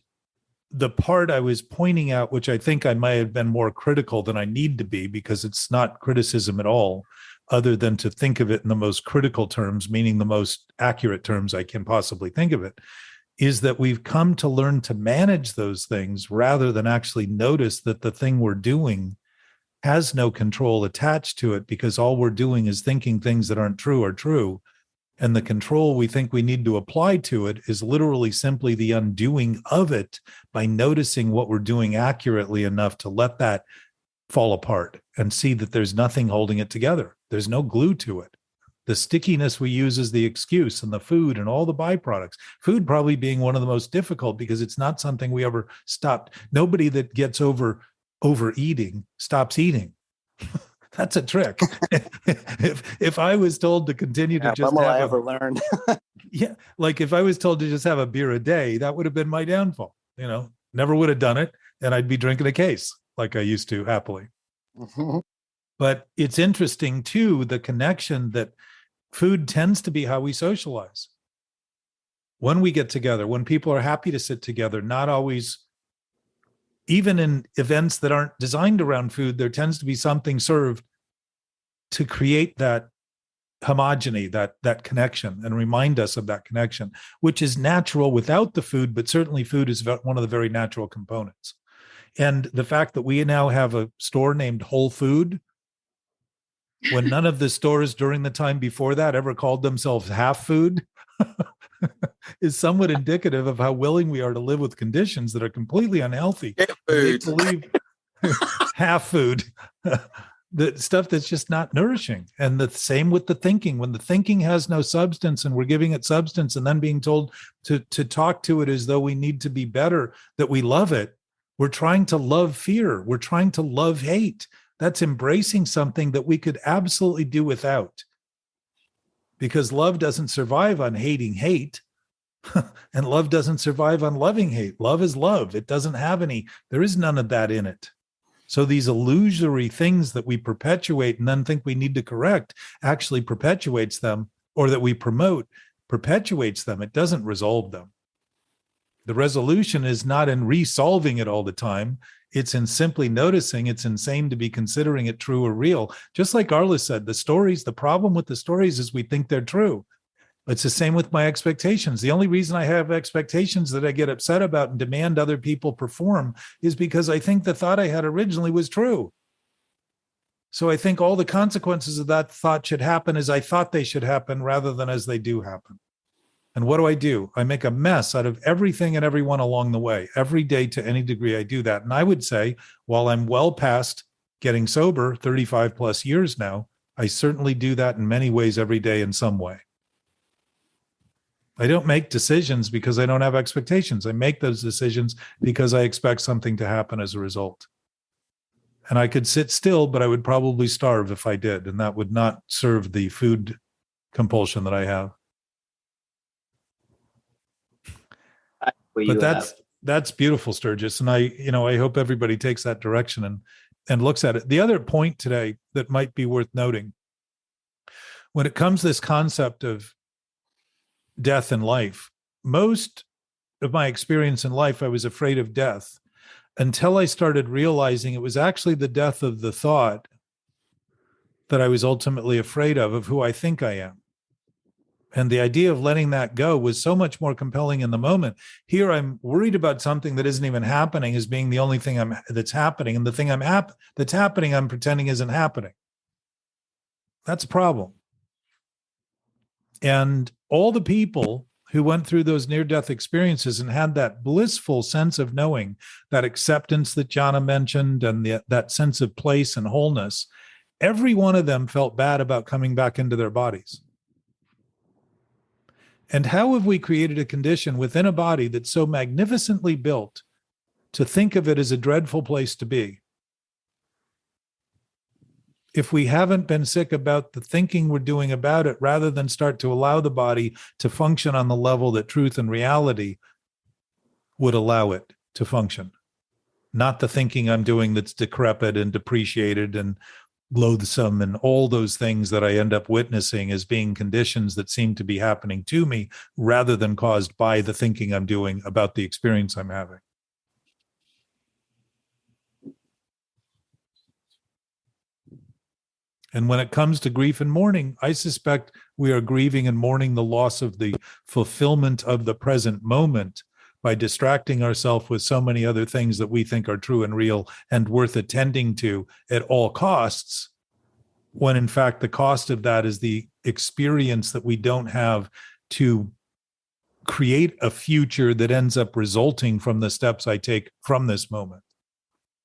the part I was pointing out, which I think I might have been more critical than I need to be, because it's not criticism at all, other than to think of it in the most critical terms, meaning the most accurate terms I can possibly think of it, is that we've come to learn to manage those things rather than actually notice that the thing we're doing has no control attached to it, because all we're doing is thinking things that aren't true are true. And the control we think we need to apply to it is literally simply the undoing of it by noticing what we're doing accurately enough to let that fall apart and see that there's nothing holding it together. There's no glue to it. The stickiness we use is the excuse, and the food and all the byproducts. Food probably being one of the most difficult because it's not something we ever stopped. Nobody that gets overeating stops eating. That's a trick. if I was told to continue to just when will have I ever learn? yeah, like if I was told to just have a beer a day, that would have been my downfall. You know, never would have done it, and I'd be drinking a case like I used to happily. Mhm. But it's interesting too, the connection that food tends to be how we socialize. When we get together, when people are happy to sit together, not always, even in events that aren't designed around food, there tends to be something served to create that homogeny, that connection, and remind us of that connection, which is natural without the food, but certainly food is one of the very natural components. And the fact that we now have a store named Whole Food, when none of the stores during the time before that ever called themselves Half Food, is somewhat indicative of how willing we are to live with conditions that are completely unhealthy. Make believe half food, the stuff that's just not nourishing. And the same with the thinking. When the thinking has no substance and we're giving it substance and then being told to talk to it as though we need to be better, that we love it, we're trying to love fear. We're trying to love hate. That's embracing something that we could absolutely do without. Because love doesn't survive on hating hate. And love doesn't survive on loving hate. Love is love. It doesn't have any, there is none of that in it. So these illusory things that we perpetuate and then think we need to correct actually perpetuates them, or that we promote perpetuates them. It doesn't resolve them. The resolution is not in resolving it all the time. It's in simply noticing it's insane to be considering it true or real. Just like Arla said, the problem with the stories is we think they're true. It's the same with my expectations. The only reason I have expectations that I get upset about and demand other people perform is because I think the thought I had originally was true. So I think all the consequences of that thought should happen as I thought they should happen rather than as they do happen. And what do? I make a mess out of everything and everyone along the way. Every day to any degree I do that. And I would say, while I'm well past getting sober, 35 plus years now, I certainly do that in many ways every day in some way. I don't make decisions because I don't have expectations. I make those decisions because I expect something to happen as a result. And I could sit still, but I would probably starve if I did. And that would not serve the food compulsion that I have. But that's beautiful, Sturgis. And I hope everybody takes that direction and looks at it. The other point today that might be worth noting, when it comes to this concept of death and life, most of my experience in life, I was afraid of death until I started realizing it was actually the death of the thought that I was ultimately afraid of who I think I am. And the idea of letting that go was so much more compelling in the moment. Here, I'm worried about something that isn't even happening as being the only thing that's happening. And the thing that's happening, I'm pretending isn't happening. That's a problem. And all the people who went through those near-death experiences and had that blissful sense of knowing, that acceptance that Jana mentioned, and that sense of place and wholeness, every one of them felt bad about coming back into their bodies. And how have we created a condition within a body that's so magnificently built to think of it as a dreadful place to be? If we haven't been sick about the thinking we're doing about it, rather than start to allow the body to function on the level that truth and reality would allow it to function. Not the thinking I'm doing that's decrepit and depreciated and loathsome and all those things that I end up witnessing as being conditions that seem to be happening to me rather than caused by the thinking I'm doing about the experience I'm having. And when it comes to grief and mourning, I suspect we are grieving and mourning the loss of the fulfillment of the present moment by distracting ourselves with so many other things that we think are true and real and worth attending to at all costs, when in fact the cost of that is the experience that we don't have to create a future that ends up resulting from the steps I take from this moment.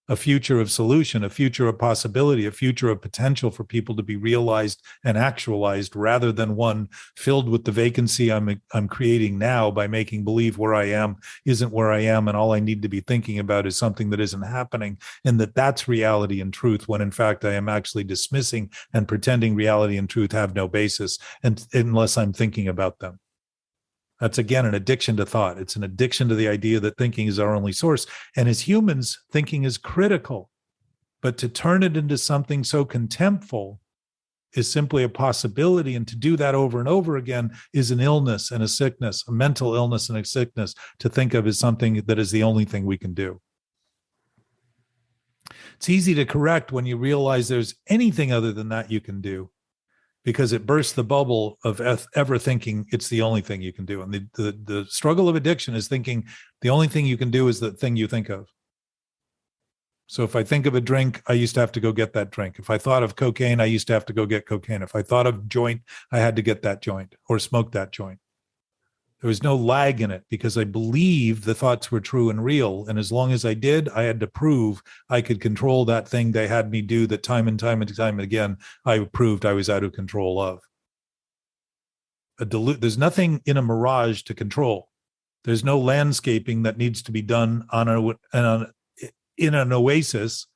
A future of solution, a future of possibility, a future of potential for people to be realized and actualized, rather than one filled with the vacancy I'm creating now by making believe where I am isn't where I am, and all I need to be thinking about is something that isn't happening, and that's reality and truth, when in fact I am actually dismissing and pretending reality and truth have no basis, and unless I'm thinking about them. That's, again, an addiction to thought. It's an addiction to the idea that thinking is our only source. And as humans, thinking is critical. But to turn it into something so contemptful is simply a possibility. And to do that over and over again is an illness and a sickness, a mental illness and a sickness, to think of as something that is the only thing we can do. It's easy to correct when you realize there's anything other than that you can do, because it bursts the bubble of ever thinking it's the only thing you can do. And the struggle of addiction is thinking the only thing you can do is the thing you think of. So if I think of a drink, I used to have to go get that drink. If I thought of cocaine, I used to have to go get cocaine. If I thought of joint, I had to get that joint or smoke that joint. There was no lag in it because I believed the thoughts were true and real. And as long as I did, I had to prove I could control that thing they had me do, that time and time and time again, I proved I was out of control of. There's nothing in a mirage to control. There's no landscaping that needs to be done in an oasis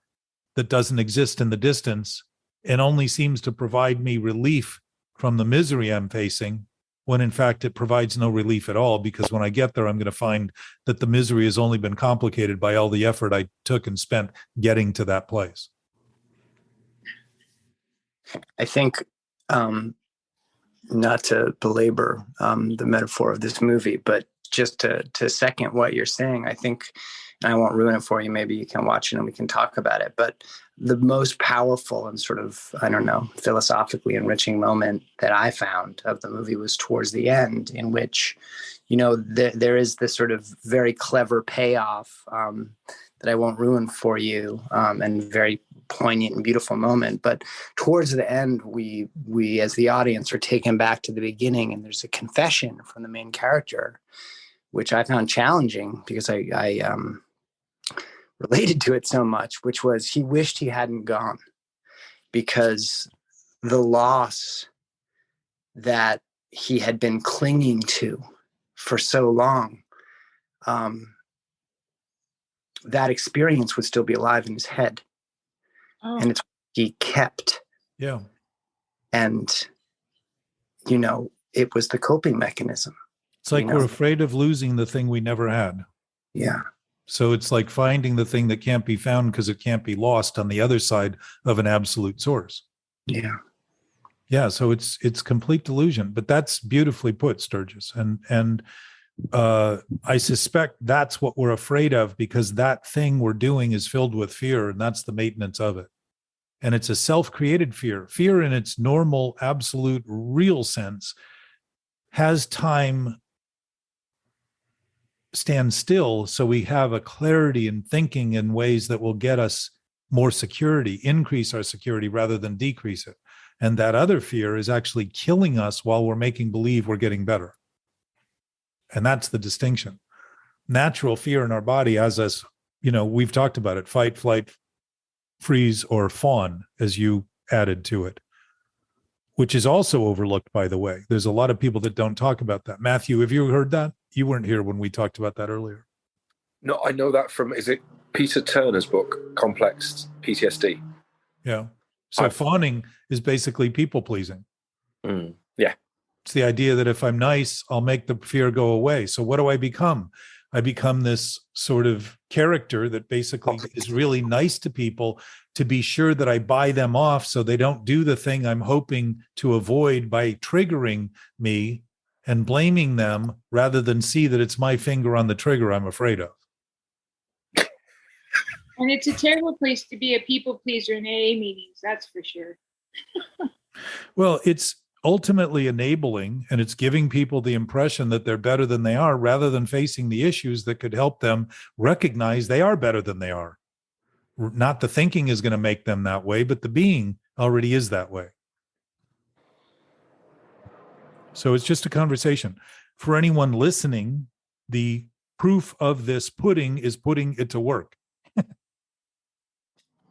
that doesn't exist in the distance and only seems to provide me relief from the misery I'm facing, when in fact it provides no relief at all, because when I get there, I'm going to find that the misery has only been complicated by all the effort I took and spent getting to that place. I think, not to belabor the metaphor of this movie, but just to second what you're saying, I think, and I won't ruin it for you, maybe you can watch it and we can talk about it, but the most powerful and sort of, I don't know, philosophically enriching moment that I found of the movie was towards the end, in which, you know, there is this sort of very clever payoff that I won't ruin for you, and very poignant and beautiful moment. But towards the end, we as the audience are taken back to the beginning, and there's a confession from the main character, which I found challenging because I related to it so much, which was he wished he hadn't gone, because the loss that he had been clinging to for so long, that experience would still be alive in his head. Oh. And it's what he kept. Yeah. And, you know, it was the coping mechanism. It's like we're afraid of losing the thing we never had. Yeah. So it's like finding the thing that can't be found because it can't be lost on the other side of an absolute source. Yeah. Yeah. So it's complete delusion, but that's beautifully put, Sturgis. And I suspect that's what we're afraid of, because that thing we're doing is filled with fear, and that's the maintenance of it. And it's a self-created fear. Fear in its normal, absolute, real sense has time stand still, so we have a clarity in thinking in ways that will get us more security, increase our security rather than decrease it. And that other fear is actually killing us while we're making believe we're getting better. And that's the distinction. Natural fear in our body has us, you know, we've talked about it, fight, flight, freeze, or fawn, as you added to it, which is also overlooked, by the way. There's a lot of people that don't talk about that. Matthew, have you heard that? You weren't here when we talked about that earlier. No, I know that from, is it Peter Turner's book, Complex PTSD? Yeah. So fawning is basically people pleasing. Yeah. It's the idea that if I'm nice, I'll make the fear go away. So what do I become? I become this sort of character that basically is really nice to people to be sure that I buy them off so they don't do the thing I'm hoping to avoid by triggering me and blaming them, rather than see that it's my finger on the trigger I'm afraid of. And it's a terrible place to be a people pleaser in AA meetings, that's for sure. Well, it's ultimately enabling, and it's giving people the impression that they're better than they are, rather than facing the issues that could help them recognize they are better than they are. Not the thinking is going to make them that way, but the being already is that way. So it's just a conversation. For anyone listening, the proof of this pudding is putting it to work.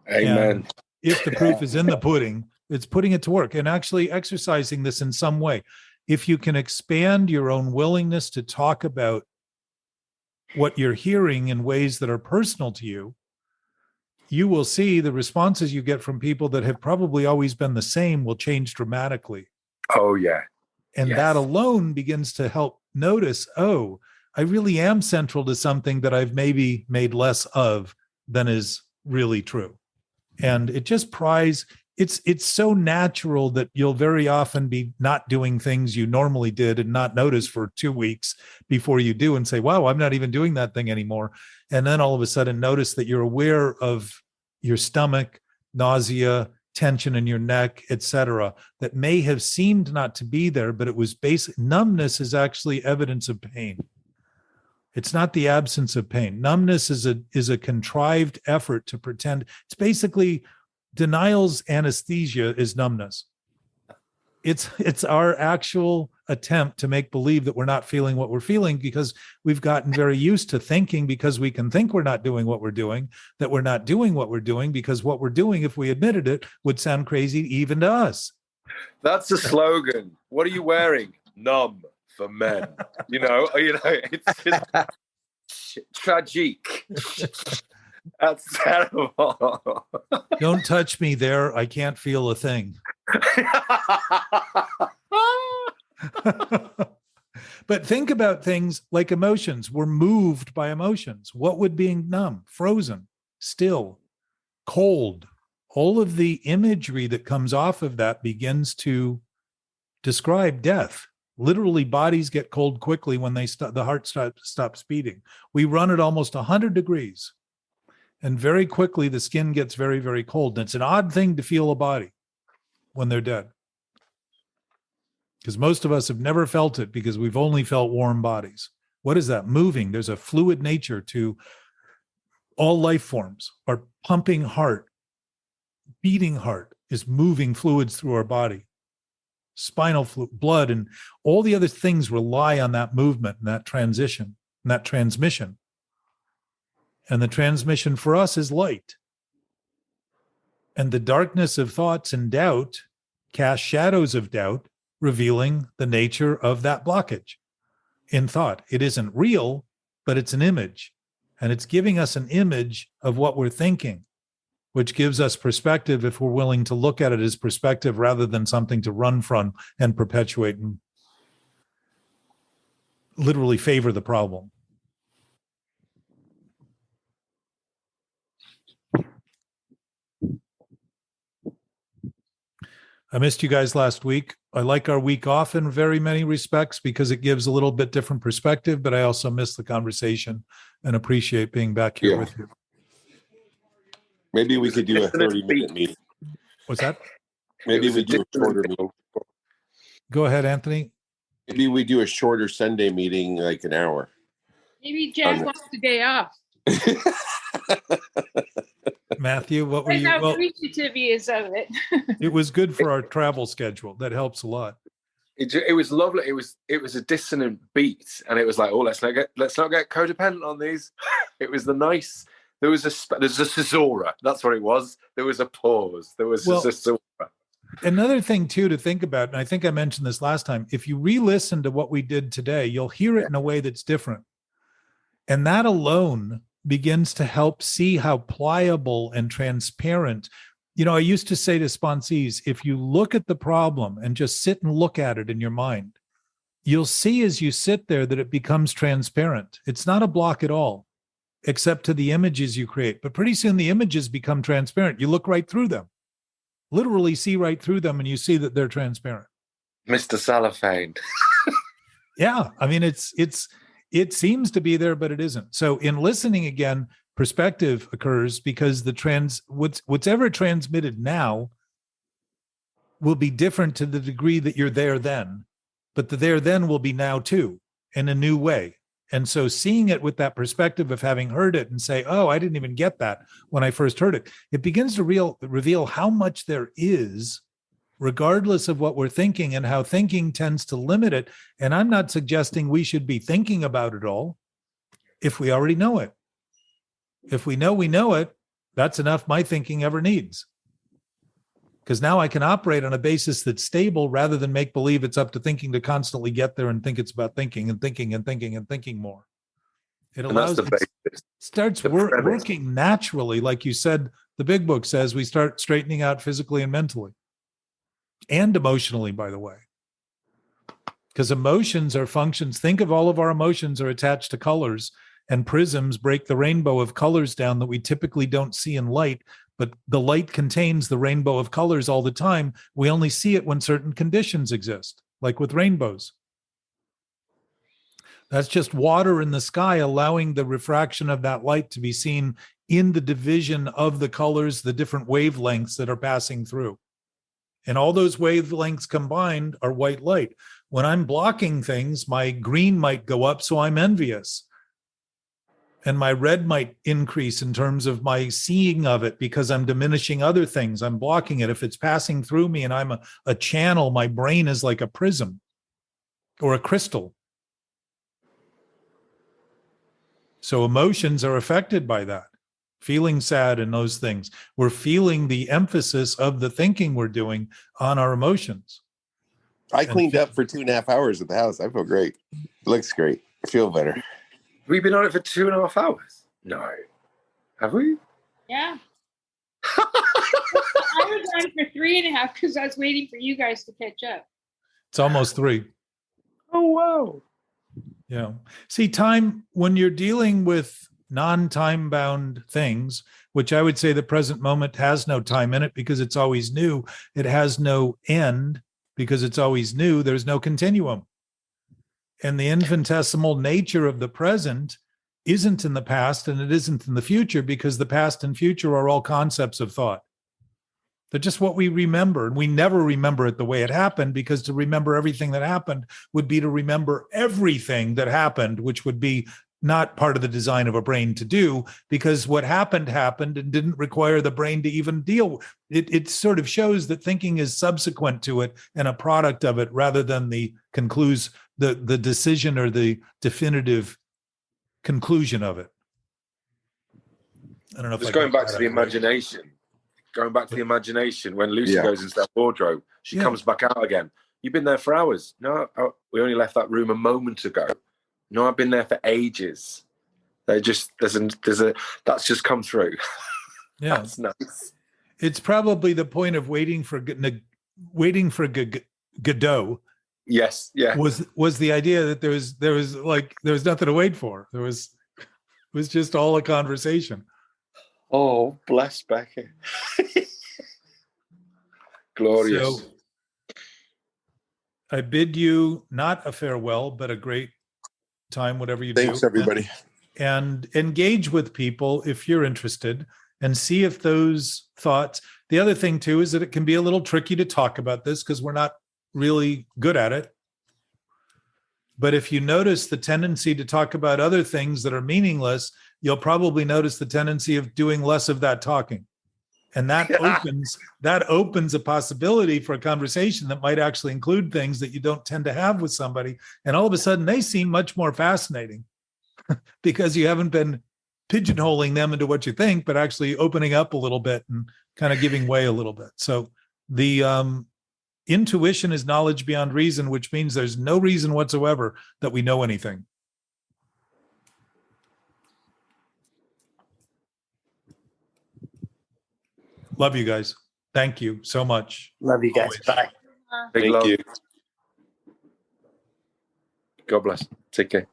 Amen. And if the proof is in the pudding, it's putting it to work and actually exercising this in some way. If you can expand your own willingness to talk about what you're hearing in ways that are personal to you, you will see the responses you get from people that have probably always been the same will change dramatically. Oh, yeah. And Yes. that alone begins to help notice, oh, I really am central to something that I've maybe made less of than is really true. And it just pries, it's so natural that you'll very often be not doing things you normally did and not notice for 2 weeks before you do and say, wow, I'm not even doing that thing anymore. And then all of a sudden notice that you're aware of your stomach, nausea, tension in your neck, etc., that may have seemed not to be there, but it was basic. Numbness is actually evidence of pain. It's not the absence of pain. Numbness is a contrived effort to pretend. It's basically denial's anesthesia is numbness. It's our actual attempt to make believe that we're not feeling what we're feeling, because we've gotten very used to thinking, because we can think we're not doing what we're doing, that we're not doing what we're doing, because what we're doing, if we admitted it, would sound crazy even to us. That's the slogan. What are you wearing? Numb for men. It's just tragic. That's terrible. Don't touch me there. I can't feel a thing. But think about things like emotions. We're moved by emotions. What would being numb, frozen, still, cold? All of the imagery that comes off of that begins to describe death. Literally, bodies get cold quickly when the heart stops beating. We run at almost 100 degrees. And very quickly, the skin gets very, very cold. And it's an odd thing to feel a body when they're dead, because most of us have never felt it, because we've only felt warm bodies. What is that? Moving. There's a fluid nature to all life forms. Our pumping heart, beating heart is moving fluids through our body. Spinal fluid, blood, and all the other things rely on that movement and that transition and that transmission. And the transmission for us is light. And the darkness of thoughts and doubt cast shadows of doubt, revealing the nature of that blockage in thought. It isn't real, but it's an image. And it's giving us an image of what we're thinking, which gives us perspective if we're willing to look at it as perspective rather than something to run from and perpetuate and literally favor the problem. I missed you guys last week. I like our week off in very many respects because it gives a little bit different perspective, but I also miss the conversation and appreciate being back here with you. Maybe we could do a 30-minute meeting. What's that? Maybe we do a shorter meeting. Go ahead, Anthony. Maybe we do a shorter Sunday meeting, like an hour. Maybe Jack wants the day off. Matthew, what were you? How Well, appreciative he is of it. it was good for our travel schedule. That helps a lot. It was lovely. It was a dissonant beat, and it was like, oh, let's not get codependent on these. It was the nice. There's a caesura. That's what it was. There was a pause. There was a caesura. Another thing too to think about, and I think I mentioned this last time. If you re-listen to what we did today, you'll hear it in a way that's different, and that alone begins to help see how pliable and transparent. I used to say to sponsees, if you look at the problem and just sit and look at it in your mind, you'll see as you sit there that it becomes transparent. It's not a block at all, except to the images you create. But pretty soon the images become transparent. You look right through them, literally see right through them, and you see that they're transparent. Mr. Cellophane. Yeah. I mean, it seems to be there, but it isn't. So in listening again, perspective occurs because what's ever transmitted now will be different to the degree that you're there then, but the there then will be now too, in a new way. And so seeing it with that perspective of having heard it and say, oh, I didn't even get that when I first heard it, it begins to reveal how much there is, regardless of what we're thinking, and how thinking tends to limit it. And I'm not suggesting we should be thinking about it all if we already know it. If we know it, that's enough my thinking ever needs. Because now I can operate on a basis that's stable rather than make believe it's up to thinking to constantly get there and think it's about thinking and thinking and thinking and thinking more. It allows, it starts working naturally. Like you said, the big book says we start straightening out physically and mentally and emotionally, by the way. Because emotions are functions. Think of all of our emotions are attached to colors, and prisms break the rainbow of colors down that we typically don't see in light. But the light contains the rainbow of colors all the time. We only see it when certain conditions exist, like with rainbows. That's just water in the sky allowing the refraction of that light to be seen in the division of the colors, the different wavelengths that are passing through. And all those wavelengths combined are white light. When I'm blocking things, my green might go up, so I'm envious. And my red might increase in terms of my seeing of it because I'm diminishing other things. I'm blocking it. If it's passing through me and I'm a channel, my brain is like a prism or a crystal. So emotions are affected by that. Feeling sad and those things. We're feeling the emphasis of the thinking we're doing on our emotions. I cleaned up for 2.5 hours at the house. I feel great. It looks great. I feel better. We've been on it for 2.5 hours. No. Have we? Yeah. I was on for 3.5 because I was waiting for you guys to catch up. It's almost 3. Oh, wow. Yeah. See, time, when you're dealing with non-time bound things, which I would say the present moment has no time in it because it's always new. It has no end because it's always new. There's no continuum. And the infinitesimal nature of the present isn't in the past and it isn't in the future because the past and future are all concepts of thought. They're just what we remember. And we never remember it the way it happened because to remember everything that happened would be to remember everything that happened, which would be not part of the design of a brain to do because what happened and didn't require the brain to even deal with it. It sort of shows that thinking is subsequent to it and a product of it rather than the the decision or the definitive conclusion of it. I don't know if just going back to the imagination. Going back to the imagination, when Lucy goes into that wardrobe, she comes back out again. You've been there for hours. No, we only left that room a moment ago. No, I've been there for ages. There's that's just come through. Yeah, that's nice. It's probably the point of waiting for Godot. Yes, yeah. Was the idea that there was nothing to wait for. It was just all a conversation. Oh, bless Becky. Glorious. So, I bid you not a farewell, but a great time, whatever you do. Thanks, everybody. And engage with people if you're interested and see if those thoughts. The other thing, too, is that it can be a little tricky to talk about this because we're not really good at it. But if you notice the tendency to talk about other things that are meaningless, you'll probably notice the tendency of doing less of that talking. And that opens a possibility for a conversation that might actually include things that you don't tend to have with somebody. And all of a sudden they seem much more fascinating because you haven't been pigeonholing them into what you think, but actually opening up a little bit and kind of giving way a little bit. So the intuition is knowledge beyond reason, which means there's no reason whatsoever that we know anything. Love you guys. Thank you so much. Love you guys. Always. Bye. Thank you. God bless. Take care.